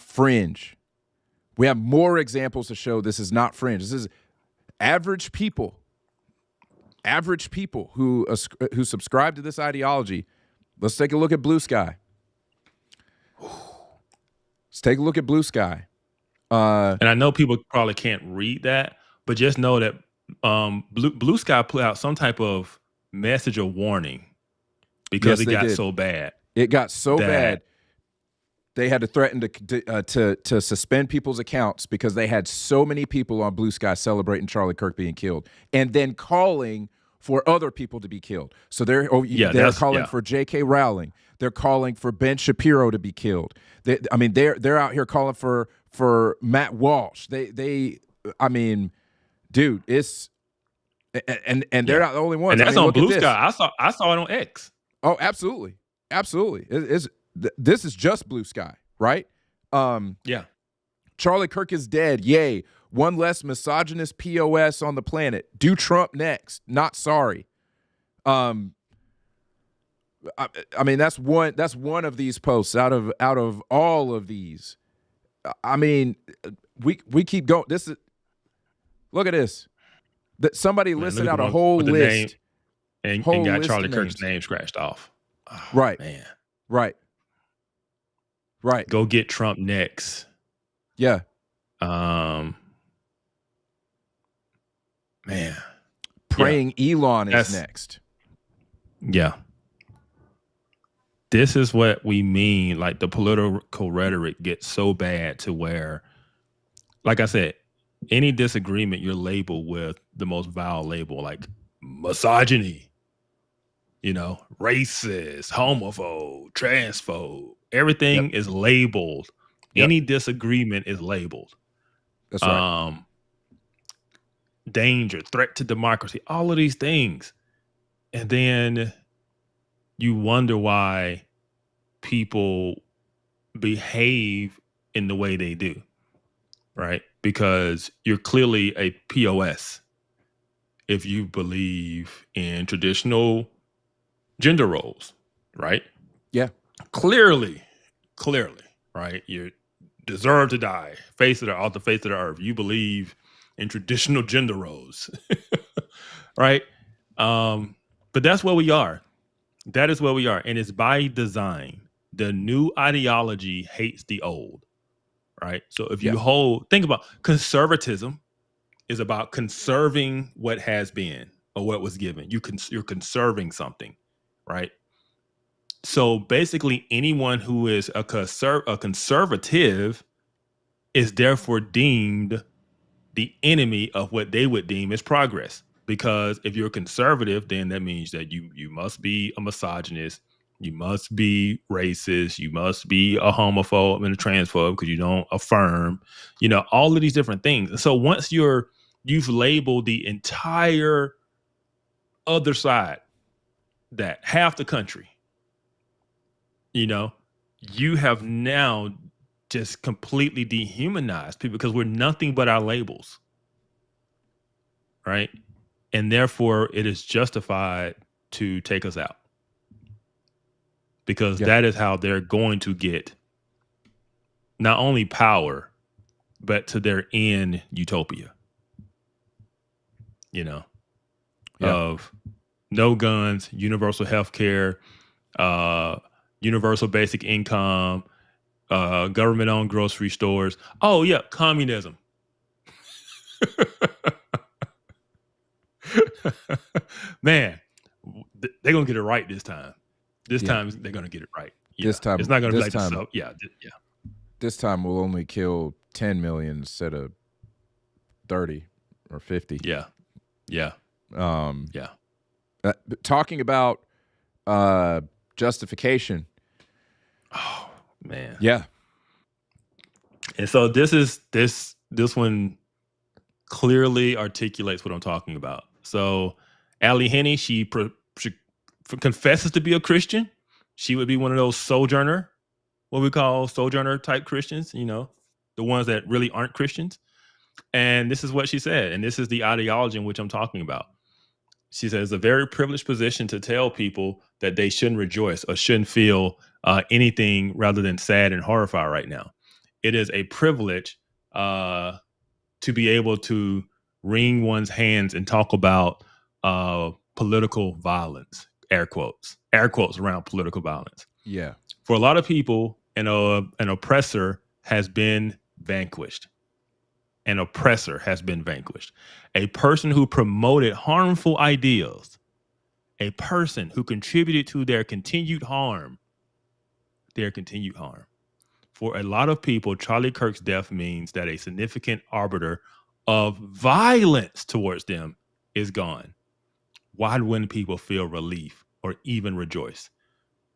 fringe. We have more examples to show this is not fringe. This is average people average people who subscribe to this ideology. Let's take a look at Blue Sky. Let's take a look at Blue Sky. And I know people probably can't read that, but just know that Blue Sky put out some type of message or warning because it got so bad. It got so bad. They had to threaten to suspend people's accounts because they had so many people on Blue Sky celebrating Charlie Kirk being killed, and then calling for other people to be killed. So they're calling for J.K. Rowling. They're calling for Ben Shapiro to be killed. They're out here calling for Matt Walsh. I mean, dude, it's and they're not the only ones. And that's on Blue Sky. I saw it on X. Oh, absolutely. This is just Blue Sky, right? Yeah. Charlie Kirk is dead. Yay. One less misogynist POS on the planet. Do Trump next. Not sorry. I mean, that's one of these posts out of all of these. I mean, we keep going. Look at this. That somebody listed out a whole list and got Charlie Kirk's name scratched off. Oh, right. Man. Right. Go get Trump next. Yeah. Man. Praying Elon is next. Yeah. This is what we mean. Like, the political rhetoric gets so bad to where, like I said, any disagreement you're labeled with the most vile label, like misogyny, racist, homophobe, transphobe. Everything is labeled. Yep. Any disagreement is labeled. That's right. Danger, threat to democracy, all of these things. And then you wonder why people behave in the way they do, right? Because you're clearly a POS if you believe in traditional gender roles, right? Yeah. Clearly, right? You deserve to die. Off the face of the earth. You believe in traditional gender roles, right? But that's where we are. That is where we are. And it's by design. The new ideology hates the old, right? So if you think about conservatism is about conserving what has been or what was given. You're conserving something, right? So basically anyone who is a conservative is therefore deemed the enemy of what they would deem as progress. Because if you're conservative, then that means that you must be a misogynist, you must be racist, you must be a homophobe and a transphobe because you don't affirm, all of these different things. And so once you've labeled the entire other side, that half the country, you have now just completely dehumanized people because we're nothing but our labels, right? And therefore, it is justified to take us out because that is how they're going to get not only power, but to their end utopia, of no guns, universal health care, universal basic income, government-owned grocery stores. Oh, yeah, communism. Man, they're going to get it right this time. This time, they're going to get it right. This time, it's not going to be like this. Yeah. This time, we'll only kill 10 million instead of 30 or 50. Yeah. Talking about justification. Oh man. Yeah. And so this one clearly articulates what I'm talking about. So Allie Henny, she confesses to be a Christian. She would be one of those sojourner, what we call sojourner type Christians, the ones that really aren't Christians. And this is what she said. And this is the ideology in which I'm talking about. She says, a very privileged position to tell people that they shouldn't rejoice or shouldn't feel anything rather than sad and horrified right now. It is a privilege to be able to wring one's hands and talk about political violence, air quotes around political violence. Yeah. For a lot of people, an oppressor has been vanquished. An oppressor has been vanquished. A person who promoted harmful ideals, a person who contributed to their continued harm. For a lot of people, Charlie Kirk's death means that a significant arbiter of violence towards them is gone. Why wouldn't people feel relief or even rejoice?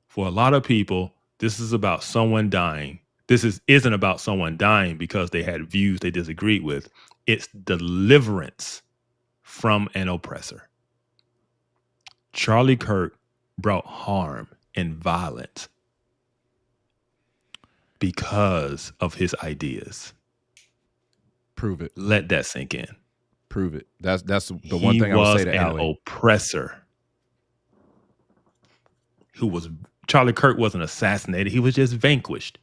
For a lot of people, this is about someone dying. This isn't about someone dying because they had views they disagreed with. It's deliverance from an oppressor. Charlie Kirk brought harm and violence because of his ideas. Prove it. Let that sink in. Prove it. That's the one thing I would say to Allie. He was an oppressor. Charlie Kirk wasn't assassinated. He was just vanquished.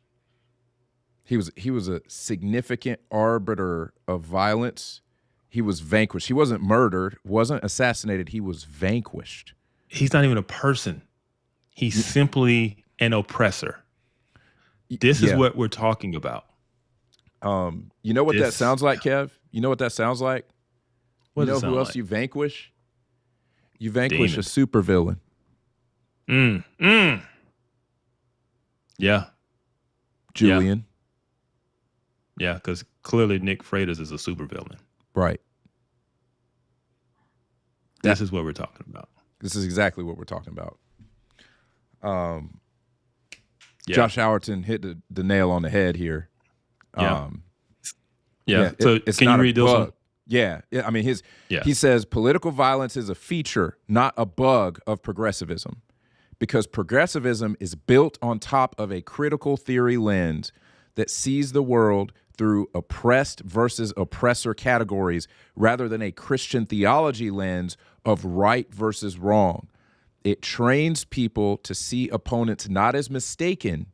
He was a significant arbiter of violence. He was vanquished. He wasn't murdered, wasn't assassinated. He was vanquished. He's not even a person. He's simply an oppressor. This is what we're talking about. You know what that sounds like, Kev? You know what that sounds like? You know who else you vanquish? You vanquish a supervillain. Yeah. Julian. Yeah, because clearly Nick Freitas is a supervillain. Right. This is what we're talking about. This is exactly what we're talking about. Josh Howerton hit the nail on the head here. So it's can not you read those one? Yeah. I mean, he says political violence is a feature, not a bug of progressivism, because progressivism is built on top of a critical theory lens that sees the world through oppressed versus oppressor categories rather than a Christian theology lens of right versus wrong. It trains people to see opponents not as mistaken,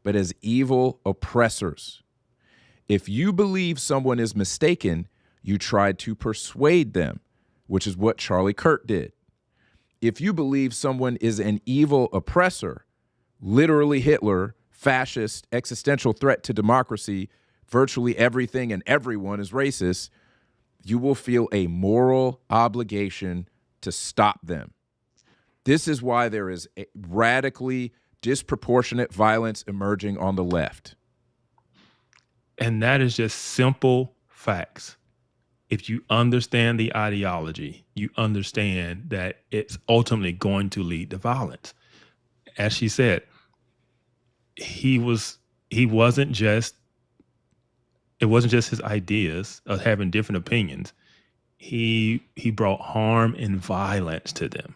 but as evil oppressors. If you believe someone is mistaken, you try to persuade them, which is what Charlie Kirk did. If you believe someone is an evil oppressor, literally Hitler, fascist, existential threat to democracy, virtually everything and everyone is racist, you will feel a moral obligation to stop them. This is why there is a radically disproportionate violence emerging on the left. And that is just simple facts. If you understand the ideology, you understand that it's ultimately going to lead to violence. As she said, it wasn't just his ideas of having different opinions. He brought harm and violence to them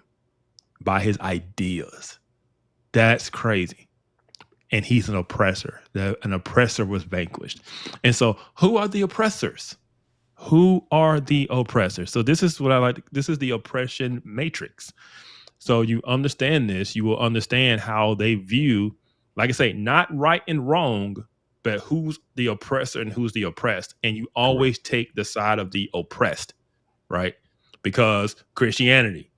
by his ideas. That's crazy. And he's an oppressor. An oppressor was vanquished. And so who are the oppressors? Who are the oppressors? So this is what I like. This is the oppression matrix. So you understand this, you will understand how they view, like I say, not right and wrong, but who's the oppressor and who's the oppressed. And you always take the side of the oppressed, right? Because Christianity,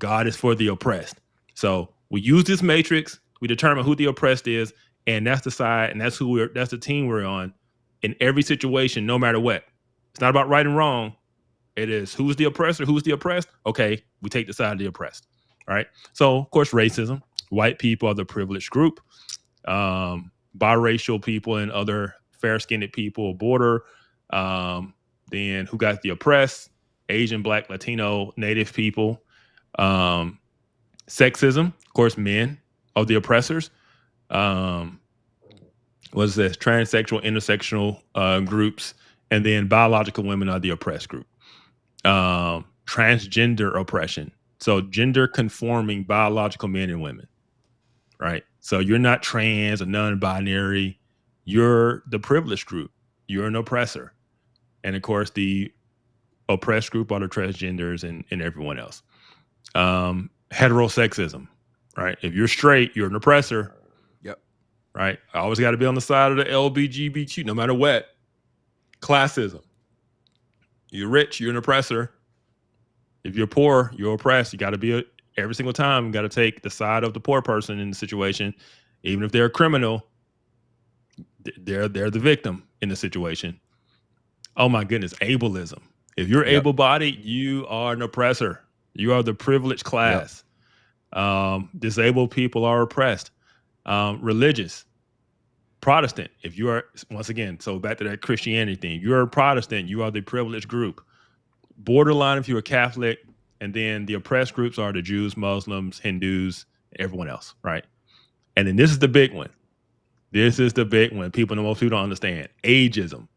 God is for the oppressed. So we use this matrix, we determine who the oppressed is, and that's the side, and that's the team we're on in every situation, no matter what. It's not about right and wrong. It is who's the oppressor, who's the oppressed. Okay, we take the side of the oppressed. All right. So, of course, racism. White people are the privileged group. Biracial people and other fair-skinned people, border. Then who got the oppressed? Asian, Black, Latino, Native people. Sexism, of course, men are the oppressors. What is this? Transsexual, intersectional groups. And then biological women are the oppressed group. Transgender oppression. So gender conforming biological men and women, right? So you're not trans or non-binary. You're the privileged group. You're an oppressor. And of course, the oppressed group are the transgenders and everyone else. Heterosexism, right? If you're straight, you're an oppressor. Yep. Right? I always got to be on the side of the LGBTQ, no matter what. Classism. You're rich, you're an oppressor. If you're poor, you're oppressed. You got to be every single time. You got to take the side of the poor person in the situation, even if they're a criminal. They're the victim in the situation. Oh my goodness, ableism. If you're able-bodied, you are an oppressor. You are the privileged class. Disabled people are oppressed. Religious, Protestant. If you are, once again, so back to that Christianity thing, you're a Protestant, you are the privileged group. Borderline if you're a Catholic, and then the oppressed groups are the Jews, Muslims, Hindus, everyone else, right? And then this is the big one. This is the big one. Most people don't understand. Ageism.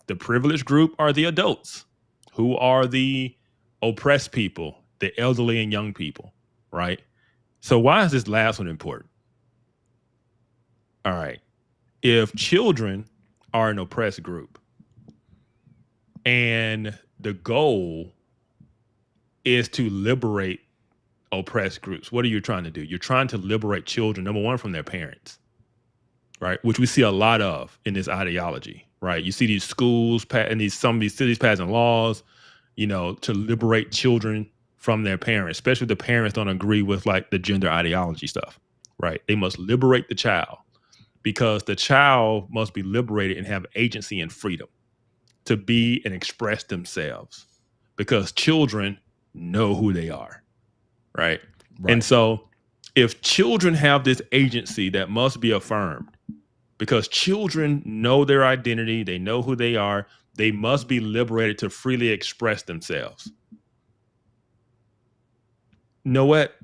The privileged group are the adults, who are the oppressed people, the elderly and young people, right? So why is this last one important? All right. If children are an oppressed group and the goal is to liberate oppressed groups, what are you trying to do? You're trying to liberate children, number one, from their parents, right? Which we see a lot of in this ideology. Right, you see these schools and some of these cities passing laws, to liberate children from their parents, especially if the parents don't agree with like the gender ideology stuff. Right, they must liberate the child because the child must be liberated and have agency and freedom to be and express themselves because children know who they are. Right, and so if children have this agency that must be affirmed. Because children know their identity, they know who they are, they must be liberated to freely express themselves. You know what?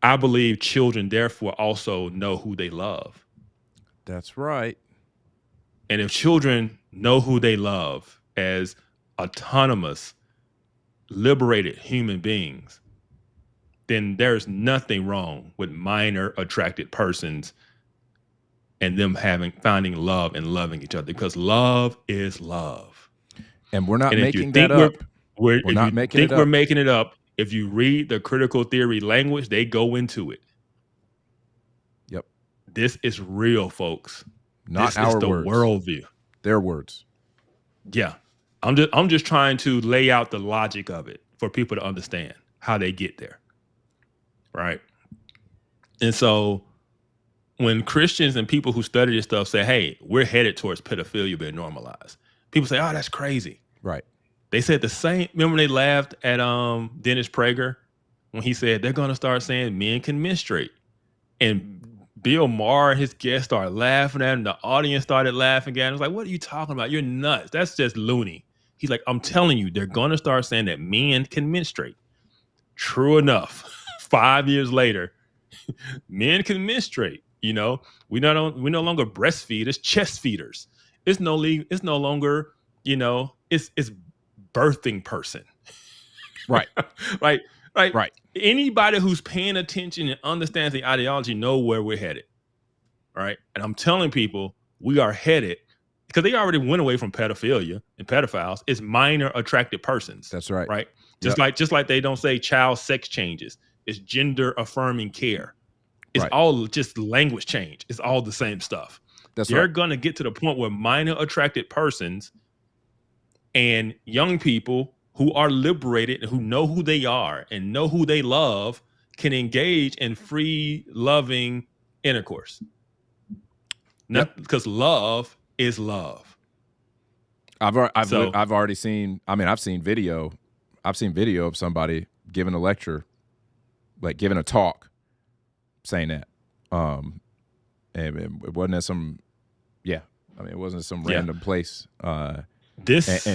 I believe children therefore also know who they love. That's right. And if children know who they love as autonomous, liberated human beings, then there's nothing wrong with minor attracted persons and them finding love and loving each other because love is love. And we're not making that up. We're not making it up. If you read the critical theory language, they go into it. Yep. This is real, folks. Not our words. Worldview. Their words. Yeah. I'm just trying to lay out the logic of it for people to understand how they get there. Right. And so when Christians and people who study this stuff say, hey, we're headed towards pedophilia being normalized, people say, oh, that's crazy. Right. They said the same. Remember they laughed at Dennis Prager when he said they're going to start saying men can menstruate. And Bill Maher and his guests started laughing at him. The audience started laughing at him. I was like, what are you talking about? You're nuts. That's just loony. He's like, I'm telling you, they're going to start saying that men can menstruate. True enough, 5 years later, men can menstruate. We no longer breastfeed, it's chest feeders. It's no longer, it's birthing person. Right. Right. Anybody who's paying attention and understands the ideology know where we're headed. Right. And I'm telling people we are headed because they already went away from pedophilia and pedophiles. It's minor attracted persons. That's right. Right. Just like they don't say child sex changes. It's gender affirming care. It's all just language change. It's all the same stuff. They're going to get to the point where minor attracted persons and young people who are liberated and who know who they are and know who they love can engage in free, loving intercourse. Because love is love. I've already seen. I mean, I've seen video of somebody giving a lecture, like giving a talk, saying that. And it wasn't at some. Yeah, I mean, it wasn't some random place. So this is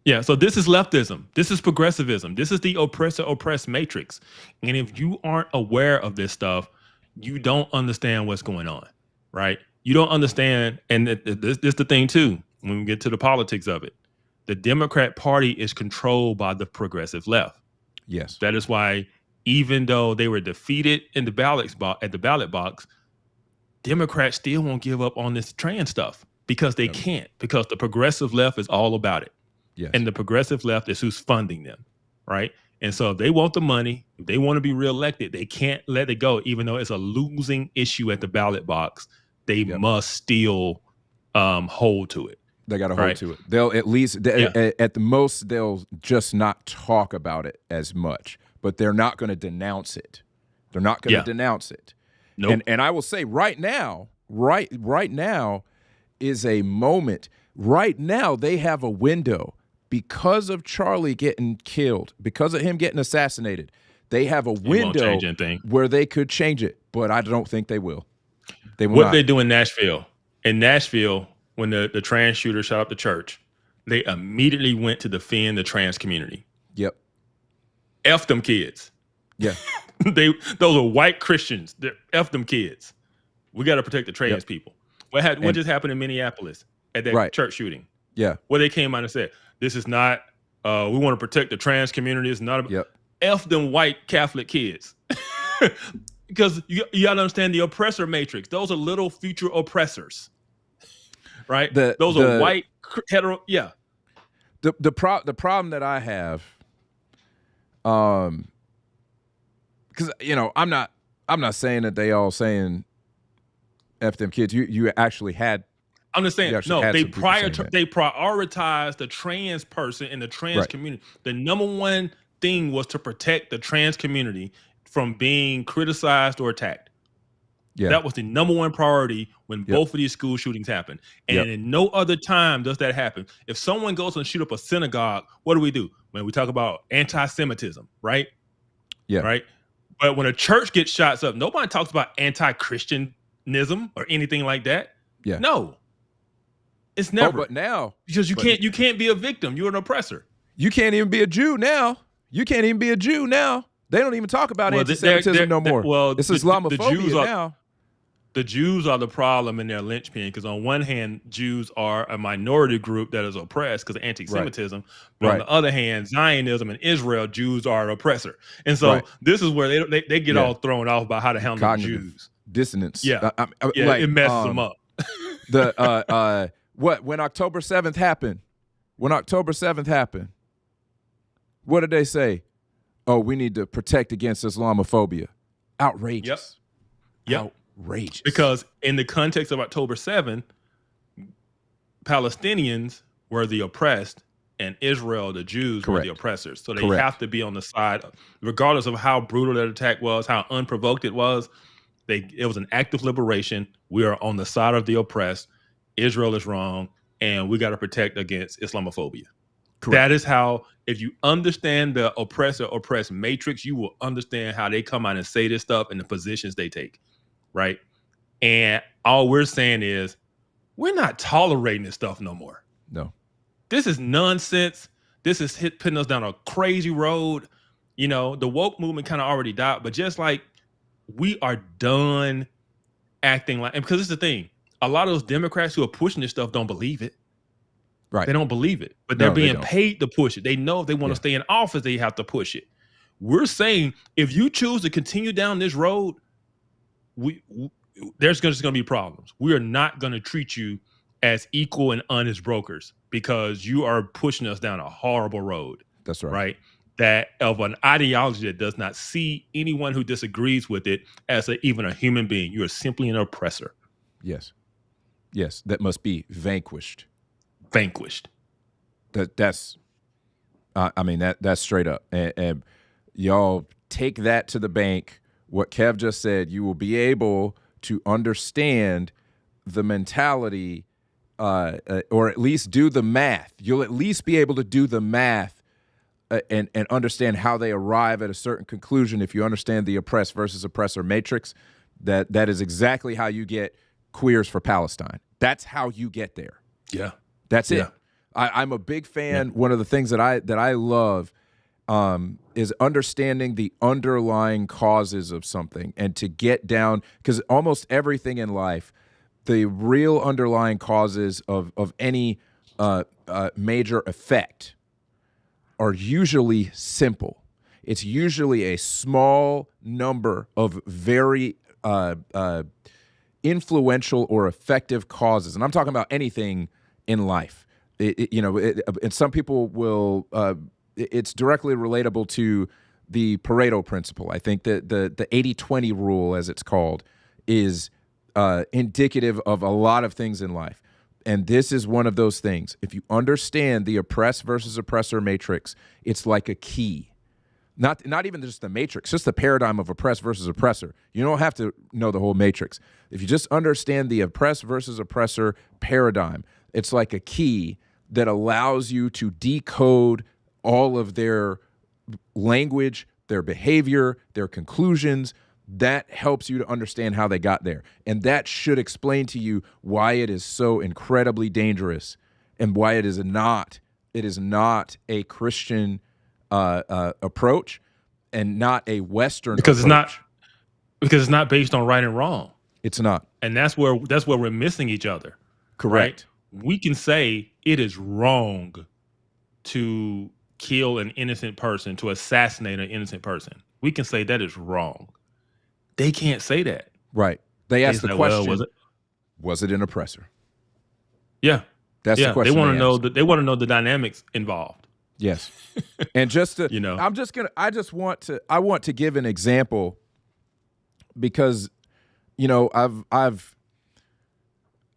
leftism. This is progressivism. This is the oppressor-oppressed matrix. And if you aren't aware of this stuff, you don't understand what's going on, right? You don't understand. And this is the thing, too, when we get to the politics of it. The Democrat Party is controlled by the progressive left. Yes. That is why even though they were defeated in the ballot box, Democrats still won't give up on this trans stuff because they can't, because the progressive left is all about it. Yes. And the progressive left is who's funding them, right? And so if they want the money, if they want to be reelected, they can't let it go, even though it's a losing issue at the ballot box. They must still hold to it. They got to hold to it. They'll at least, at the most, they'll just not talk about it as much, but they're not going to denounce it. They're not going to denounce it. Nope. And I will say right now is a moment. Right now, they have a window because of Charlie getting killed, because of him getting assassinated. They have a window where they could change it, but I don't think they will. They will not. They do in Nashville? In Nashville, when the trans shooter shot up the church, they immediately went to defend the trans community. Yep. F them kids. Yeah. Those are white Christians. F them kids. We got to protect the trans people. What just happened in Minneapolis at that church shooting? Yeah. Where they came out and said, this is not, we want to protect the trans community. It's not about F them white Catholic kids. Because you got to understand the oppressor matrix. Those are little future oppressors. Right? Those are white hetero. Yeah. The problem that I have, because I'm not saying that they all saying F them kids. You actually had. I'm just saying, no, they prioritized the trans person in the trans community. The number one thing was to protect the trans community from being criticized or attacked. Yeah. That was the number one priority when both of these school shootings happened. And in no other time does that happen. If someone goes and shoot up a synagogue, what do? When we talk about anti-Semitism, right? Yeah. Right? But when a church gets shots up, nobody talks about anti-Christianism or anything like that. Yeah. No. It's never. But now. Because you can't be a victim. You're an oppressor. You can't even be a Jew now. They don't even talk about anti-Semitism no more. It's Islamophobia now. The Jews are the problem in their linchpin because on one hand, Jews are a minority group that is oppressed because of anti-Semitism. But on the other hand, Zionism and Israel, Jews are an oppressor. And so this is where they get all thrown off by how to handle cognitive Jews. Dissonance. Yeah. It messes them up. When October 7th happened, what did they say? Oh, we need to protect against Islamophobia. Outrageous. Yep. Outrageous. Because in the context of October 7th, Palestinians were the oppressed and Israel, the Jews, were the oppressors. So they have to be on the side, regardless of how brutal that attack was, how unprovoked it was. It was an act of liberation. We are on the side of the oppressed. Israel is wrong, and we got to protect against Islamophobia. Correct. That is how, if you understand the oppressor-oppressed matrix, you will understand how they come out and say this stuff and the positions they take, right? And all we're saying is, we're not tolerating this stuff no more. No. This is nonsense. This is putting us down a crazy road. The woke movement kind of already died, but just like we are done acting like, and because it's the thing, a lot of those Democrats who are pushing this stuff don't believe it. Right. They don't believe it, but they're being paid to push it. They know if they want to stay in office, they have to push it. We're saying if you choose to continue down this road, there's just going to be problems. We are not going to treat you as equal and honest brokers because you are pushing us down a horrible road. That's right. Right. That of an ideology that does not see anyone who disagrees with it as even a human being. You are simply an oppressor. Yes. Yes. That must be vanquished. That's that's straight up. And y'all take that to the bank. What Kev just said, you will be able to understand the mentality or at least do the math. You'll at least be able to do the math and understand how they arrive at a certain conclusion. If you understand the oppressed versus oppressor matrix, that is exactly how you get queers for Palestine. That's how you get there. Yeah. That's it. I'm a big fan. Yeah. One of the things that I love is understanding the underlying causes of something and to get down, because almost everything in life, the real underlying causes of any major effect are usually simple. It's usually a small number of very influential or effective causes. And I'm talking about anything in life. And some people will, it's directly relatable to the Pareto principle. I think that the 80-20 rule, as it's called, is indicative of a lot of things in life. And this is one of those things. If you understand the oppressed versus oppressor matrix, it's like a key. Not even just the matrix, just the paradigm of oppressed versus oppressor. You don't have to know the whole matrix. If you just understand the oppressed versus oppressor paradigm, it's like a key that allows you to decode all of their language, their behavior, their conclusions. That helps you to understand how they got there. And that should explain to you why it is so incredibly dangerous and why it is not a Christian approach and not a Western approach. Because it's not based on right and wrong. It's not. And that's where we're missing each other. Correct. Right? We can say it is wrong to kill an innocent person, to assassinate an innocent person. We can say that is wrong. They can't say that. Right. They ask the question, well, was it an oppressor? Yeah. That's the question. They want to know the dynamics involved. Yes. And just to, you know, I want to give an example because, you know, I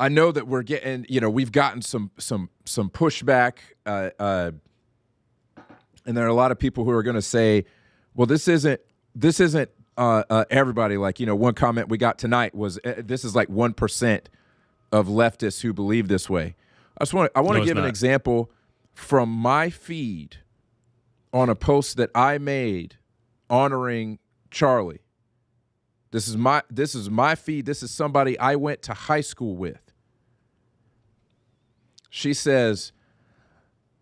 know that we're getting, you know, we've gotten some pushback, and there are a lot of people who are going to say, well, this isn't everybody. Like, you know, one comment we got tonight was this is like 1% of leftists who believe this way. I want to give an example from my feed on a post that I made honoring Charlie. This is my feed. This is somebody I went to high school with. She says,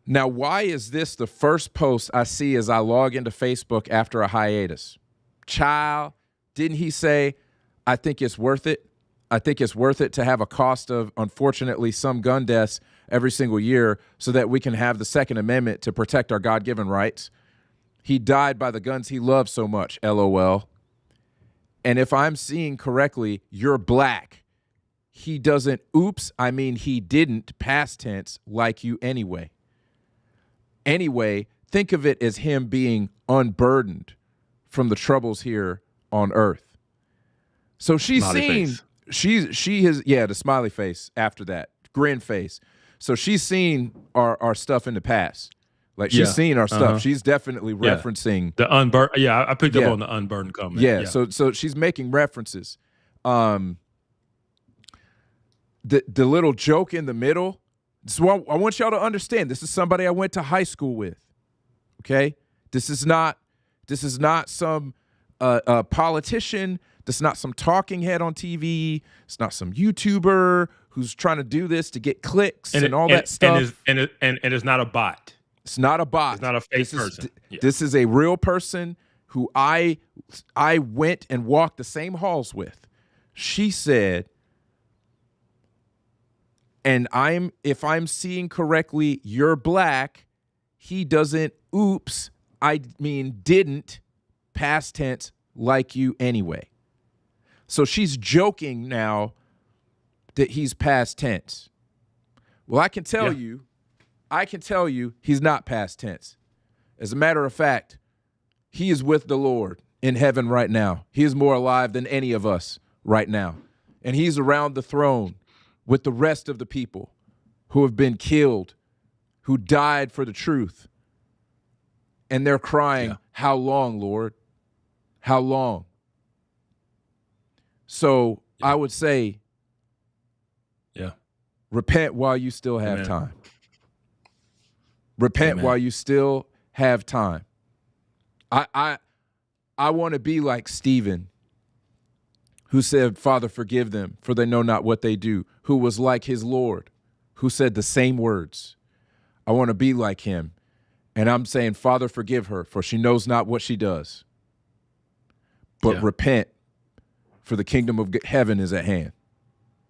now why is this the first post I see as I log into Facebook after a hiatus? Child, didn't he say, I think it's worth it? I think it's worth it to have a cost of, unfortunately, some gun deaths every single year so that we can have the Second Amendment to protect our God-given rights. He died by the guns he loved so much, LOL. And if I'm seeing correctly, you're black. He doesn't, he didn't, past tense, like you anyway. Anyway, think of it as him being unburdened from the troubles here on earth. So she's seen, she has, the smiley face after that, grin face. So she's seen our stuff in the past. Like she's seen our stuff. She's definitely referencing the unburdened. Yeah, I picked up on the unburdened comment. Yeah. So she's making references. The little joke in the middle. So I want y'all to understand. This is somebody I went to high school with. Okay, this is not some politician. This is not some talking head on TV. It's not some YouTuber who's trying to do this to get clicks and all that stuff. And it's not a bot. It's not a bot. It's not a fake person. This is a real person who I went and walked the same halls with. She said, and if I'm seeing correctly, you're black. He doesn't, didn't, past tense, like you anyway. So she's joking now that he's past tense. Well, I can tell you he's not past tense. As a matter of fact, he is with the Lord in heaven right now. He is more alive than any of us right now. And he's around the throne with the rest of the people who have been killed, who died for the truth. And they're crying, how long, Lord? How long? So I would say, repent while you still have time. Repent while you still have time. I want to be like Stephen, who said, Father, forgive them, for they know not what they do, who was like his Lord, who said the same words. I want to be like him. And I'm saying, Father, forgive her, for she knows not what she does. But repent, for the kingdom of heaven is at hand.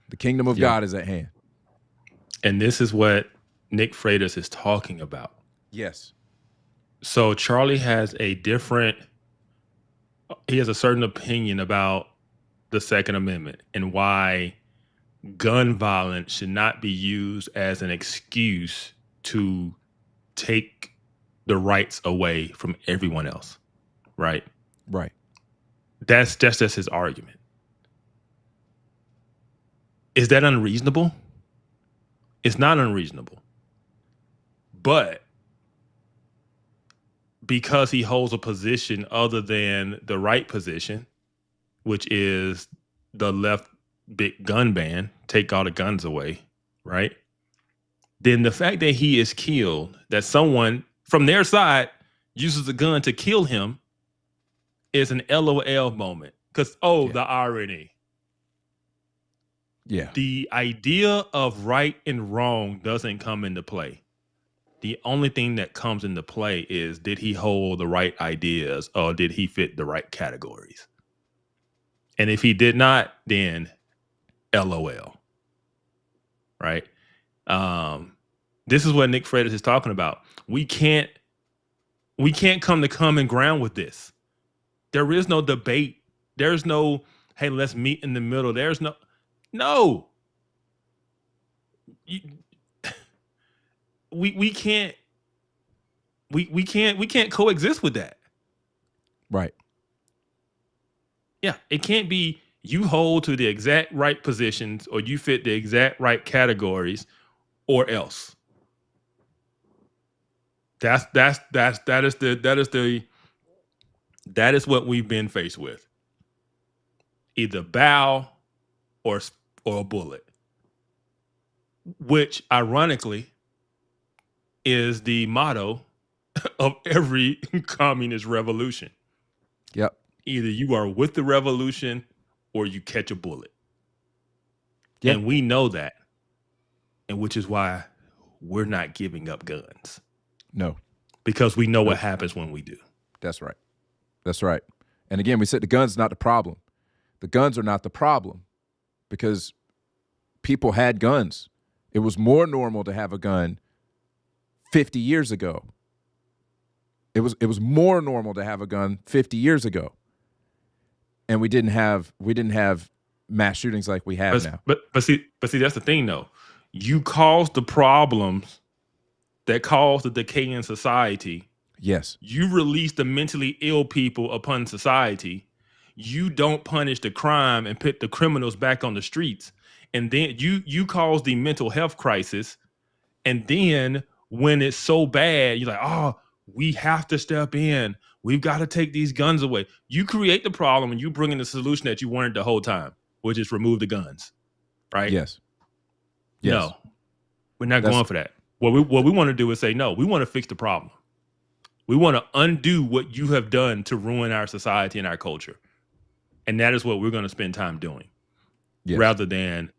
The kingdom of God is at hand. And this is what Nick Freitas is talking about. Yes. So Charlie has a certain opinion about the Second Amendment and why gun violence should not be used as an excuse to take the rights away from everyone else. Right? Right. That's just his argument. Is that unreasonable? It's not unreasonable. But because he holds a position other than the right position, which is the left big gun ban, take all the guns away, right? Then the fact that he is killed, that someone from their side uses a gun to kill him, is an LOL moment. Because, the irony. Yeah. The idea of right and wrong doesn't come into play. The only thing that comes into play is, did he hold the right ideas or did he fit the right categories? And if he did not, then LOL. Right? This is what Nick Freitas is talking about. We can't come to common ground with this. There is no debate. There's no, hey, let's meet in the middle. There's no. We can't coexist with that. Right. Yeah, it can't be you hold to the exact right positions or you fit the exact right categories or else. That is what we've been faced with. Either bow or a bullet. Which ironically is the motto of every communist revolution. Yep. Either you are with the revolution or you catch a bullet. Yep. And we know that. And which is why we're not giving up guns. No. Because we know what happens when we do. That's right. That's right. And again, we said the gun's not the problem. The guns are not the problem because people had guns. It was more normal to have a gun 50 years ago. It was more normal to have a gun 50 years ago. And we didn't have mass shootings like we have now. But see that's the thing though. You caused the problems that caused the decay in society. Yes. You release the mentally ill people upon society. You don't punish the crime and put the criminals back on the streets. And then you cause the mental health crisis. And then when it's so bad, you're like, oh, we have to step in. We've got to take these guns away. You create the problem and you bring in the solution that you wanted the whole time, which is remove the guns. Right? Yes. No, we're not going for that. What we want to do is say, no, we want to fix the problem. We want to undo what you have done to ruin our society and our culture. And that is what we're going to spend time doing. Yes. Rather than,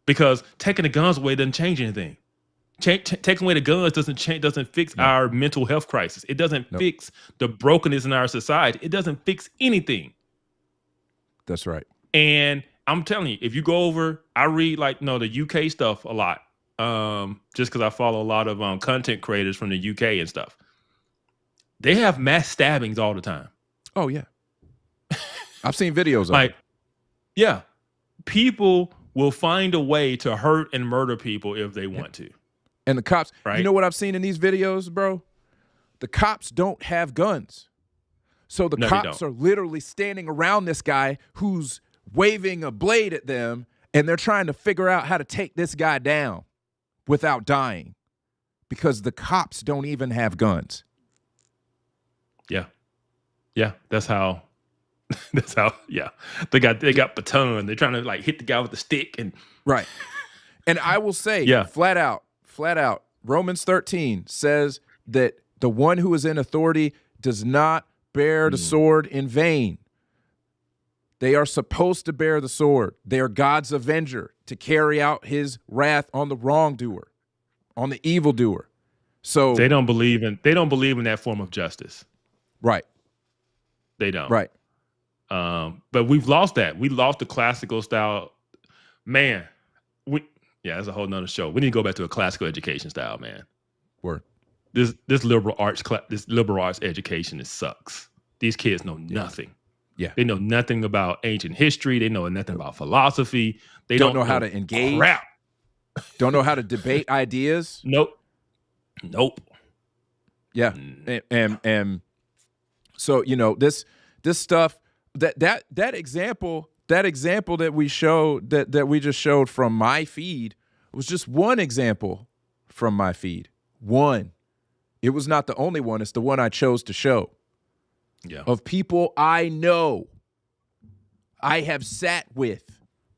because taking the guns away doesn't change anything. Taking away the guns doesn't fix our mental health crisis. It doesn't fix the brokenness in our society. It doesn't fix anything. That's right. And I'm telling you, if you go over, I read the UK stuff a lot. Just because I follow a lot of content creators from the UK and stuff. They have mass stabbings all the time. Oh yeah. I've seen videos of it. Yeah. People will find a way to hurt and murder people if they want to. And the cops, right? You know what I've seen in these videos, bro? The cops don't have guns. So the cops are literally standing around this guy who's waving a blade at them, and they're trying to figure out how to take this guy down without dying because the cops don't even have guns. Yeah. Yeah. That's how, yeah. They got baton. They're trying to hit the guy with the stick and. Right. And I will say flat out, Romans 13 says that the one who is in authority does not bear the sword in vain. They are supposed to bear the sword. They are God's avenger to carry out his wrath on the wrongdoer, on the evildoer. So they don't believe in that form of justice. Right. They don't. Right. But we've lost that. We lost the classical style. Man, that's a whole nother show. We need to go back to a classical education style, man. Word. This liberal arts education, it sucks. These kids know nothing. Yeah. They know nothing about ancient history. They know nothing about philosophy. They don't know how to engage. Crap. Don't know how to debate ideas. Nope. Yeah. And so, this stuff, that example that we showed, that we just showed from my feed It was just one example from my feed. One. It was not the only one. It's the one I chose to show. Yeah. Of people I know, I have sat with,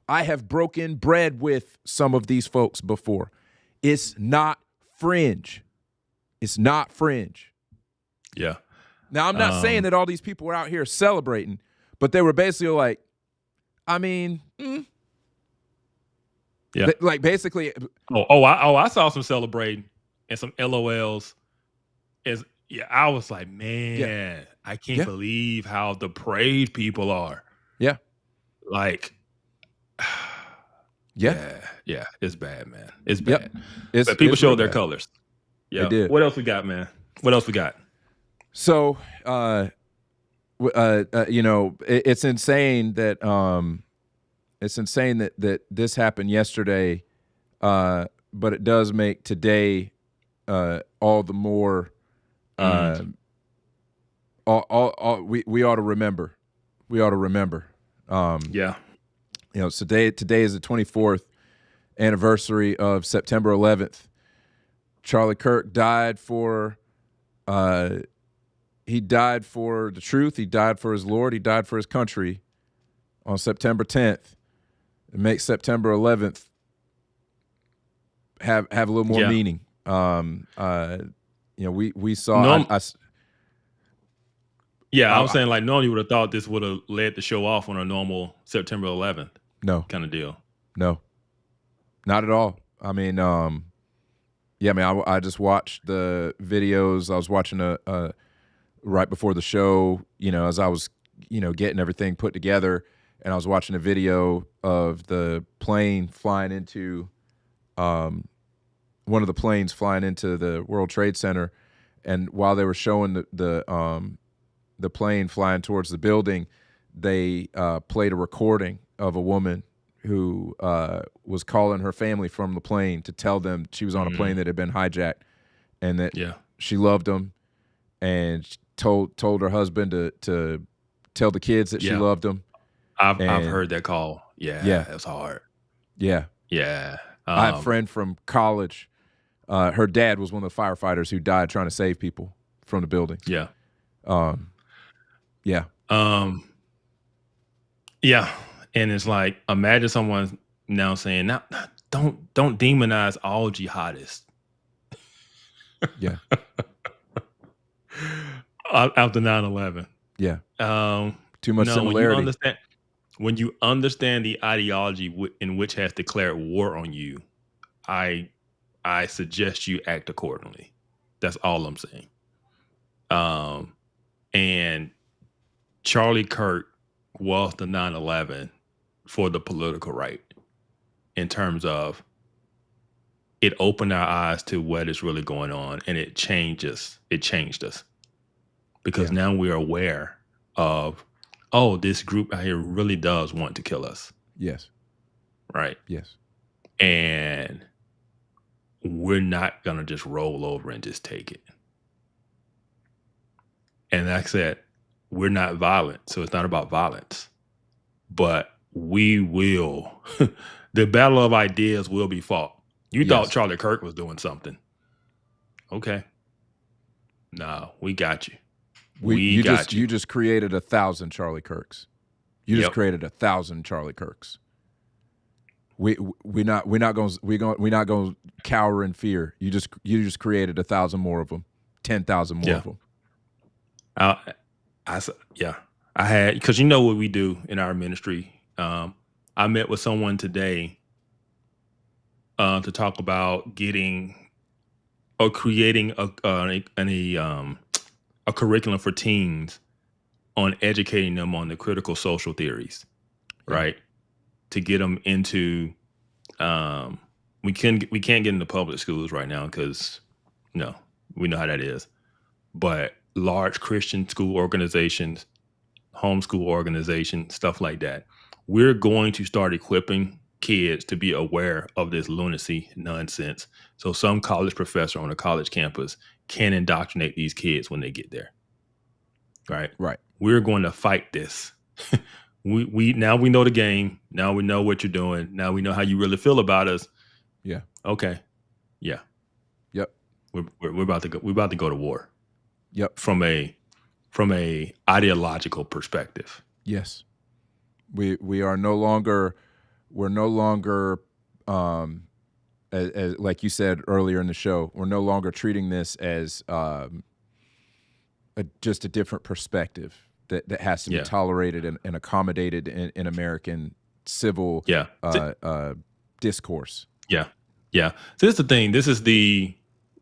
I have broken bread with some of these folks before. It's not fringe. It's not fringe. Yeah. Now, I'm not saying that all these people were out here celebrating, but they were basically like, I mean, yeah. Like basically. I saw some celebrating and some LOLs. I was like, man, I can't believe how depraved people are. Yeah. Like, yeah, it's bad, man. It's bad. But people showed their colors. Yeah. They did. What else we got, man? What else we got? So, it's insane that that this happened yesterday, but it does make today all the more. We ought to remember. We ought to remember. So today is the 24th anniversary of September 11th. Charlie Kirk died for he died for the truth. He died for his Lord. He died for his country on September 10th. It makes September 11th have a little more meaning. We saw. I was saying, like, normally you would have thought this would have led the show off on a normal September 11th. No kind of deal. No, not at all. I mean, I just watched the videos. I was watching right before the show, as I was, getting everything put together, and I was watching a video of the plane flying into, one of the planes flying into the World Trade Center, and while they were showing the plane flying towards the building, they played a recording of a woman who was calling her family from the plane to tell them she was on a plane that had been hijacked, and that she loved them, and told her husband to tell the kids that she loved them. I've heard that call. Yeah, that's hard. Yeah. I have a friend from college. Her dad was one of the firefighters who died trying to save people from the building. Yeah. And it's like, imagine someone now saying, "Now, don't demonize all jihadists." Yeah. After 9/11. Yeah. Too much similarity. When you understand the ideology in which has declared war on you, I suggest you act accordingly. That's all I'm saying. And Charlie Kirk was the 9/11 for the political right, in terms of it opened our eyes to what is really going on, and it changed us. Because now we're aware of, this group out here really does want to kill us. Yes. Right. Yes. And we're not going to just roll over and just take it. And like I said, we're not violent, so it's not about violence. But we will, the battle of ideas will be fought. You thought Charlie Kirk was doing something. Okay. No, we got you. You just created 1,000 Charlie Kirks. You just created 1,000 Charlie Kirks. We're not gonna cower in fear. You just created 1,000 more of them, 10,000 more of them. I had, because you know what we do in our ministry. I met with someone today to talk about getting or creating a curriculum for teens on educating them on the critical social theories, right? To get them into, we can't get into public schools right now because, we know how that is. But large Christian school organizations, homeschool organizations, stuff like that, we're going to start equipping kids to be aware of this lunacy nonsense. So some college professor on a college campus can indoctrinate these kids when they get there. Right. We're going to fight this. we now we know the game. Now we know what you're doing. Now we know how you really feel about us. Yeah. Okay. Yeah. Yep. We're about to go. We're about to go to war. Yep. From a ideological perspective. Yes. We are no longer. We're no longer. As like you said earlier in the show, we're no longer treating this as just a different perspective that has to be tolerated and accommodated in American civil discourse. Yeah. Yeah. So this is the thing. This is the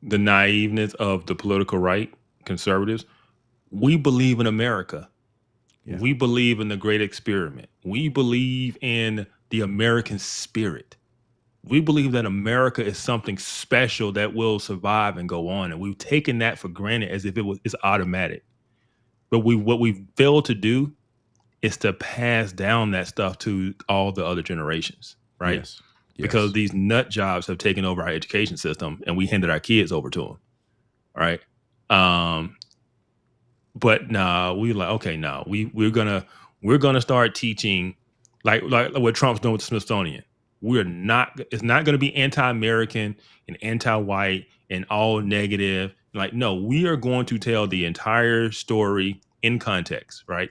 naiveness of the political right, conservatives. We believe in America. Yeah. We believe in the great experiment. We believe in the American spirit. We believe that America is something special that will survive and go on. And we've taken that for granted as if it's automatic. But what we failed to do is to pass down that stuff to all the other generations, right? Yes. Because these nut jobs have taken over our education system and we handed our kids over to them, right? But no, we're gonna start teaching like what Trump's doing with the Smithsonian. It's not going to be anti-American and anti-white and all negative. Like, no, we are going to tell the entire story in context, right?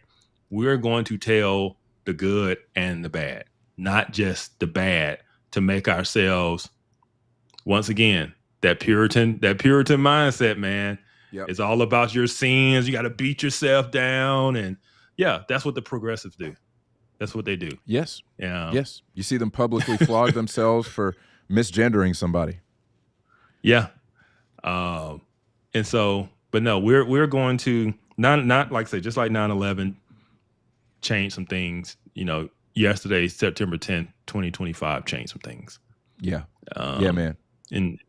We're going to tell the good and the bad, not just the bad, to make ourselves, once again, that Puritan mindset, man. Yep. It's all about your sins. You got to beat yourself down. And yeah, that's what the progressives do. That's what they do. Yes. Yeah. Yes. You see them publicly flog themselves for misgendering somebody. Yeah. And so, but no, we're going to not like I say, just like 9/11 change some things. You know, yesterday, September 10th, 2025, changed some things. Yeah. Yeah, man. And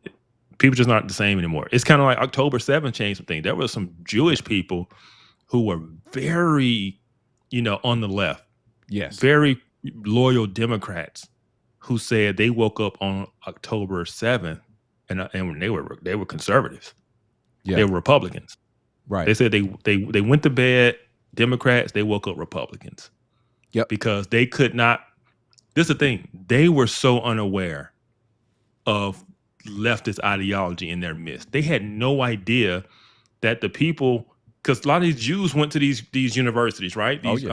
people just not the same anymore. It's kind of like October 7th changed some things. There were some Jewish people who were very, on the left. Yes. Very loyal Democrats who said they woke up on October 7th and they were conservatives. Yeah. They were Republicans. Right. They said they went to bed Democrats, they woke up Republicans. Yep. Because they could not. This is the thing. They were so unaware of leftist ideology in their midst. They had no idea that the people, because a lot of these Jews went to these universities, right? These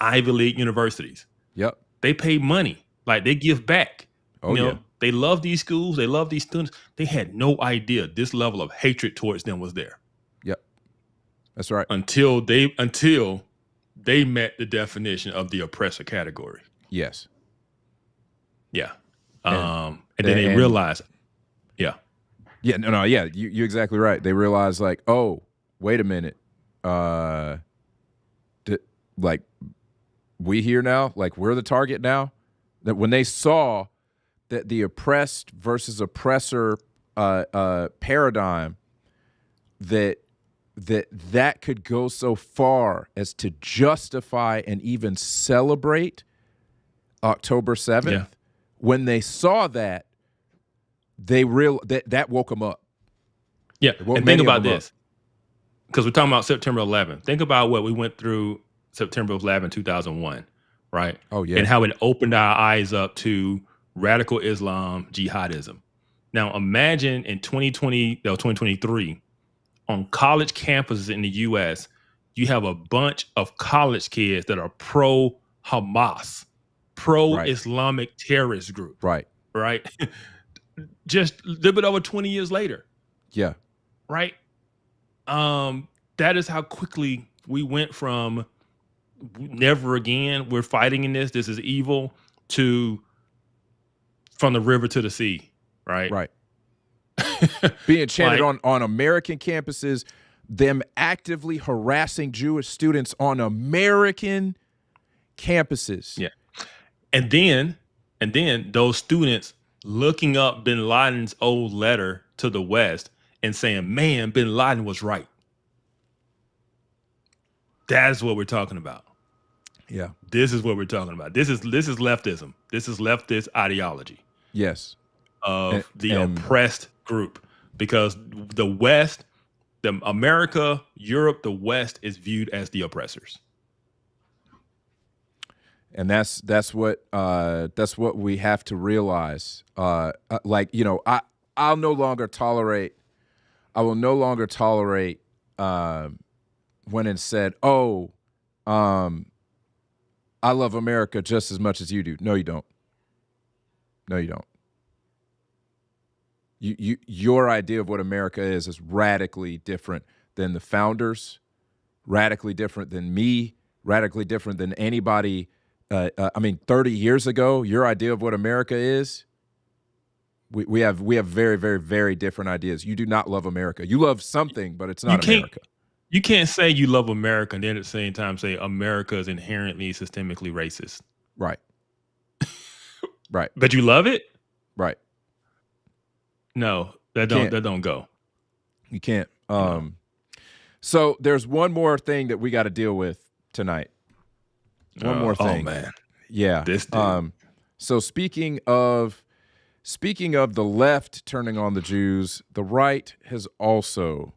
Ivy League universities. Yep. They pay money. Like, they give back. Yeah. They love these schools. They love these students. They had no idea this level of hatred towards them was there. Yep. That's right. Until they met the definition of the oppressor category. Yes. Yeah. And then they realized, yeah. Yeah, no, yeah, you're exactly right. They realized, like, oh, wait a minute. Like, we here now? Like, we're the target now? That when they saw that the oppressed versus oppressor paradigm, that could go so far as to justify and even celebrate October 7th. Yeah. When they saw that, they that woke them up. Yeah, and think about this, because we're talking about September 11th. Think about what we went through September 11, 2001, right? Oh, yeah. And how it opened our eyes up to radical Islam, jihadism. Now, imagine in 2023, on college campuses in the U.S., you have a bunch of college kids that are pro-Hamas, pro-Islamic terrorist group. Right. Right? Just a little bit over 20 years later. Yeah. Right? That is how quickly we went from never again, we're fighting in this is evil, to from the river to the sea. Right? Right. Being chanted on American campuses, them actively harassing Jewish students on American campuses. Yeah. And then those students looking up bin Laden's old letter to the West and saying, man, bin Laden was right. That's what we're talking about. Yeah. This is what we're talking about. This is leftism. This is leftist ideology. Yes. Of the oppressed group. Because the West, America, Europe, the West is viewed as the oppressors. And that's what we have to realize. I will no longer tolerate when it's said, I love America just as much as you do. No, you don't. No, you don't. Your idea of what America is radically different than the founders, radically different than me, radically different than anybody. 30 years ago, your idea of what America is, we have very, very, very different ideas. You do not love America. You love something, but it's not America. You can't say you love America and then at the same time say America is inherently systemically racist. Right. Right. But you love it? Right. No, that don't go. You can't. So there's one more thing that we got to deal with tonight. One more thing. Oh man. Yeah. This dude. So speaking of the left turning on the Jews, the right has also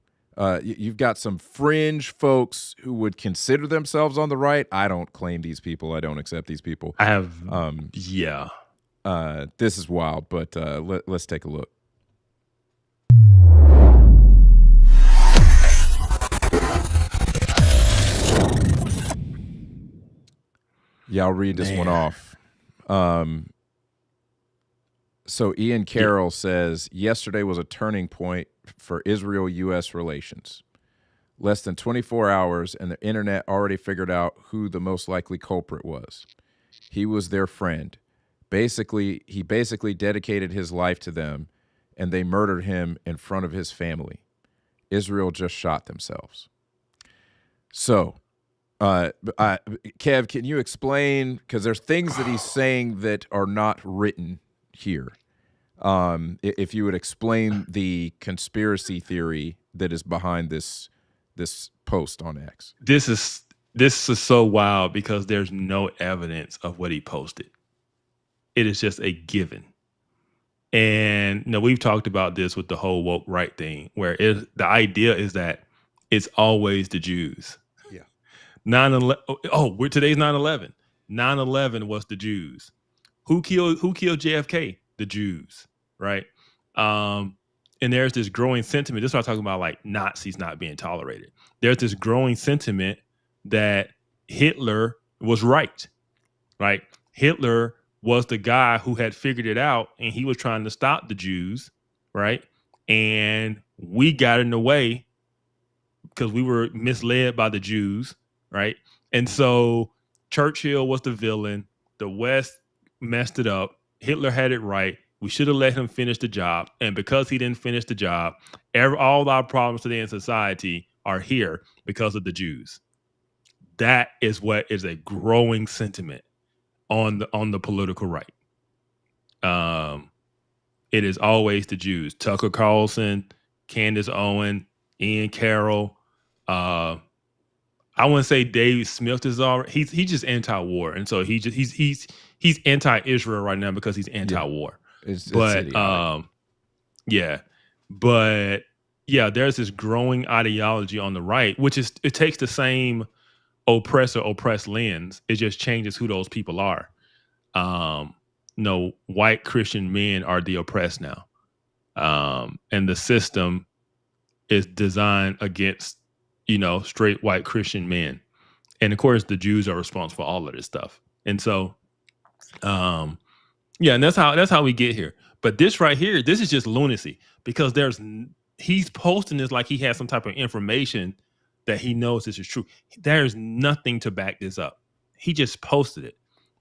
you've got some fringe folks who would consider themselves on the right. I don't claim these people. I don't accept these people. I have yeah. This is wild, but let's take a look. Yeah, I'll read this one off. So Ian Carroll says, yesterday was a turning point for Israel-U.S. relations. Less than 24 hours, and the internet already figured out who the most likely culprit was. He was their friend. He basically dedicated his life to them, and they murdered him in front of his family. Israel just shot themselves. So, Kev, can you explain, because there's things that he's saying that are not written here. If you would explain the conspiracy theory that is behind this post on X. This is so wild because there's no evidence of what he posted. It is just a given. And we've talked about this with the whole woke right thing, where the idea is that it's always the Jews. Yeah. 9/11. Today's 9/11. 9/11 was the Jews. Who killed JFK? The Jews, right? And there's this growing sentiment. This is what I'm talking about, like Nazis not being tolerated. There's this growing sentiment that Hitler was right? Hitler was the guy who had figured it out, and he was trying to stop the Jews, right? And we got in the way because we were misled by the Jews, right? And so Churchill was the villain. The West messed it up. Hitler had it right. We should have let him finish the job. And because he didn't finish the job, all our problems today in society are here because of the Jews. That is what is a growing sentiment on the political right. It is always the Jews. Tucker Carlson, Candace Owen, Ian Carroll. I wouldn't say Dave Smith is already. He's just anti-war, and so he's anti-Israel right now because he's anti-war. There's this growing ideology on the right, which is it takes the same oppressor-oppressed lens. It just changes who those people are. White Christian men are the oppressed now, and the system is designed against straight white Christian men, and of course the Jews are responsible for all of this stuff. And so, and that's how we get here. But this right here, this is just lunacy because he's posting this like he has some type of information that he knows this is true. There's nothing to back this up. He just posted it.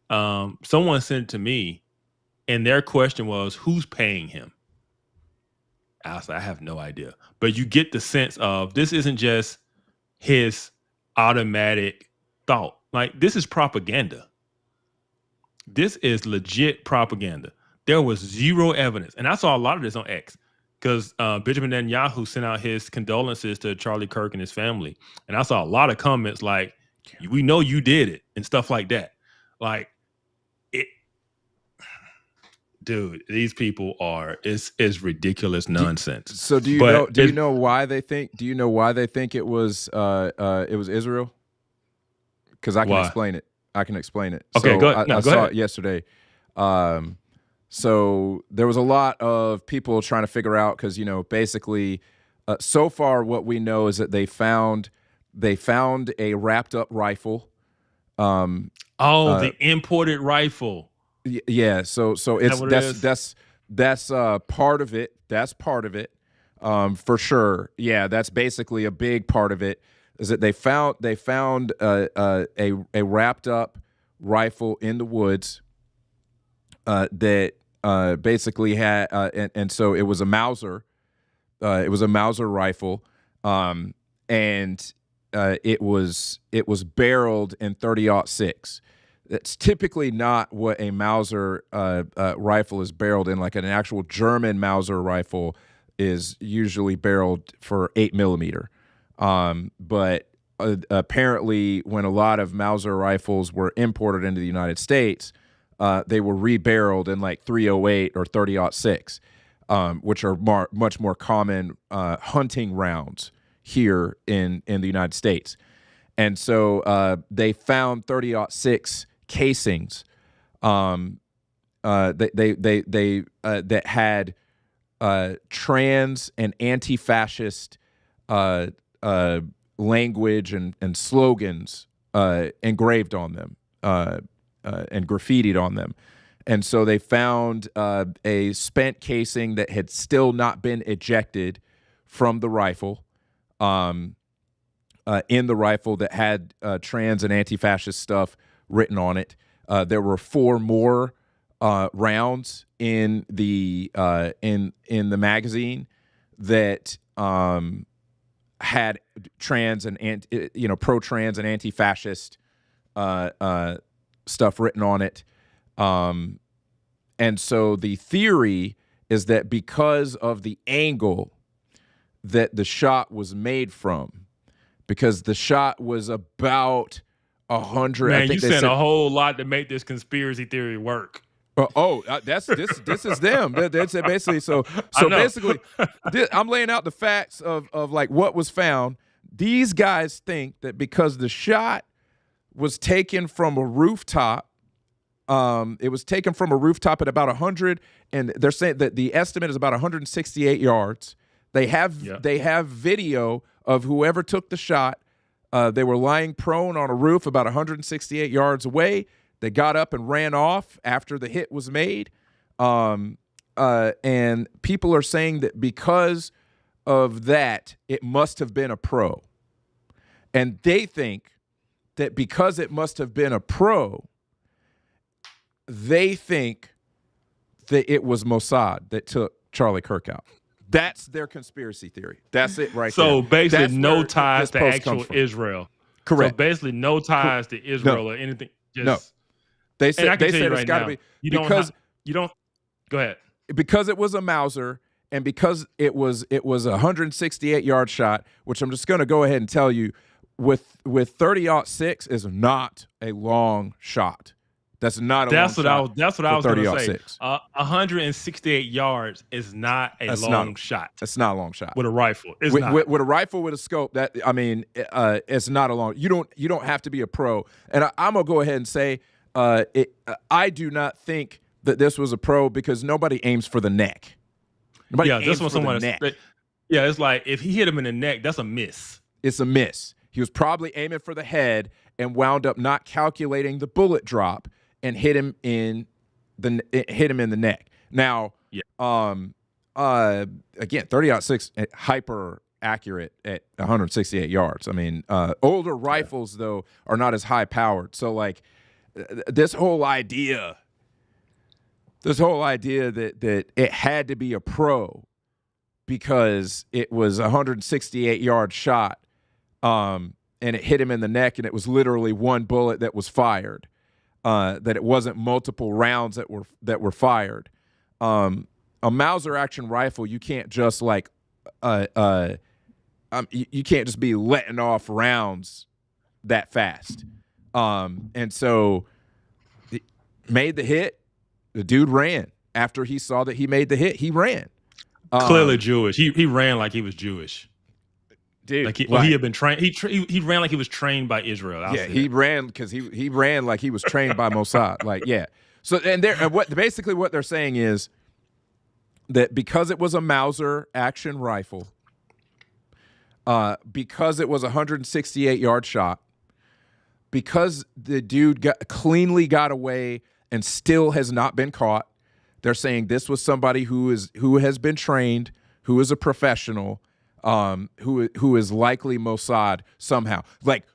Someone sent it to me, and their question was, who's paying him? I was like, I have no idea. But you get the sense of this isn't just his automatic thought. Like, this is propaganda. This is legit propaganda. There was zero evidence. And I saw a lot of this on X because Benjamin Netanyahu sent out his condolences to Charlie Kirk and his family. And I saw a lot of comments like, we know you did it and stuff like that. Like, dude, these people it's ridiculous nonsense. So do you know why they think it was Israel? Because I can explain it. I can explain it. Okay, so go ahead. I Go saw ahead. it yesterday. So there was a lot of people trying to figure out because basically, so far what we know is that they found a wrapped up rifle. The imported rifle. Yeah. So that's part of it. That's part of it. For sure. Yeah, that's basically a big part of it. Is that they found a wrapped up rifle in the woods that basically had and so it was a Mauser. It was a Mauser rifle, and it was barreled in .30-06. That's typically not what a Mauser rifle is barreled in. Like an actual German Mauser rifle is usually barreled for 8mm. But apparently, when a lot of Mauser rifles were imported into the United States, they were rebarreled in like .308 or .30-06, which are much more common hunting rounds here in the United States. And so they found .30-06 casings that had trans and anti-fascist language and slogans engraved on them and graffitied on them. And so they found a spent casing that had still not been ejected from the rifle, in the rifle that had trans and anti-fascist stuff written on it. There were 4 more rounds in the magazine that had trans and pro-trans and anti-fascist stuff written on it. And so the theory is that because of the angle that the shot was made from, because the shot was about 100. Man, I think you they said said a whole lot to make this conspiracy theory work. This is them. That's basically so basically, I'm laying out the facts of like what was found. These guys think that because the shot was taken from a rooftop, it was taken from a rooftop at about 100, and they're saying that the estimate is about 168 yards. They have video of whoever took the shot. They were lying prone on a roof about 168 yards away. They got up and ran off after the hit was made. And people are saying that because of that, it must have been a pro. And they think that because it must have been a pro, they think that it was Mossad that took Charlie Kirk out. That's their conspiracy theory. That's it right there. So basically, That's no where ties this to post actual comes from. Israel. Correct. So basically, no ties to Israel or anything. Just, No. They said it's got to be because you don't. Go ahead. Because it was a Mauser and because it was a 168-yard shot, which I'm just going to go ahead and tell you, with .30-06 is not a long shot. That's not a long shot. That's what I was going to say. 168 yards is not a long shot. It's not a long shot with a rifle. It's with, not. With a rifle with a scope. It's not a long. You don't have to be a pro. And I'm gonna go ahead and say, I do not think that this was a pro because nobody aims for the neck. Nobody aims for the neck. Yeah, it's like if he hit him in the neck, that's a miss. It's a miss. He was probably aiming for the head and wound up not calculating the bullet drop and hit him in the neck. Now, again, .30-06 hyper accurate at 168 yards. I mean, older rifles though are not as high powered. So like this whole idea that it had to be a pro because it was a 168-yard shot, and it hit him in the neck, and it was literally one bullet that was fired. That it wasn't multiple rounds that were fired. A Mauser action rifle, you can't just like, you can't just be letting off rounds that fast. And so, made the hit. The dude ran after he saw that he made the hit. He ran. Clearly Jewish. He ran like he was Jewish. Dude, Like he had been trained. He ran like he was trained by Israel. He ran because he ran like he was trained by Mossad. Like, yeah. So and what they're saying is that because it was a Mauser action rifle, because it was a 168-yard shot, because the dude cleanly got away and still has not been caught, they're saying this was somebody who has been trained, who is a professional. Who is likely Mossad somehow? Like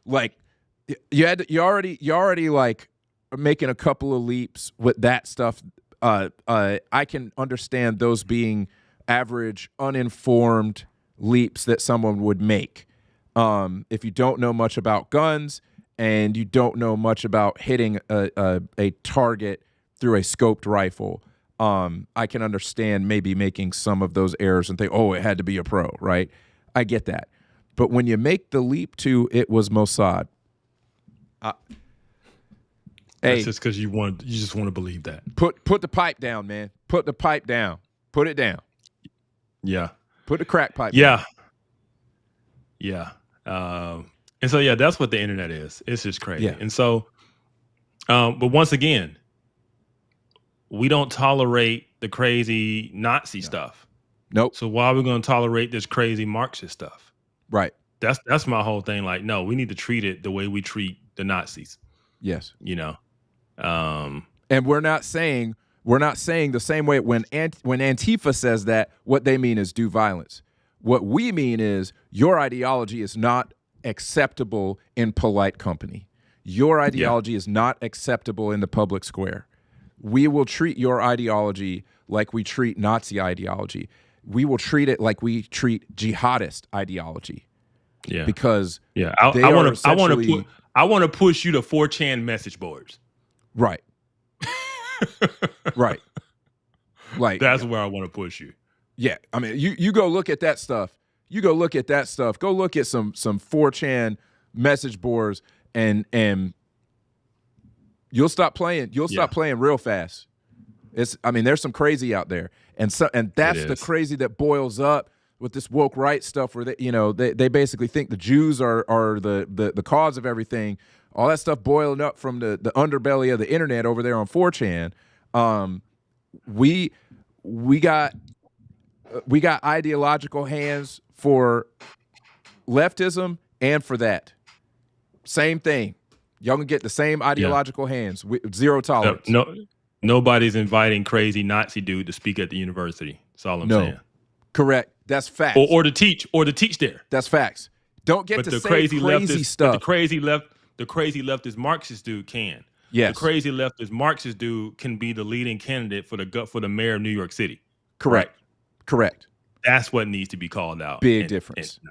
you already like making a couple of leaps with that stuff. I can understand those being average, uninformed leaps that someone would make. If you don't know much about guns and you don't know much about hitting a target through a scoped rifle. I can understand maybe making some of those errors and think, oh, it had to be a pro, right? I get that. But when you make the leap to it was Mossad, that's just because you just want to believe that. Put the pipe down, man. Put the pipe down. Put it down. Yeah. Put the crack pipe down. Yeah. And so, that's what the internet is. It's just crazy. Yeah. And so, but once again, we don't tolerate the crazy Nazi stuff. Nope. So why are we going to tolerate this crazy Marxist stuff? Right. That's my whole thing. Like, no, we need to treat it the way we treat the Nazis. Yes. And we're not saying the same way when Antifa says that, what they mean is do violence. What we mean is your ideology is not acceptable in polite company. Your ideology is not acceptable in the public square. We will treat your ideology like we treat Nazi ideology. We will treat it like we treat jihadist ideology. Yeah. Because I want to push you to 4chan message boards. Right. Right. Like that's where I want to push you. Yeah. I mean, you go look at that stuff. Go look at some 4chan message boards and you'll stop playing. You'll stop playing real fast. There's some crazy out there. And that's the crazy that boils up with this woke right stuff where they basically think the Jews are the cause of everything. All that stuff boiling up from the underbelly of the internet over there on 4chan. We got ideological hands for leftism and for that. Same thing. Y'all can get the same ideological hands with zero tolerance. Nobody's inviting crazy Nazi dude to speak at the university. That's all I'm saying. Correct. That's facts. Or to teach there. That's facts. Don't get to say crazy stuff. The crazy leftist Marxist dude can. Yes. The crazy leftist Marxist dude can be the leading candidate for the mayor of New York City. Correct. Right? Correct. That's what needs to be called out. Big difference.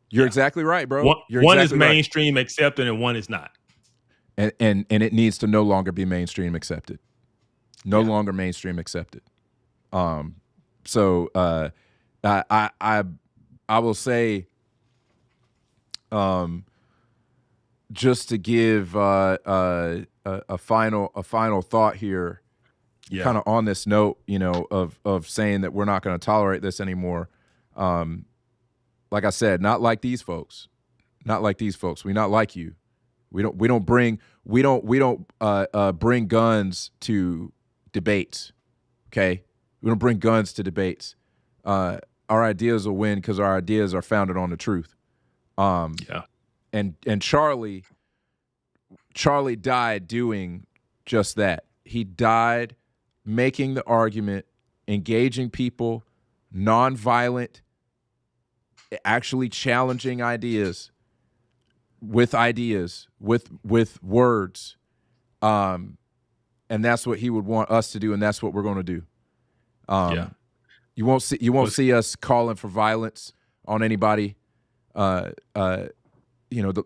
You're exactly right, bro. One is mainstream accepted and one is not. And it needs to no longer be mainstream accepted. No longer mainstream accepted. So I will say, just to give a final thought here, kind of on this note, of saying that we're not going to tolerate this anymore. Like I said, not like these folks. Not like these folks. We're not like you. We don't bring guns to debates. Okay? We don't bring guns to debates. Our ideas will win because our ideas are founded on the truth. And Charlie died doing just that. He died making the argument, engaging people, nonviolent, actually challenging ideas with words. And that's what he would want us to do, and that's what we're going to do. You won't see us calling for violence on anybody. The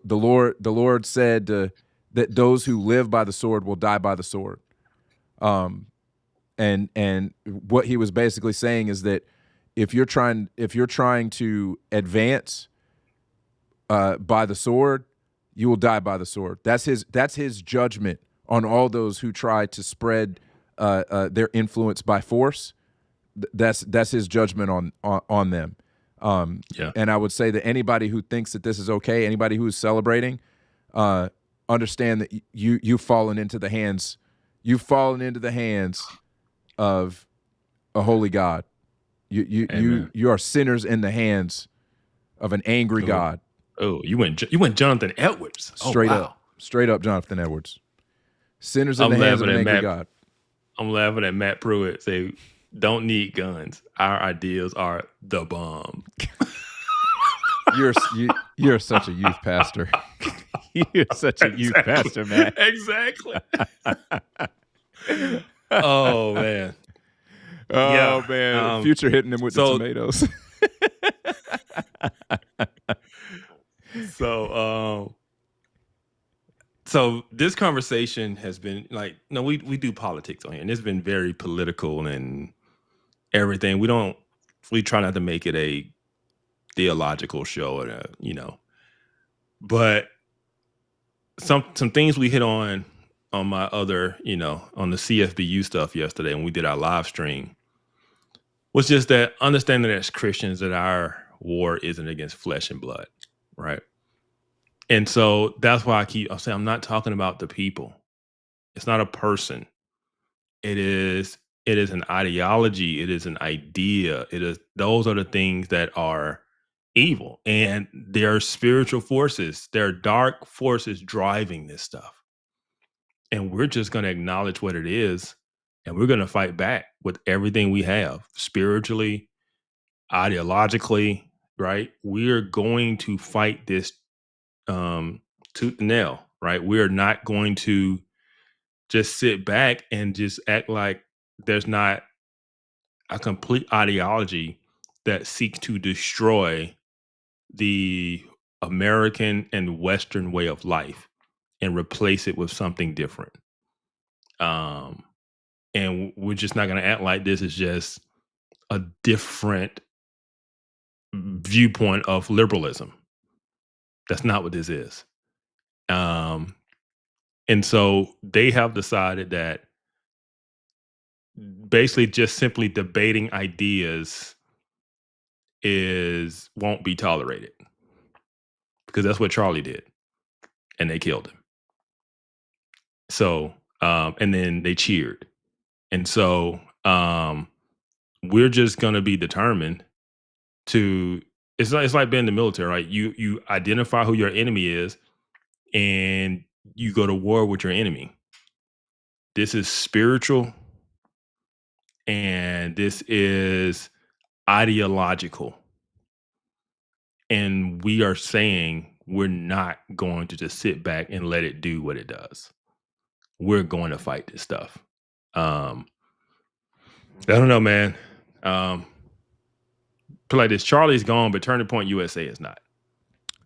Lord said that those who live by the sword will die by the sword. And what he was basically saying is that if you're trying to advance by the sword, you will die by the sword. That's his judgment on all those who try to spread their influence by force. That's his judgment on them. And I would say that anybody who thinks that this is okay, anybody who is celebrating, understand that you've fallen into the hands of a holy God. You are sinners in the hands of an angry God. Oh, you went Jonathan Edwards. Straight up Jonathan Edwards. Sinners in the hands of an angry God. I'm laughing at Matt Pruitt say, "Don't need guns. Our ideals are the bomb." You're such a youth pastor. You're such a youth pastor, man. Exactly. Oh man. Oh man. Future hitting him with the tomatoes. So this conversation has been like, no, we do politics on here, and it's been very political and everything. We try not to make it a theological show, but some things we hit on my other, on the CFBU stuff yesterday when we did our live stream was just that understanding as Christians that our war isn't against flesh and blood, right? And so that's why I'm saying I'm not talking about the people. It's not a person. It is an ideology. It is an idea. Those are the things that are evil. And there are spiritual forces. There are dark forces driving this stuff. And we're just going to acknowledge what it is. And we're going to fight back with everything we have, spiritually, ideologically, right? We're going to fight this tooth and nail, right? We're not going to just sit back and just act like there's not a complete ideology that seeks to destroy the American and Western way of life and replace it with something different. And we're just not going to act like this is just a different viewpoint of liberalism. That's not what this is. And so they have decided that basically just simply debating ideas won't be tolerated, because that's what Charlie did, and they killed him. So, and then they cheered. And so we're just going to be determined to, it's like being in the military, right? You identify who your enemy is and you go to war with your enemy. This is spiritual and this is ideological. And we are saying we're not going to just sit back and let it do what it does. We're going to fight this stuff. I don't know, man. Put like this, Charlie's gone, but Turning Point USA is not.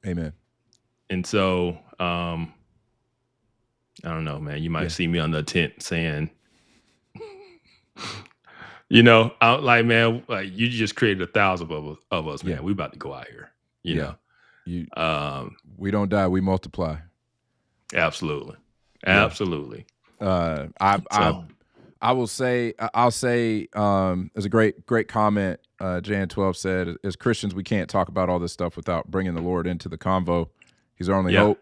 Amen. And so, I don't know, man. You might see me on the tent saying, out like, man, like you just created 1,000 of us, man. We about to go out here. You know, we don't die, we multiply. Absolutely. I'll say, there's a great comment. Jan12 said, as Christians, we can't talk about all this stuff without bringing the Lord into the convo. He's our only hope.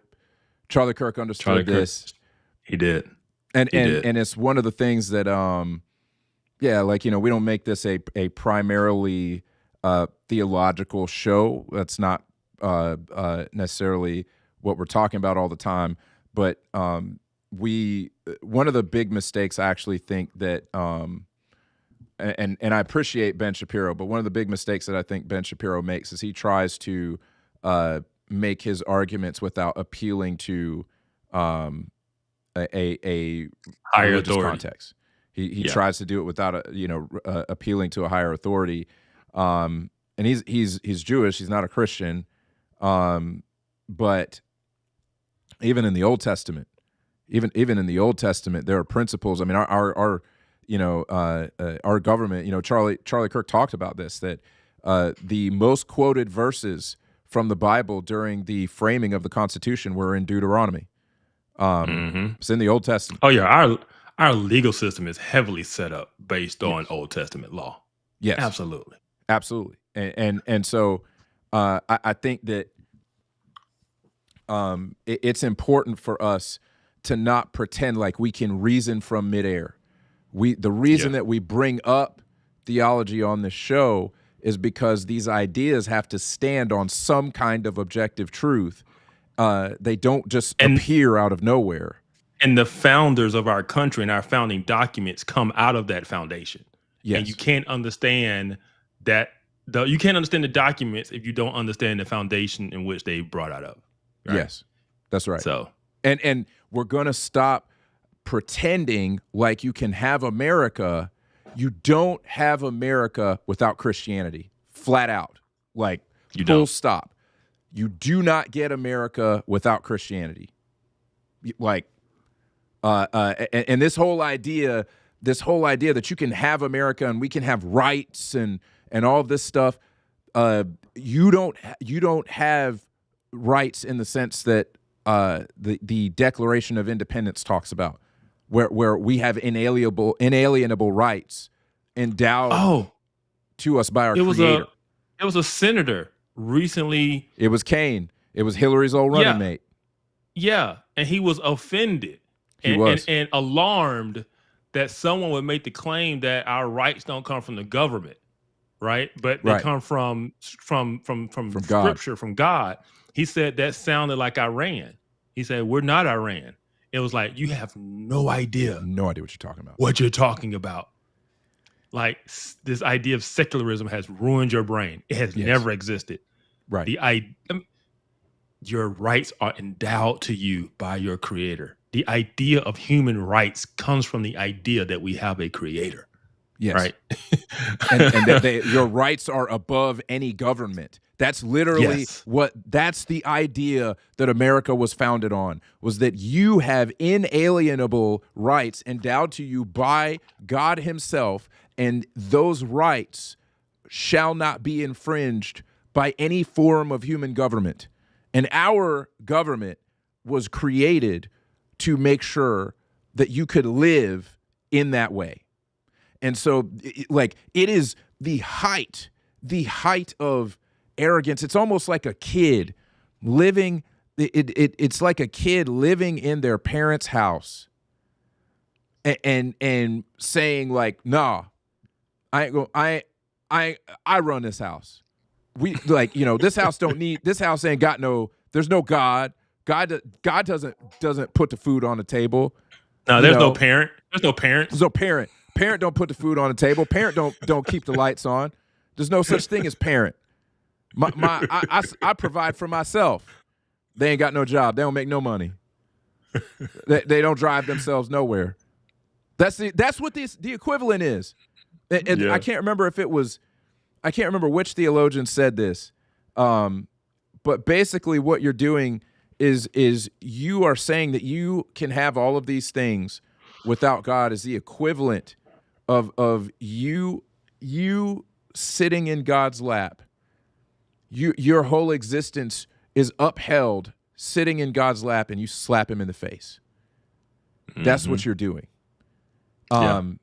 Charlie Kirk understood this. He did. And it's one of the things that, we don't make this a primarily theological show. That's not necessarily what we're talking about all the time. But one of the big mistakes I actually think that, and I appreciate Ben Shapiro, but one of the big mistakes that I think Ben Shapiro makes is he tries to make his arguments without appealing to a higher religious authority context. He tries to do it without appealing to a higher authority. And he's Jewish. He's not a Christian. But even in the Old Testament, even in the Old Testament, there are principles. I mean, our government. Charlie Kirk talked about this, that the most quoted verses from the Bible during the framing of the Constitution were in Deuteronomy. It's in the Old Testament. Oh yeah, our legal system is heavily set up based on Old Testament law. Yes, absolutely. And so I think that it's important for us to not pretend like we can reason from midair. The reason that we bring up theology on this show is because these ideas have to stand on some kind of objective truth. They don't just appear out of nowhere. And the founders of our country and our founding documents come out of that foundation. Yes. And you can't understand that. You can't understand the documents if you don't understand the foundation in which they brought out of. Right? Yes, that's right. So, and we're going to stop pretending like you can have America. You don't have America without Christianity, flat out, like full stop. You do not get America without Christianity. Like, and this whole idea that you can have America and we can have rights and all of this stuff, you don't have rights in the sense that the Declaration of Independence talks about, where we have inalienable rights endowed to us by our Creator. It was a senator recently. It was Kane. It was Hillary's old running mate. Yeah, and he was offended and alarmed that someone would make the claim that our rights don't come from the government, right? But they come from Scripture, from God. He said that sounded like Iran. He said, we're not Iran. It was like, you have no idea. No idea what you're talking about. What you're talking about. Like, this idea of secularism has ruined your brain. It has never existed. Right. Your rights are endowed to you by your Creator. The idea of human rights comes from the idea that we have a Creator. Yes. Right. and that your rights are above any government. That's literally that's the idea that America was founded on, was that you have inalienable rights endowed to you by God himself, and those rights shall not be infringed by any form of human government. And our government was created to make sure that you could live in that way. And so, it is the height of arrogance. It's almost like a kid living. It's like a kid living in their parents' house, and saying like, "Nah, I run this house. We this house this house ain't got no. There's no God. God doesn't put the food on the table. No, there's no parent. There's no parent. There's no parent. Parent don't put the food on the table. Parent don't keep the lights on. There's no such thing as parent. I provide for myself. They ain't got no job. They don't make no money. They don't drive themselves nowhere. That's what the equivalent is. And I can't remember I can't remember which theologian said this. But basically what you're doing is you are saying that you can have all of these things without God is the equivalent of you sitting in God's lap. Your whole existence is upheld sitting in God's lap, and you slap him in the face. Mm-hmm. That's what you're doing. And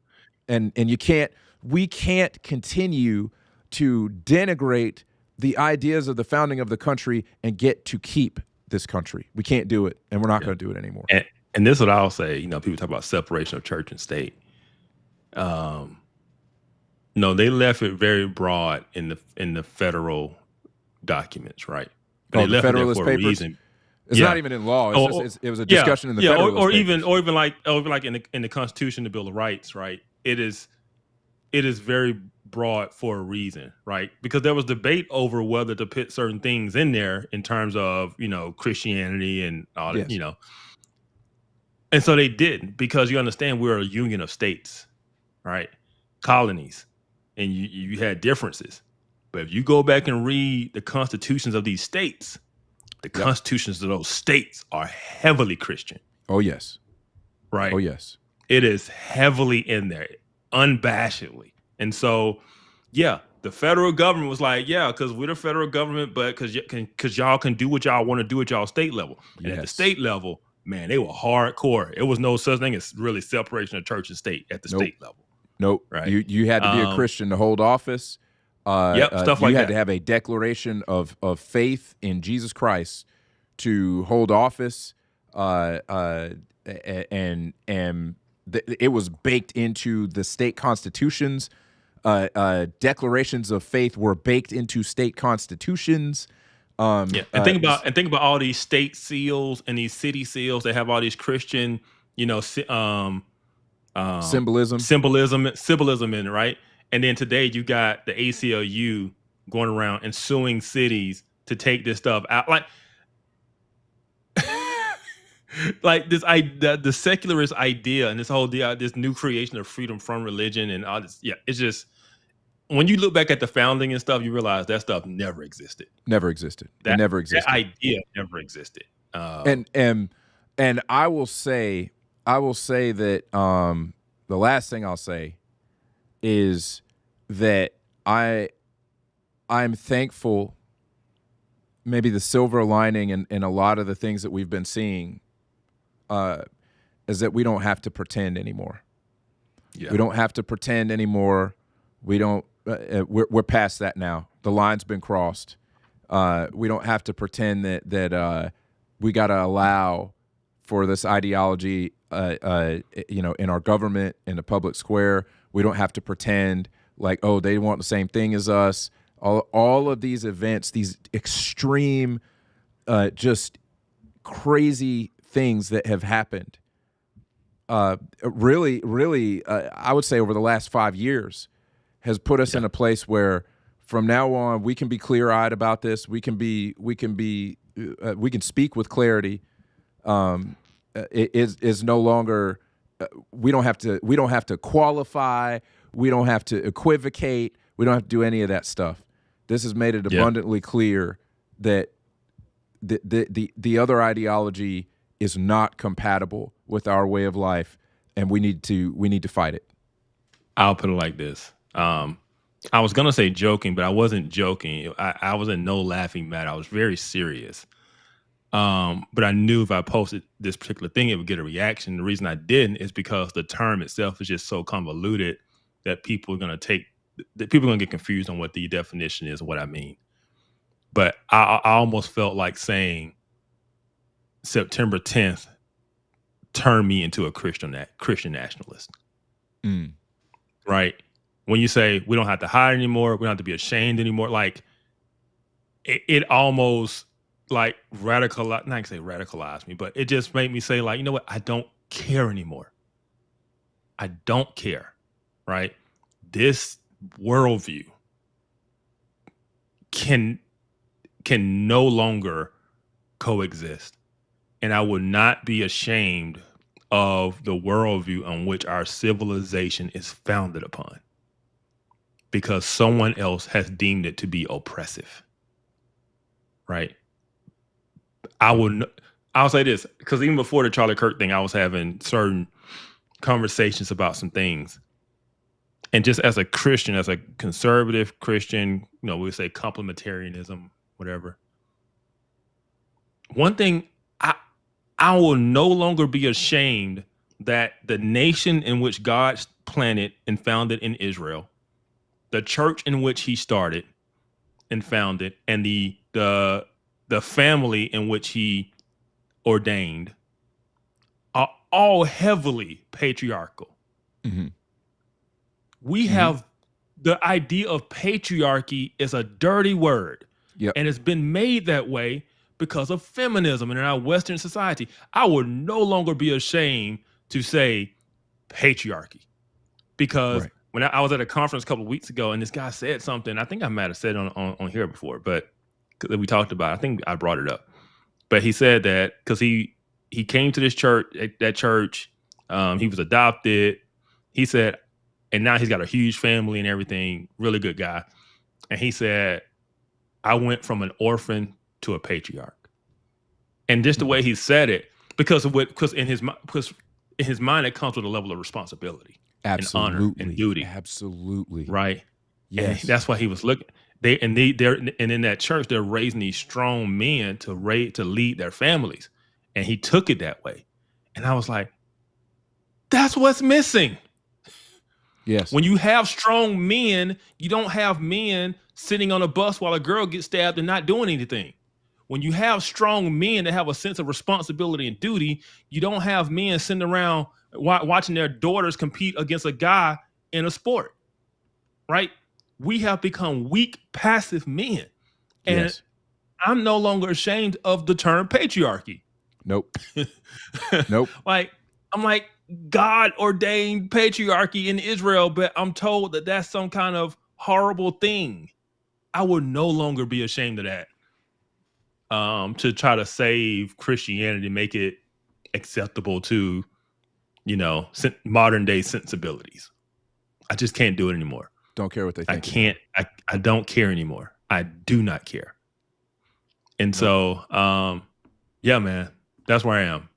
we can't continue to denigrate the ideas of the founding of the country and get to keep this country. We can't do it, and we're not going to do it anymore. And this is what I'll say. People talk about separation of church and state. No, they left it very broad in the federal documents, right? But the Federalist Papers. Reason. It's not even in law. It was a discussion in the Federalist Papers. or even like in the Constitution, the Bill of Rights, right? It is very broad for a reason, right? Because there was debate over whether to put certain things in there in terms of Christianity and all that, And so they didn't, because you understand we're a union of states, right? Colonies, and you had differences. But if you go back and read the constitutions of these states, the constitutions of those states are heavily Christian. Oh, yes. Right? Oh, yes. It is heavily in there, unabashedly. And so, the federal government was like, because we're the federal government, but because y'all can do what y'all want to do at y'all state level. And at the state level, man, they were hardcore. It was no such thing as really separation of church and state at the state level. Nope. Right. You had to be a Christian to hold office. Stuff like you had that. to have a declaration of faith in Jesus Christ to hold office, and it was baked into the state constitutions. Declarations of faith were baked into state constitutions. And think about all these state seals and these city seals. They have all these Christian, symbolism in it, right? And then today you got the ACLU going around and suing cities to take this stuff out, like this. The secularist idea and this whole deal, this new creation of freedom from religion and all this. Yeah, it's just when you look back at the founding and stuff, you realize that stuff never existed. Never existed. It never existed. That idea never existed. And I will say that the last thing I'll say is that I'm thankful. Maybe the silver lining in a lot of the things that we've been seeing is that we don't have to pretend anymore. Yeah. We don't have to pretend anymore. We don't. We're past that now. The line's been crossed. We don't have to pretend that we got to allow for this ideology, in our government, in the public square. We don't have to pretend like, oh, they want the same thing as us. All of these events, these extreme, just crazy things that have happened, really, I would say over the last 5 years, has put us in a place where from now on we can be clear-eyed about this. We can speak with clarity. It is no longer. We don't have to qualify. We don't have to equivocate. We don't have to do any of that stuff. This has made it abundantly clear that the other ideology is not compatible with our way of life, and we need to fight it. I'll put it like this. I was gonna say joking, but I wasn't joking. I was in no laughing matter. I was very serious. But I knew if I posted this particular thing, it would get a reaction. The reason I didn't is because the term itself is just so convoluted that people are gonna get confused on what the definition is and what I mean. But I almost felt like saying September 10th turned me into a Christian nationalist. Right? When you say we don't have to hide anymore, we don't have to be ashamed anymore, like it almost like not gonna say radicalized me, but it just made me say, like, you know what? I don't care anymore. I don't care, right? This worldview can no longer coexist. And I would not be ashamed of the worldview on which our civilization is founded upon, because someone else has deemed it to be oppressive, right? I'll say this, because even before the Charlie Kirk thing, I was having certain conversations about some things. And just as a Christian, as a conservative Christian, we would say complementarianism, whatever. One thing, I will no longer be ashamed that the nation in which God planted and founded in Israel, the church in which he started and founded, and the family in which he ordained are all heavily patriarchal. Mm-hmm. We have the idea of patriarchy is a dirty word. Yep. And it's been made that way because of feminism and in our Western society. I would no longer be ashamed to say patriarchy, because when I was at a conference a couple of weeks ago and this guy said something, I think I might have said it on here before, but we talked about it. I think I brought it up. But he said that because he came to this church, that church, he was adopted. He said, and now he's got a huge family and everything, really good guy. And he said, I went from an orphan to a patriarch. And just the way he said it, because in his mind, it comes with a level of responsibility. Absolutely. And honor and duty. Absolutely. Right. Yes. And that's why he was looking. They're in that church, they're raising these strong men to lead their families. And he took it that way. And I was like, that's what's missing. Yes. When you have strong men, you don't have men sitting on a bus while a girl gets stabbed and not doing anything. When you have strong men that have a sense of responsibility and duty, you don't have men sitting around watching their daughters compete against a guy in a sport, right? We have become weak, passive men. And Yes. I'm no longer ashamed of the term patriarchy. Nope. Nope. Like, I'm like, God ordained patriarchy in Israel, but I'm told that that's some kind of horrible thing. I would no longer be ashamed of that. To try to save Christianity, make it acceptable to, modern day sensibilities. I just can't do it anymore. Don't care what they think. I can't. I don't care anymore. I do not care. And so, yeah, man, that's where I am.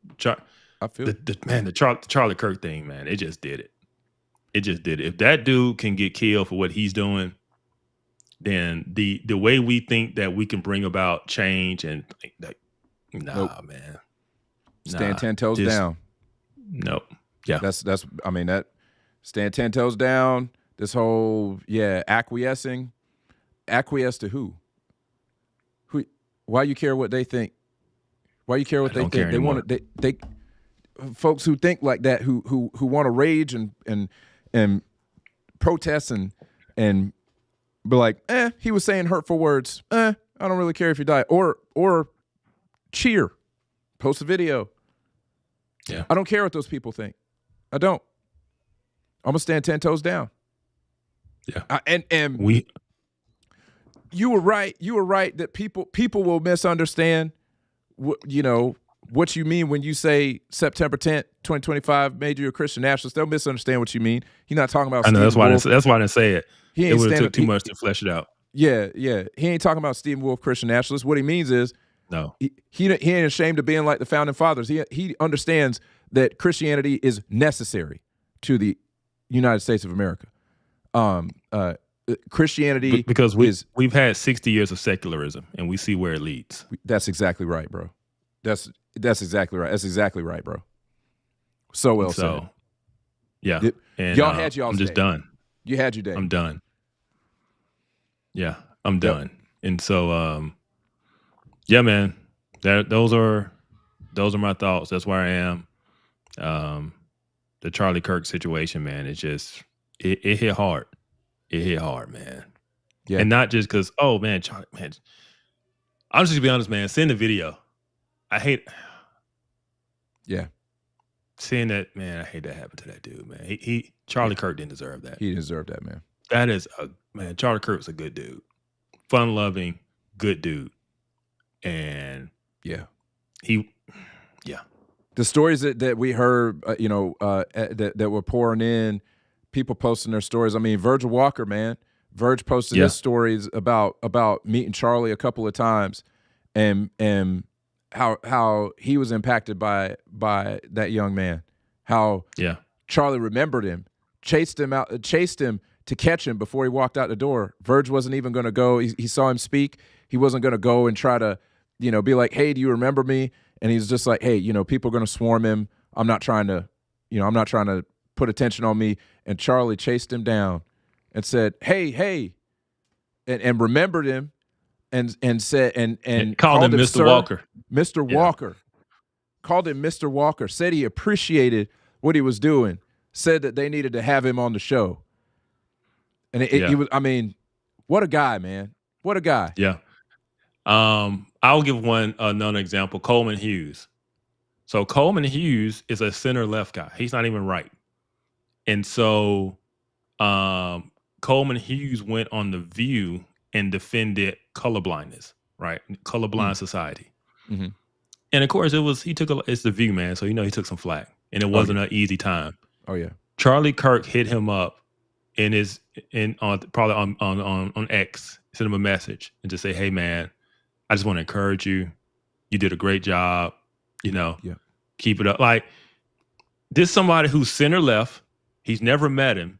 I feel the Charlie Kirk thing, man. It just did it. It just did it. If that dude can get killed for what he's doing, then the way we think that we can bring about change and man. Stand 10 toes down. Nope. Yeah. That's I mean, that stand 10 toes down. This whole acquiescing. Acquiesce to who? Why you care what they think? Why you care what they think? They want to they folks who think like that, who want to rage and protest and be like, he was saying hurtful words. I don't really care if you die. Or cheer. Post a video. Yeah. I don't care what those people think. I don't. I'm gonna stand 10 toes down. Yeah. And you were right. You were right that people will misunderstand what you mean when you say September 10th, 2025 made you a Christian nationalist. They'll misunderstand what you mean. You're not talking about. I know Stephen that's Wolf. why I didn't say it. It would have took too he, much to flesh it out. Yeah. He ain't talking about Stephen Wolf, Christian nationalist. What he means is no. He ain't ashamed of being like the founding fathers. He understands that Christianity is necessary to the United States of America. Christianity because we've had 60 years of secularism and we see where it leads. That's exactly right, bro. That's exactly right. That's exactly right, bro. So well said. Yeah. And y'all had y'all's I'm just day. done. You had your day. I'm done. Yeah, I'm done. And so yeah, man. Those are my thoughts. That's where I am. The Charlie Kirk situation, man, it's just it hit hard. It hit hard, man. Yeah. And not just because, oh man, Charlie, man. I'm just gonna be honest, man. Seeing the video, I hate. Yeah. Seeing that, man, I hate that happened to that dude, man. Charlie Kirk didn't deserve that. He deserved that, man. That is man. Charlie Kirk's a good dude, fun loving, good dude, and the stories that we heard, that were pouring in, people posting their stories. I mean, Virgil Walker, man. Virg posted his stories about meeting Charlie a couple of times, and how he was impacted by that young man. How Charlie remembered him, chased him to catch him before he walked out the door. Virg wasn't even going to go. He saw him speak. He wasn't going to go and try to, be like, hey, do you remember me? And he's just like, hey, people are going to swarm him. I'm not trying to put attention on me. And Charlie chased him down and said, hey, and remembered him and said, and called him Mr. Sir, Walker. Mr. Walker. Called him Mr. Walker. Said he appreciated what he was doing. Said that they needed to have him on the show. And he was, I mean, what a guy, man. What a guy. Yeah. I'll give another example. Coleman Hughes. So Coleman Hughes is a center left guy. He's not even right. And so Coleman Hughes went on The View and defended colorblindness, right? Colorblind society. Mm-hmm. And of course it's The View, man. So, he took some flack and it wasn't an easy time. Oh yeah. Charlie Kirk hit him up probably on X, sent him a message and just say, hey man, I just want to encourage you. You did a great job. Keep it up. Like, this somebody who's center left. He's never met him,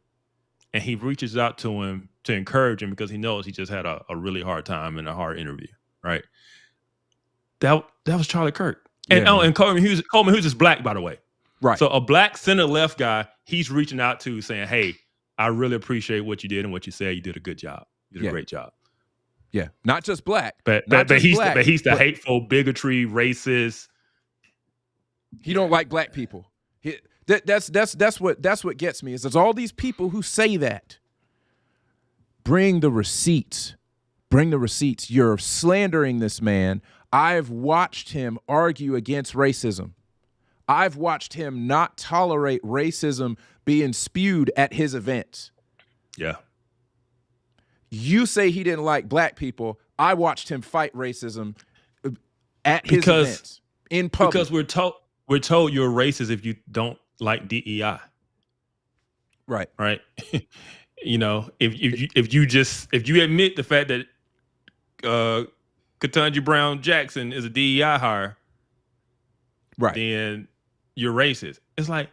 and he reaches out to him to encourage him because he knows he just had a really hard time and a hard interview. Right. That was Charlie Kirk. And and Coleman Hughes is black, by the way. Right. So a black center left guy, he's reaching out to saying, hey, I really appreciate what you did and what you said. You did a good job. You did a great job. Yeah, not just black, but he's the hateful, bigotry, racist. He don't like black people. That's what gets me. Is there's all these people who say that. Bring the receipts. Bring the receipts. You're slandering this man. I've watched him argue against racism. I've watched him not tolerate racism being spewed at his events. Yeah. You say he didn't like black people. I watched him fight racism at his events in public. Because we're told you're racist if you don't like DEI. Right. Right. You know, if you admit the fact that Ketanji Brown Jackson is a DEI hire, right, then you're racist. It's like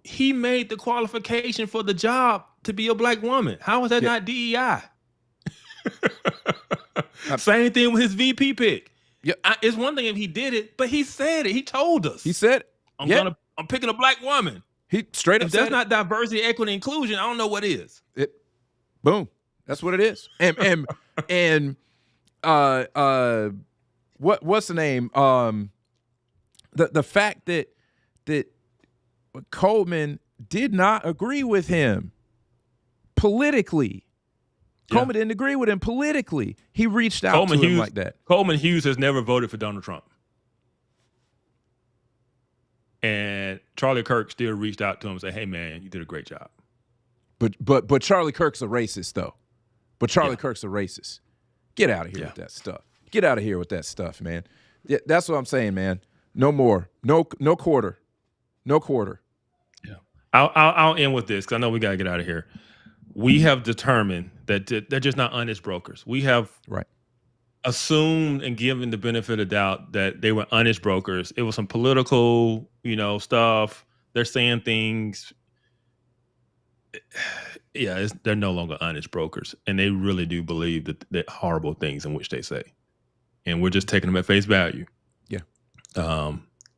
he made the qualification for the job to be a black woman. How is that not DEI? Same thing with his VP pick. Yeah, it's one thing if he did it, but he said it. He told us. He said, "I'm picking a black woman." He straight up if said that's not diversity, equity, inclusion, I don't know what is. Boom. That's what it is. And what's the name? The fact that Coleman did not agree with him politically. Yeah. Coleman didn't agree with him politically. He reached out to him like that. Coleman Hughes has never voted for Donald Trump. And Charlie Kirk still reached out to him and said, "Hey man, you did a great job." But Charlie Kirk's a racist though. But Charlie Kirk's a racist. Get out of here with that stuff. Get out of here with that stuff, man. Yeah, that's what I'm saying, man. No more. No quarter. No quarter. Yeah. I'll end with this because I know we gotta get out of here. We have determined that they're just not honest brokers. We have assumed and given the benefit of doubt that they were honest brokers. It was some political, stuff. They're saying things. Yeah, they're no longer honest brokers, and they really do believe that horrible things in which they say, and we're just taking them at face value. Yeah.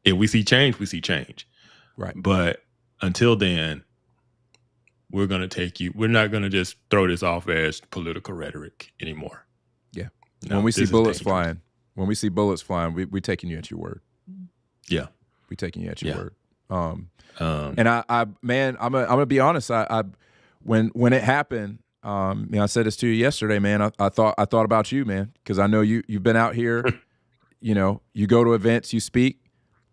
If we see change, we see change. Right. But until then, we're going to take you. We're not going to just throw this off as political rhetoric anymore. Yeah. No, when we see bullets flying, we're taking you at your word. Yeah. We're taking you at your word. And I'm gonna be honest. When it happened, I said this to you yesterday, man. I thought about you, man, because I know you've been out here. You go to events, you speak,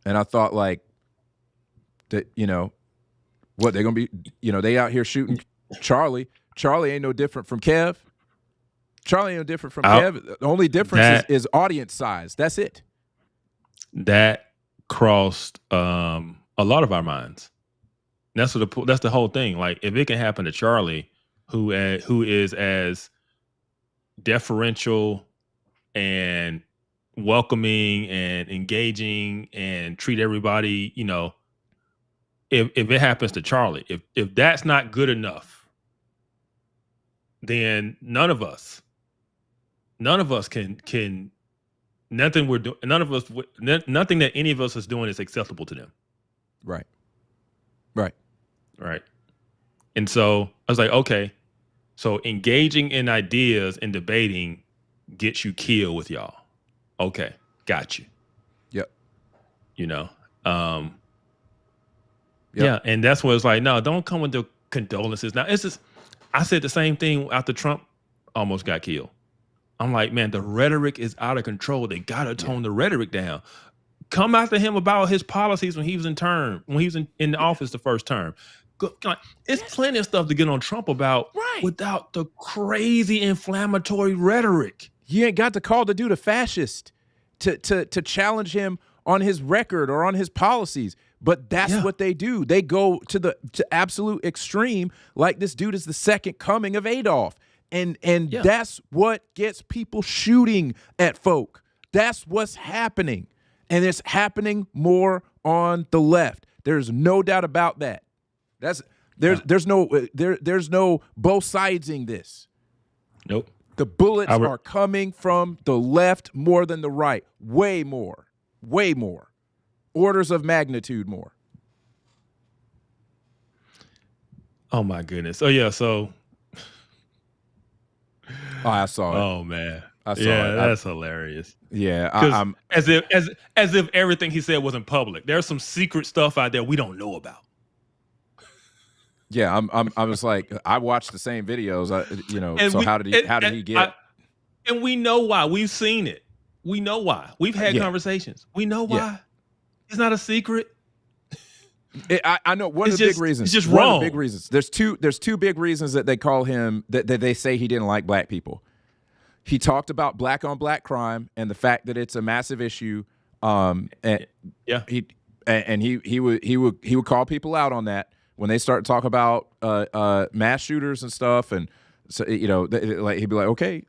and I thought like that. What they're gonna be? They out here shooting Charlie. Charlie ain't no different from Kev. Charlie ain't no different from Kev. The only difference is audience size. That's it. That crossed a lot of our minds. That's the whole thing. Like, if it can happen to Charlie, who is as deferential and welcoming and engaging and treat everybody, if it happens to Charlie, if that's not good enough, then none of us can nothing we're doing. Nothing that any of us is doing is acceptable to them. Right. And so I was like, okay, so engaging in ideas and debating gets you killed with y'all. Okay, got you. Yep. Yeah, and that's what it's like. No, don't come with the condolences. Now it's just, I said the same thing after Trump almost got killed. I'm like, man, the rhetoric is out of control. They gotta tone the rhetoric down. Come after him about his policies when he was in office the first term. It's plenty of stuff to get on Trump about without the crazy inflammatory rhetoric. You ain't got to call the dude a fascist to challenge him on his record or on his policies. But that's what they do. They go to absolute extreme, like this dude is the second coming of Adolf. And that's what gets people shooting at folk. That's what's happening. And it's happening more on the left. There's no doubt about that. There's no both sidesing this. Nope. The bullets are coming from the left more than the right. Way more. Orders of magnitude more. Oh my goodness. Oh yeah. So. Oh, I saw it. Oh man. I saw yeah, it. That's hilarious. Yeah, I'm as if everything he said wasn't public. There's some secret stuff out there we don't know about. Yeah, I was like, I watched the same videos. How did he get? And we know why. We've seen it. We know why. We've had conversations. We know why. Yeah. It's not a secret. I know one of the big reasons. It's just wrong. One of the big reasons. There's two big reasons that they call him that they say he didn't like black people. He talked about black on black crime and the fact that it's a massive issue. He would call people out on that when they start talking about mass shooters and stuff. And so he'd be like, okay,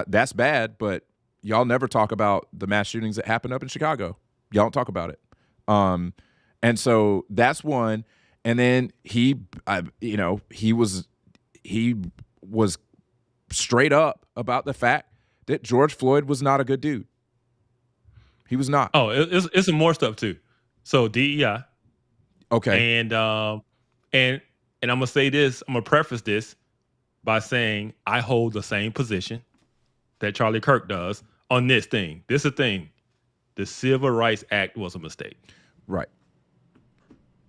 that's bad, but y'all never talk about the mass shootings that happened up in Chicago. Y'all don't talk about it. And so that's one. And then he was straight up about the fact that George Floyd was not a good dude. He was not. Oh, it's some more stuff too. So DEI. Okay. And I'm gonna say this. I'm gonna preface this by saying I hold the same position that Charlie Kirk does on this thing. This is the thing. The Civil Rights Act was a mistake. Right.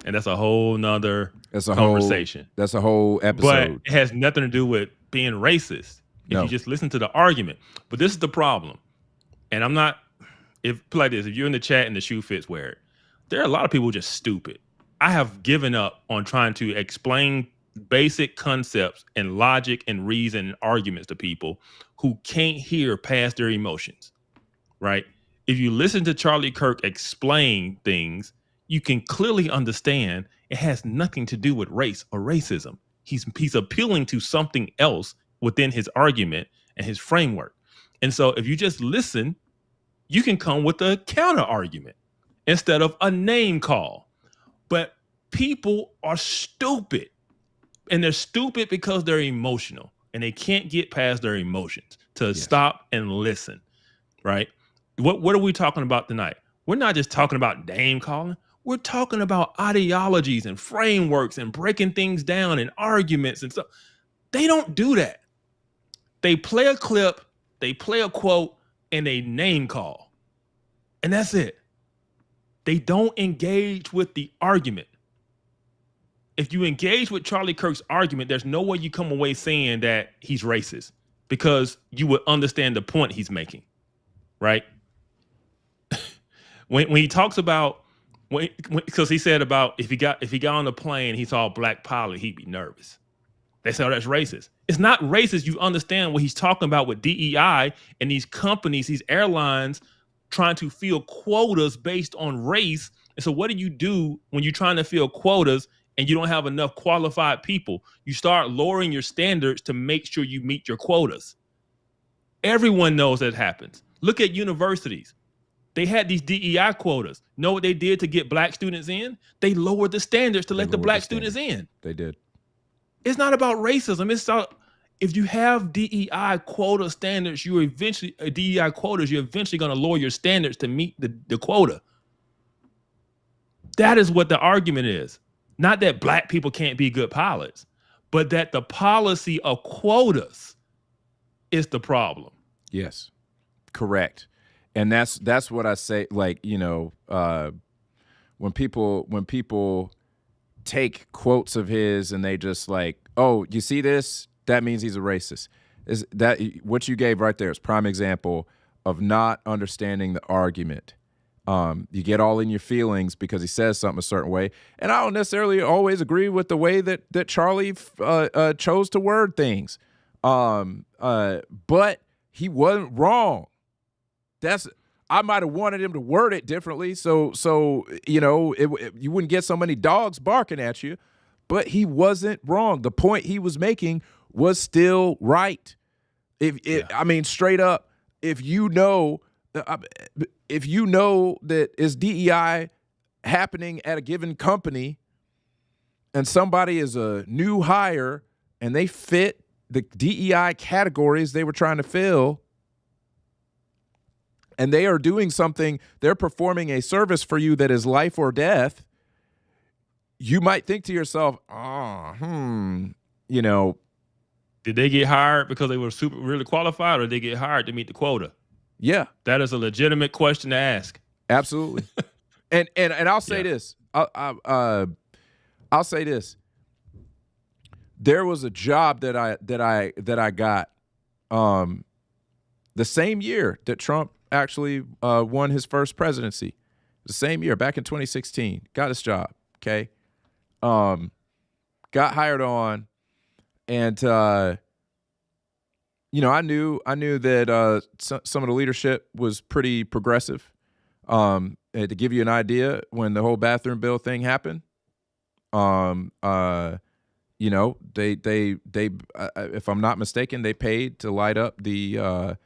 And that's a whole nother conversation. That's a whole episode. But it has nothing to do with being racist. If you just listen to the argument. But this is the problem. And I'm not, if you're in the chat and the shoe fits, wear it. There are a lot of people just stupid. I have given up on trying to explain basic concepts and logic and reason and arguments to people who can't hear past their emotions, right? If you listen to Charlie Kirk explain things, you can clearly understand it has nothing to do with race or racism. He's appealing to something else within his argument and his framework. And so if you just listen, you can come with a counter argument instead of a name call. But people are stupid. And they're stupid because they're emotional and they can't get past their emotions to stop and listen, right? What are we talking about tonight? We're not just talking about name calling. We're talking about ideologies and frameworks and breaking things down and arguments and stuff. They don't do that. They play a clip, they play a quote, and they name call. And that's it. They don't engage with the argument. If you engage with Charlie Kirk's argument, there's no way you come away saying that he's racist because you would understand the point he's making, right? when he talks about, because he said about if he got on the plane, he saw a black pilot, he'd be nervous. They say, oh, that's racist. It's not racist. You understand what he's talking about with DEI and these companies, these airlines trying to fill quotas based on race. And so what do you do when you're trying to fill quotas and you don't have enough qualified people? You start lowering your standards to make sure you meet your quotas. Everyone knows that happens. Look at universities. They had these DEI quotas. Know what they did to get black students in? They lowered the standards to let the black students in. They did. It's not about racism. It's about, if you have DEI quota standards, you're eventually going to lower your standards to meet the quota. That is what the argument is. Not that black people can't be good pilots, but that the policy of quotas is the problem. Yes, correct. And that's what I say. Like, when people take quotes of his and they just like, oh, you see this? That means he's a racist. Is that what you gave right there is prime example of not understanding the argument. You get all in your feelings because he says something a certain way. And I don't necessarily always agree with the way that Charlie chose to word things. But he wasn't wrong. I might have wanted him to word it differently. So you wouldn't get so many dogs barking at you, but he wasn't wrong. The point he was making was still right. I mean, straight up, if you know that it's DEI happening at a given company and somebody is a new hire and they fit the DEI categories they were trying to fill, and they are doing something, they're performing a service for you that is life or death, you might think to yourself, you know, did they get hired because they were really qualified, or did they get hired to meet the quota? Yeah, that is a legitimate question to ask. Absolutely. and I'll say this. I'll say this. There was a job that I got the same year that Trump actually won his first presidency. The same year, back in 2016, got his job. Okay, got hired on, and you know, I knew that some of the leadership was pretty progressive. To give you an idea, when the whole bathroom bill thing happened, you know, they if I'm not mistaken, they paid to light up the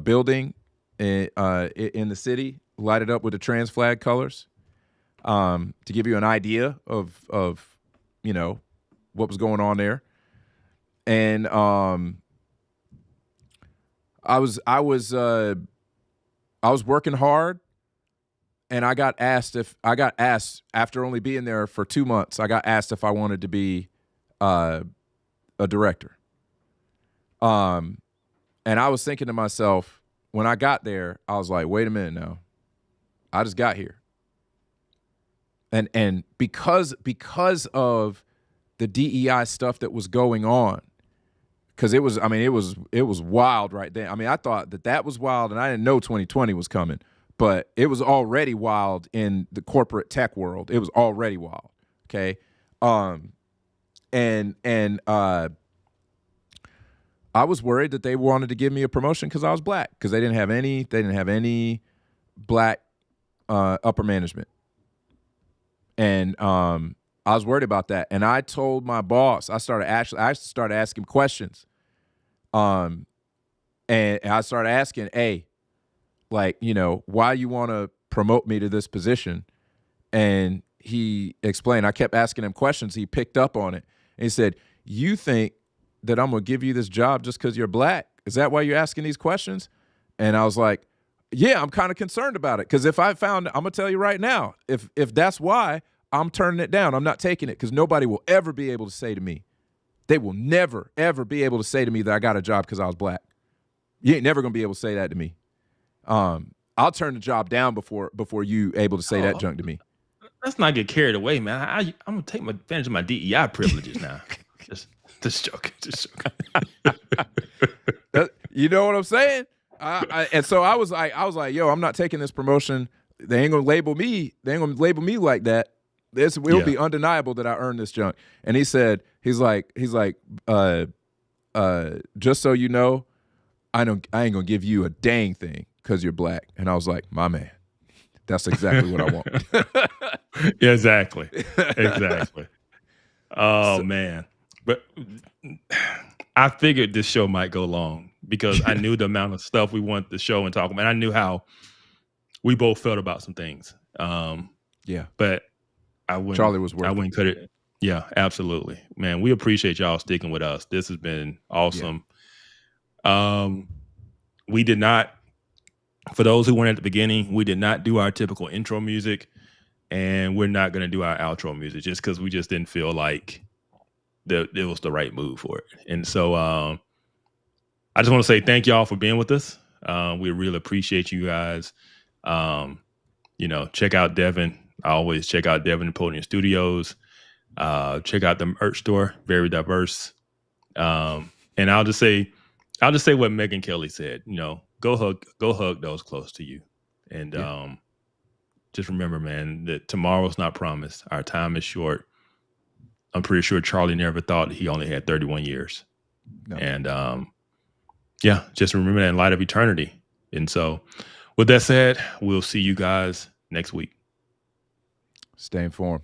building in the city, light it up with the trans flag colors, to give you an idea of you know what was going on there. And I was working hard, and I got asked after only being there for 2 months, I got asked if I wanted to be a director. And I was thinking to myself, when I got there, I was like, wait a minute now. I just got here. And because of the DEI stuff that was going on, because it was wild right then. I mean, I thought that was wild, and I didn't know 2020 was coming, but it was already wild in the corporate tech world. It was already wild. Okay. And I was worried that they wanted to give me a promotion because I was black, because they didn't have any black upper management. And I was worried about that. And I told my boss, I started asking questions. And I started asking, hey, like, you know, why you want to promote me to this position? And he explained. I kept asking him questions. He picked up on it. And he said, you think that I'm going to give you this job just because you're black? Is that why you're asking these questions? And I was like, yeah, I'm kind of concerned about it. Because if I found, I'm going to tell you right now, if that's why, I'm turning it down. I'm not taking it, because nobody will ever be able to say to me, they will never, ever be able to say to me that I got a job because I was black. You ain't never going to be able to say that to me. I'll turn the job down before you able to say that junk to me. Let's not get carried away, man. I'm going to take advantage of my DEI privileges now. Just joking. You know what I'm saying? And so I was like, yo, I'm not taking this promotion. They ain't gonna label me. They ain't gonna label me like that. It'll be undeniable that I earned this junk. And he's like, just so you know, I ain't gonna give you a dang thing because you're black. And I was like, my man, that's exactly what I want. Exactly. Oh, man. But I figured this show might go long because I knew the amount of stuff we wanted to show and talk about. And I knew how we both felt about some things. Yeah. But I wouldn't. Charlie was worth I wouldn't cut it. Yeah, absolutely. Man, we appreciate y'all sticking with us. This has been awesome. Yeah. We did not, for those who weren't at the beginning, we did not do our typical intro music, and we're not going to do our outro music just because we just didn't feel like it was the right move for it. And so I just want to say thank y'all for being with us. We really appreciate you guys. You know, check out Devin. I always check out Devin and Podium Studios. Check out the merch store, very diverse. And I'll just say what Megyn Kelly said. You know, go hug those close to you, and just remember, man, that tomorrow's not promised. Our time is short. I'm pretty sure Charlie never thought he only had 31 years, and just remember that in light of eternity. And so, with that said, we'll see you guys next week. Stay informed.